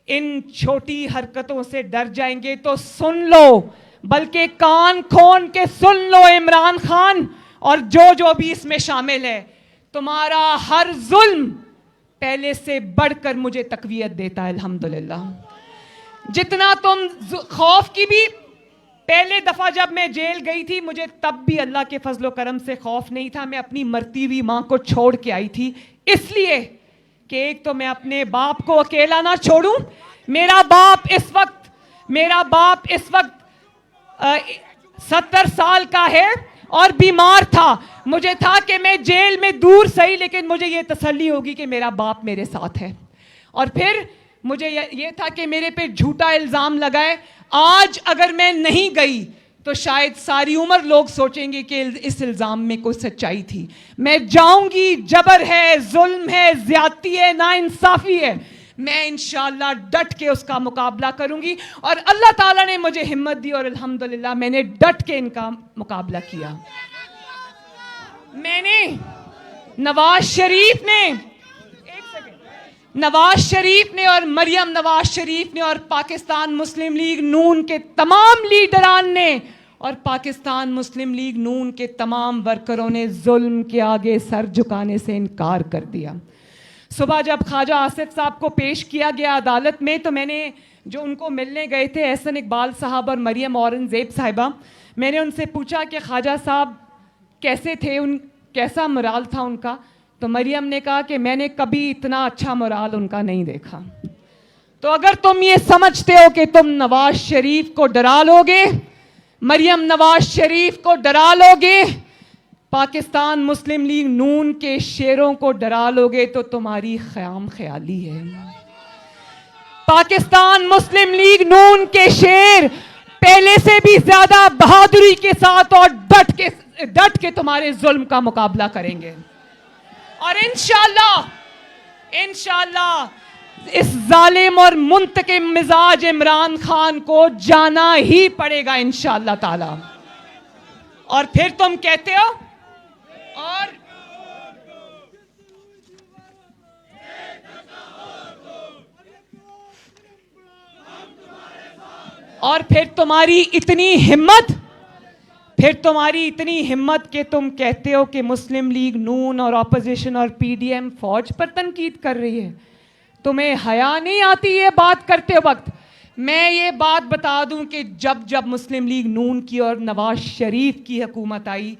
इन छोटी हरकतों से डर जाएंगे तो सुन लो, बल्कि कान खोल के सुन लो इमरान खान और जो भी इसमें शामिल है, तुम्हारा हर जुल्म पहले से बढ़कर मुझे तकवीयत देता है अल्हम्दुलिल्लाह। जितना तुम खौफ की भी, पहले दफा जब मैं जेल गई थी मुझे तब भी अल्लाह के फजलो करम से खौफ नहीं था, मैं अपनी मरती हुई मां को छोड़ के आई थी, इसलिए कि एक तो मैं अपने बाप को अकेला ना छोड़ूं। मेरा बाप इस वक्त 70 साल का है और बीमार था। मुझे था कि मैं जेल में दूर सही, लेकिन मुझे ये तसल्ली होगी कि मेरा बाप मेरे साथ है। और फिर मुझे ये था कि मेरे पे झूठा इल्ज़ाम लगाए। आज अगर मैं नहीं गई तो शायद सारी उम्र लोग सोचेंगे कि इस इल्ज़ाम में कोई सच्चाई थी। मैं जाऊंगी, जबर है, जुल्म है, ज्यादती है, नाइंसाफ़ी है, मैं इंशाअल्लाह डट के उसका मुकाबला करूंगी। और अल्लाह ताला ने मुझे हिम्मत दी और अल्हम्दुलिल्लाह मैंने डट के इनका मुकाबला किया। मैंने नवाज शरीफ ने और मरियम नवाज शरीफ ने और पाकिस्तान मुस्लिम लीग नून के तमाम लीडरान ने और पाकिस्तान मुस्लिम लीग नून के तमाम वर्करों ने जुल्म के आगे सर झुकाने से इनकार कर दिया। सुबह जब ख्वाजा आसिफ साहब को पेश किया गया अदालत में, तो मैंने जो उनको मिलने गए थे एहसन इकबाल साहब और मरियम औरंगज़ेब साहिबा, मैंने उनसे पूछा कि ख्वाजा साहब कैसे थे, कैसा मोराल था उनका। तो मरियम ने कहा कि मैंने कभी इतना अच्छा मोराल उनका नहीं देखा। तो अगर तुम ये समझते हो कि तुम नवाज शरीफ को डरा लोगे, मरियम नवाज शरीफ को डरा लोगे, पाकिस्तान मुस्लिम लीग नून के शेरों को डरा लोगे, तो तुम्हारी ख़याम ख्याली है। पाकिस्तान मुस्लिम लीग नून के शेर पहले से भी ज्यादा बहादुरी के साथ और डट के तुम्हारे जुल्म का मुकाबला करेंगे। और इंशाअल्लाह इस जालिम और मुंतकिम मिजाज इमरान खान को जाना ही पड़ेगा इंशाअल्लाह ताला। और फिर तुम कहते हो और फिर तुम्हारी इतनी हिम्मत कि तुम कहते हो कि मुस्लिम लीग नून और ऑपोजिशन और पीडीएम फौज पर तनकीद कर रही है। तुम्हें हया नहीं आती ये बात करते वक्त? मैं ये बात बता दूं कि जब मुस्लिम लीग नून की और नवाज शरीफ की हुकूमत आई,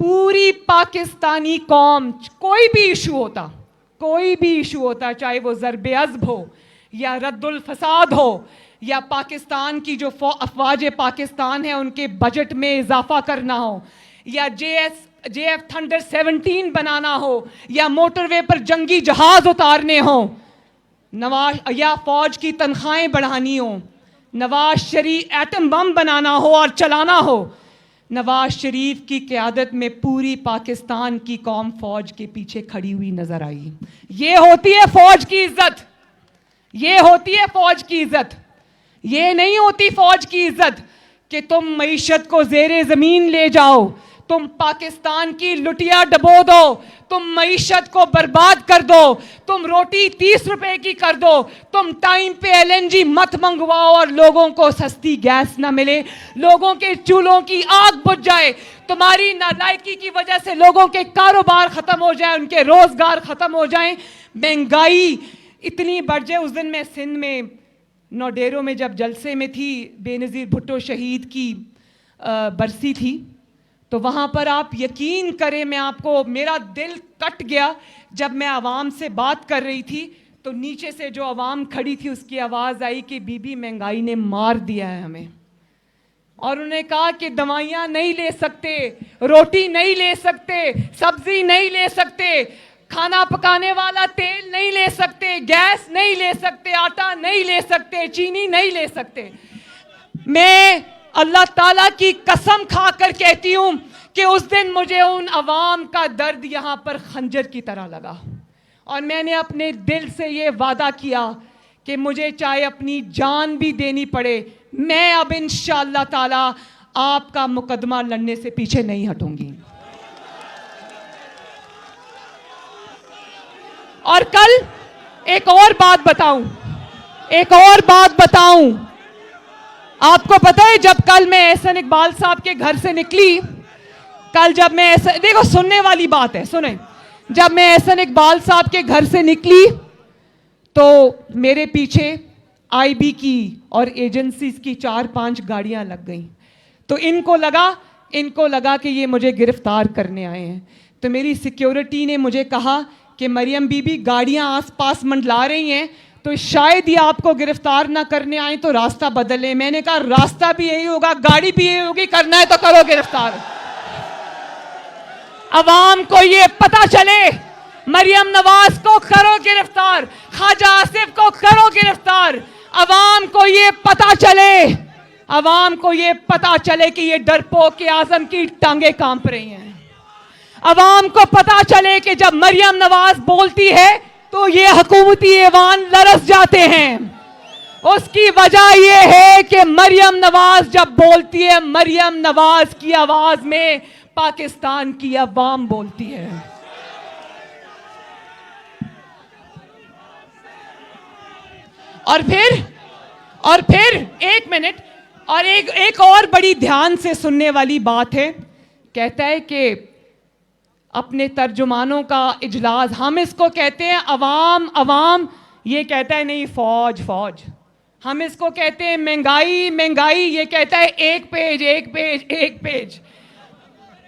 पूरी पाकिस्तानी कौम, कोई भी इशू होता, चाहे वो ज़रबे अज़्ब हो या रद्दुल फसाद हो या पाकिस्तान की जो अफवाज पाकिस्तान है उनके बजट में इजाफा करना हो या JF थंडर 17 बनाना हो या मोटरवे पर जंगी जहाज उतारने हो, या फौज की तनख्वाहें बढ़ानी हो, नवाज शरीफ एटम बम बनाना हो और चलाना हो, नवाज शरीफ की क़यादत में पूरी पाकिस्तान की कौम फौज के पीछे खड़ी हुई नजर आई। ये होती है फौज की इज्जत, ये नहीं होती फौज की इज्जत कि तुम मईशत को ज़ेरे ज़मीन ले जाओ, तुम पाकिस्तान की लुटिया डबो दो, तुम मईशत को बर्बाद कर दो, तुम रोटी 30 रुपए की कर दो, तुम टाइम पे LNG मत मंगवाओ और लोगों को सस्ती गैस ना मिले, लोगों के चूल्हों की आग बुझ जाए, तुम्हारी नालायकी की वजह से लोगों के कारोबार ख़त्म हो जाए, उनके रोज़गार ख़त्म हो जाएं, महंगाई इतनी बढ़ जाए। उस दिन मैं सिंध में नौडेरों में जब जलसे में थी, बेनज़ीर भुट्टो शहीद की बरसी थी, तो वहाँ पर आप यकीन करें, मेरा दिल कट गया जब मैं आवाम से बात कर रही थी, तो नीचे से जो आवाम खड़ी थी उसकी आवाज़ आई कि बीबी महंगाई ने मार दिया है हमें। और उन्होंने कहा कि दवाइयाँ नहीं ले सकते, रोटी नहीं ले सकते, सब्जी नहीं ले सकते, खाना पकाने वाला तेल नहीं ले सकते, गैस नहीं ले सकते, आटा नहीं ले सकते, चीनी नहीं ले सकते। मैं अल्लाह ताला की कसम खाकर कहती हूं कि उस दिन मुझे उन अवाम का दर्द यहां पर खंजर की तरह लगा और मैंने अपने दिल से ये वादा किया कि मुझे चाहे अपनी जान भी देनी पड़े, मैं अब इंशाअल्लाह ताला आपका मुकदमा लड़ने से पीछे नहीं हटूंगी। और कल एक और बात बताऊं, आपको पता है जब कल मैं एहसन इकबाल साहब के घर से निकली, देखो सुनने वाली बात है, सुने, जब मैं एहसन इकबाल साहब के घर से निकली तो मेरे पीछे IB की और एजेंसीज की 4-5 गाड़ियां लग गईं। तो इनको लगा कि ये मुझे गिरफ्तार करने आए हैं। तो मेरी सिक्योरिटी ने मुझे कहा कि मरियम बीबी गाड़ियां आसपास मंडला रही हैं, तो शायद ये आपको गिरफ्तार ना करने आए तो रास्ता बदल लें। मैंने कहा रास्ता भी यही होगा, गाड़ी भी यही होगी, करना है तो करो गिरफ्तार। अवाम को ये पता चले, मरियम नवाज को करो गिरफ्तार, ख्वाजा आसिफ को करो गिरफ्तार। अवाम को ये पता चले, अवाम को ये पता चले कि ये डरपोक आजम की टांगे कांप रही हैं। अवाम को पता चले कि जब मरियम नवाज बोलती है तो ये हुकूमती ऐवान लरस जाते हैं। उसकी वजह यह है कि मरियम नवाज जब बोलती है, मरियम नवाज की आवाज में पाकिस्तान की अवाम बोलती है। और फिर एक मिनट, और एक और बड़ी ध्यान से सुनने वाली बात है। कहता है कि अपने तर्जुमानों का इजलास, हम इसको कहते हैं अवाम अवाम, ये कहता है नहीं फौज फौज। हम इसको कहते हैं महंगाई महंगाई, ये कहता है एक पेज एक पेज एक पेज।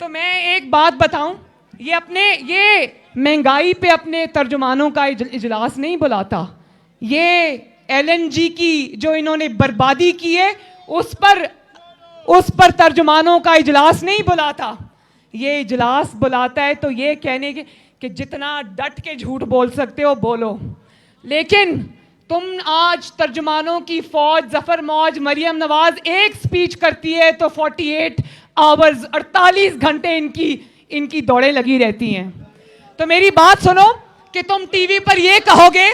तो मैं एक बात बताऊं, ये महंगाई पे अपने तर्जुमानों का इजलास नहीं बुलाता। ये LNG की जो इन्होंने बर्बादी की है उस पर तर्जुमानों का इजलास नहीं बुलाता। ये इजलास बुलाता है तो ये कहने के कि जितना डट के झूठ बोल सकते हो बोलो। लेकिन तुम आज तर्जुमानों की फौज, जफर मौज, मरियम नवाज एक स्पीच करती है तो 48 आवर्स 48 घंटे इनकी दौड़ें लगी रहती हैं। तो मेरी बात सुनो कि तुम टीवी पर ये कहोगे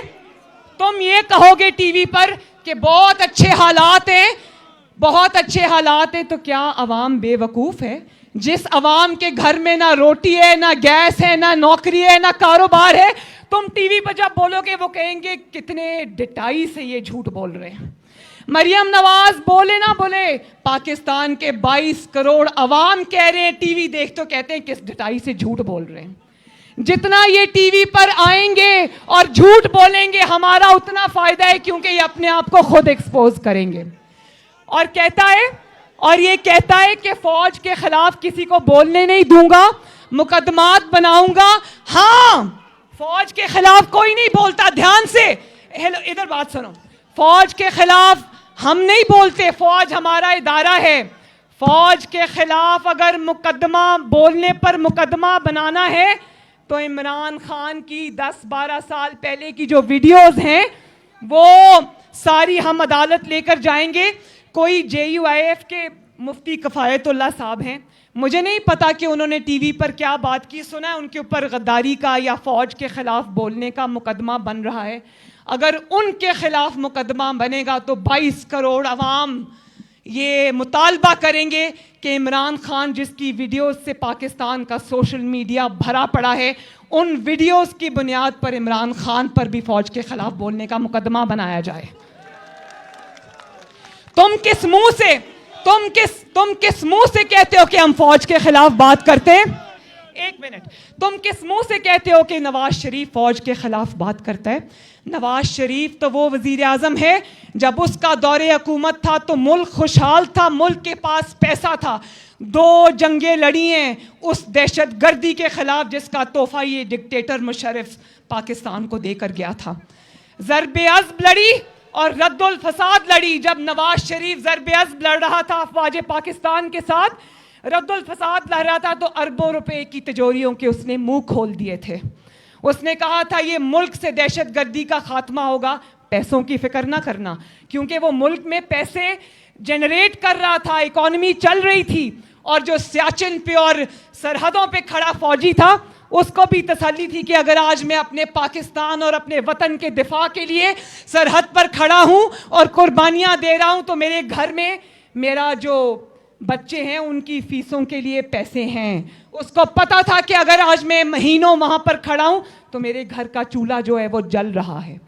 टीवी पर कि बहुत अच्छे हालात हैं, बहुत अच्छे हालात हैं। तो क्या अवाम बेवकूफ़ है? जिस अवाम के घर में ना रोटी है, ना गैस है, ना नौकरी है, ना कारोबार है, तुम टीवी पर जब बोलोगे वो कहेंगे कितने डिटाई से ये झूठ बोल रहे हैं। मरियम नवाज बोले ना बोले, पाकिस्तान के 22 करोड़ अवाम कह रहे हैं, टीवी देख तो कहते हैं किस डिटाई से झूठ बोल रहे हैं। जितना ये टीवी पर आएंगे और झूठ बोलेंगे हमारा उतना फायदा है, क्योंकि ये अपने आप को खुद एक्सपोज करेंगे। और ये कहता है कि फौज के खिलाफ किसी को बोलने नहीं दूंगा, मुकदमात बनाऊंगा। हाँ, फौज के खिलाफ कोई नहीं बोलता। ध्यान से इधर बात सुनो, फौज के खिलाफ हम नहीं बोलते, फौज हमारा इदारा है। फौज के खिलाफ अगर मुकदमा, बोलने पर मुकदमा बनाना है तो इमरान खान की 10-12 साल पहले की जो वीडियोस हैं वो सारी हम अदालत लेकर जाएंगे। कोई JUIF के मुफ्ती कफायतुल्लाह साहब हैं, मुझे नहीं पता कि उन्होंने टीवी पर क्या बात की, सुना है उनके ऊपर गद्दारी का या फौज के खिलाफ बोलने का मुकदमा बन रहा है। अगर उनके खिलाफ मुकदमा बनेगा तो 22 करोड़ अवाम ये मुतालबा करेंगे कि इमरान खान जिसकी वीडियोस से पाकिस्तान का सोशल मीडिया भरा पड़ा है, उन वीडियोस की बुनियाद पर इमरान खान पर भी फौज के खिलाफ बोलने का मुकदमा बनाया जाए। तुम किस मुंह से कहते हो कि हम फौज के खिलाफ बात करते हैं? एक मिनट, तुम किस मुंह से कहते हो कि नवाज शरीफ फौज के खिलाफ बात करता है? नवाज शरीफ तो वो वजीर आजम है, जब उसका दौरे हुकूमत था तो मुल्क खुशहाल था, मुल्क के पास पैसा था। 2 जंगें लड़ी हैं उस दहशत गर्दी के खिलाफ जिसका तोहफा ये डिक्टेटर मुशर्रफ पाकिस्तान को देकर गया था। ज़र्ब-ए-अज़्ब लड़ी और रद्दुल फसाद लड़ी। जब नवाज शरीफ ज़र्ब-ए-अज़्ब लड़ रहा था अफवाज पाकिस्तान के साथ, रद्दुल फसाद लड़ रहा था, तो अरबों रुपए की तिजोरियों के उसने मुंह खोल दिए थे। उसने कहा था ये मुल्क से दहशत गर्दी का खात्मा होगा, पैसों की फिक्र ना करना, क्योंकि वो मुल्क में पैसे जनरेट कर रहा था, इकॉनमी चल रही थी। और जो सियाचिन पे और सरहदों पे खड़ा फौजी था उसको भी तसल्ली थी कि अगर आज मैं अपने पाकिस्तान और अपने वतन के दिफा के लिए सरहद पर खड़ा हूं और कुर्बानियां दे रहा हूं तो मेरे घर में मेरा जो बच्चे हैं उनकी फीसों के लिए पैसे हैं। उसको पता था कि अगर आज मैं महीनों वहां पर खड़ा हूं तो मेरे घर का चूल्हा जो है वो जल रहा है।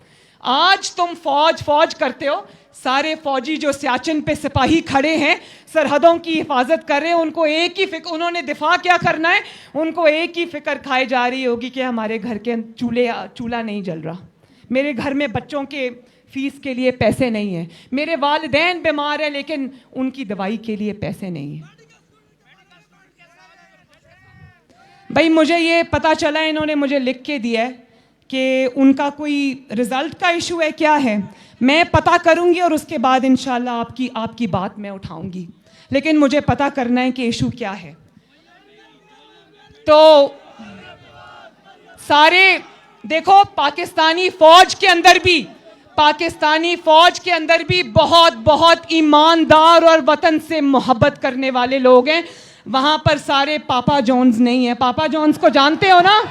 आज तुम फौज करते हो, सारे फौजी जो सियाचिन पे सिपाही खड़े हैं, सरहदों की हिफाजत कर रहे हैं, उनको एक ही फिक्र, उन्होंने दिफा क्या करना है, उनको एक ही फिक्र खाई जा रही होगी कि हमारे घर के चूल्हा नहीं जल रहा, मेरे घर में बच्चों के फीस के लिए पैसे नहीं हैं, मेरे वालिदैन बीमार हैं लेकिन उनकी दवाई के लिए पैसे नहीं हैं। भाई मुझे ये पता चला, इन्होंने मुझे लिख के दिया है कि उनका कोई रिजल्ट का इशू है, क्या है, मैं पता करूंगी और उसके बाद इंशाल्लाह आपकी बात मैं उठाऊंगी। लेकिन मुझे पता करना है कि इशू क्या है। तो सारे देखो, पाकिस्तानी फौज के अंदर भी बहुत बहुत ईमानदार और वतन से मोहब्बत करने वाले लोग हैं। वहां पर सारे पापा जॉन्स नहीं है। पापा जॉन्स को जानते हो ना?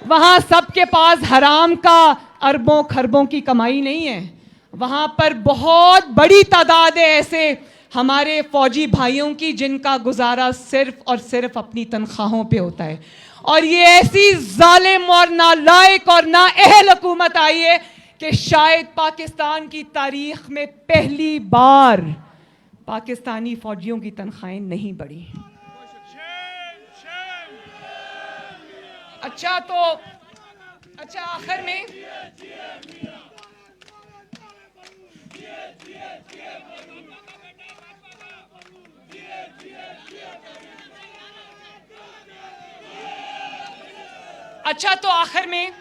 वहां सबके पास हराम का अरबों खरबों की कमाई नहीं है। वहां पर बहुत बड़ी तादाद है ऐसे हमारे फौजी भाइयों की जिनका गुजारा सिर्फ और सिर्फ अपनी तनख्वाहों पे होता है। और ये ऐसी जालिम और नालायक और नाअहल हुकूमत आई है कि शायद पाकिस्तान की तारीख में पहली बार पाकिस्तानी फौजियों की तनख्वाहें नहीं बढ़ी। अच्छा आखिर में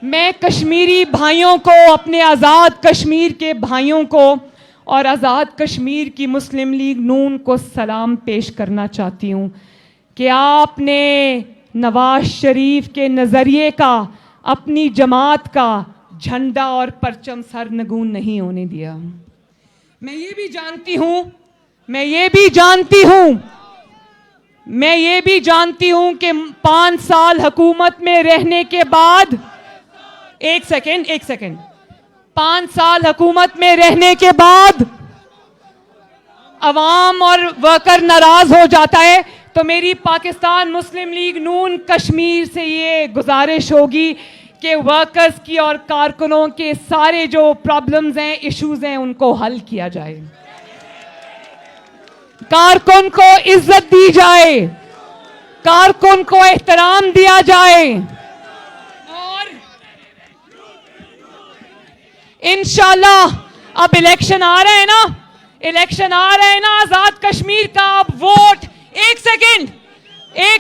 मैं कश्मीरी भाइयों को, अपने आज़ाद कश्मीर के भाइयों को और आज़ाद कश्मीर की मुस्लिम लीग नून को सलाम पेश करना चाहती हूँ कि आपने नवाज शरीफ के नज़रिए का, अपनी जमात का झंडा और परचम सरनगून नहीं होने दिया। मैं ये भी जानती हूँ कि 5 साल हुकूमत में रहने के बाद, एक सेकेंड 5 साल हुकूमत में रहने के बाद अवाम और वर्कर नाराज हो जाता है। तो मेरी पाकिस्तान मुस्लिम लीग नून कश्मीर से ये गुजारिश होगी कि वर्कर्स की और कारकुनों के सारे जो प्रॉब्लम्स हैं, इश्यूज हैं, उनको हल किया जाए। कारकुन को इज्जत दी जाए, कारकुन को एहतराम दिया जाए और इंशाल्लाह अब इलेक्शन आ रहे हैं ना, आजाद कश्मीर का अब वोट, एक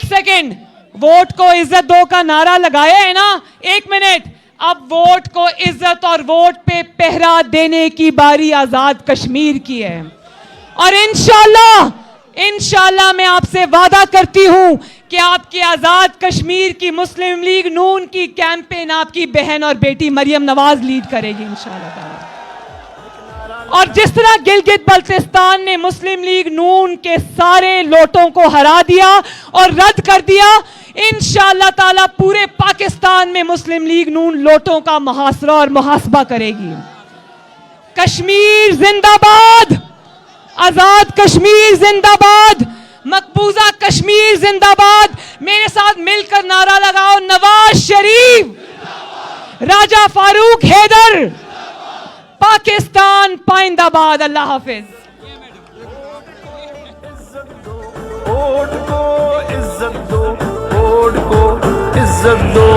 सेकेंड वोट को इज्जत दो का नारा लगाया है ना, 1 मिनट, अब वोट को इज्जत और वोट पे पहरा देने की बारी आजाद कश्मीर की है। और इंशाल्लाह मैं आपसे वादा करती हूं कि आपकी आजाद कश्मीर की मुस्लिम लीग नून की कैंपेन आपकी बहन और बेटी मरियम नवाज लीड करेगी इंशाल्लाह। और जिस तरह गिलगित बल्तिस्तान ने मुस्लिम लीग नून के सारे लोटों को हरा दिया और रद्द कर दिया, इंशाल्लाह ताला पूरे पाकिस्तान में मुस्लिम लीग नून लोटों का मुहासरा और मुहासबा करेगी। कश्मीर जिंदाबाद, आजाद कश्मीर जिंदाबाद, मकबूजा कश्मीर जिंदाबाद। मेरे साथ मिलकर नारा लगाओ, नवाज शरीफ, राजा फारूक हैदर, पाकिस्तान पाइंदाबाद। अल्लाह हाफिज।
वोट को इज्जत दो, वोट को इज्जत दो।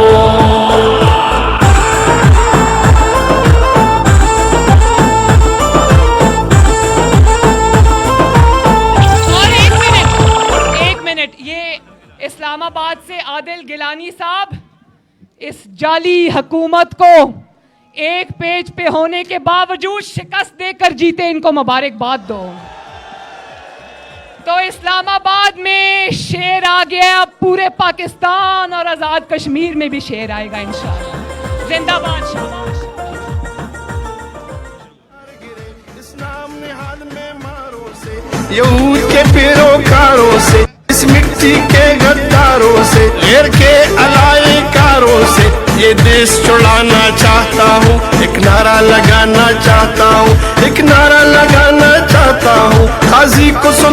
इस्लामाबाद से आदिल गिलानी साहब, इस जाली हुकूमत को एक पेज पे होने के बावजूद शिकस्त देकर जीते, इनको मुबारकबाद दो। तो इस्लामाबाद में शेर आ गया, अब पूरे पाकिस्तान और आजाद कश्मीर में भी शेर आएगा इंशाअल्लाह। जिंदाबाद, शाबाश।
इस्लाम निहाल में मारों से, यहूद के पैरोकारों से, इस मिट्टी के गद्दारों से, गैर के अलायकारों से ये देश छुड़ाना चाहता हूँ। एक नारा लगाना चाहता हूँ, एक नारा लगाना चाहता हूँ। काजी को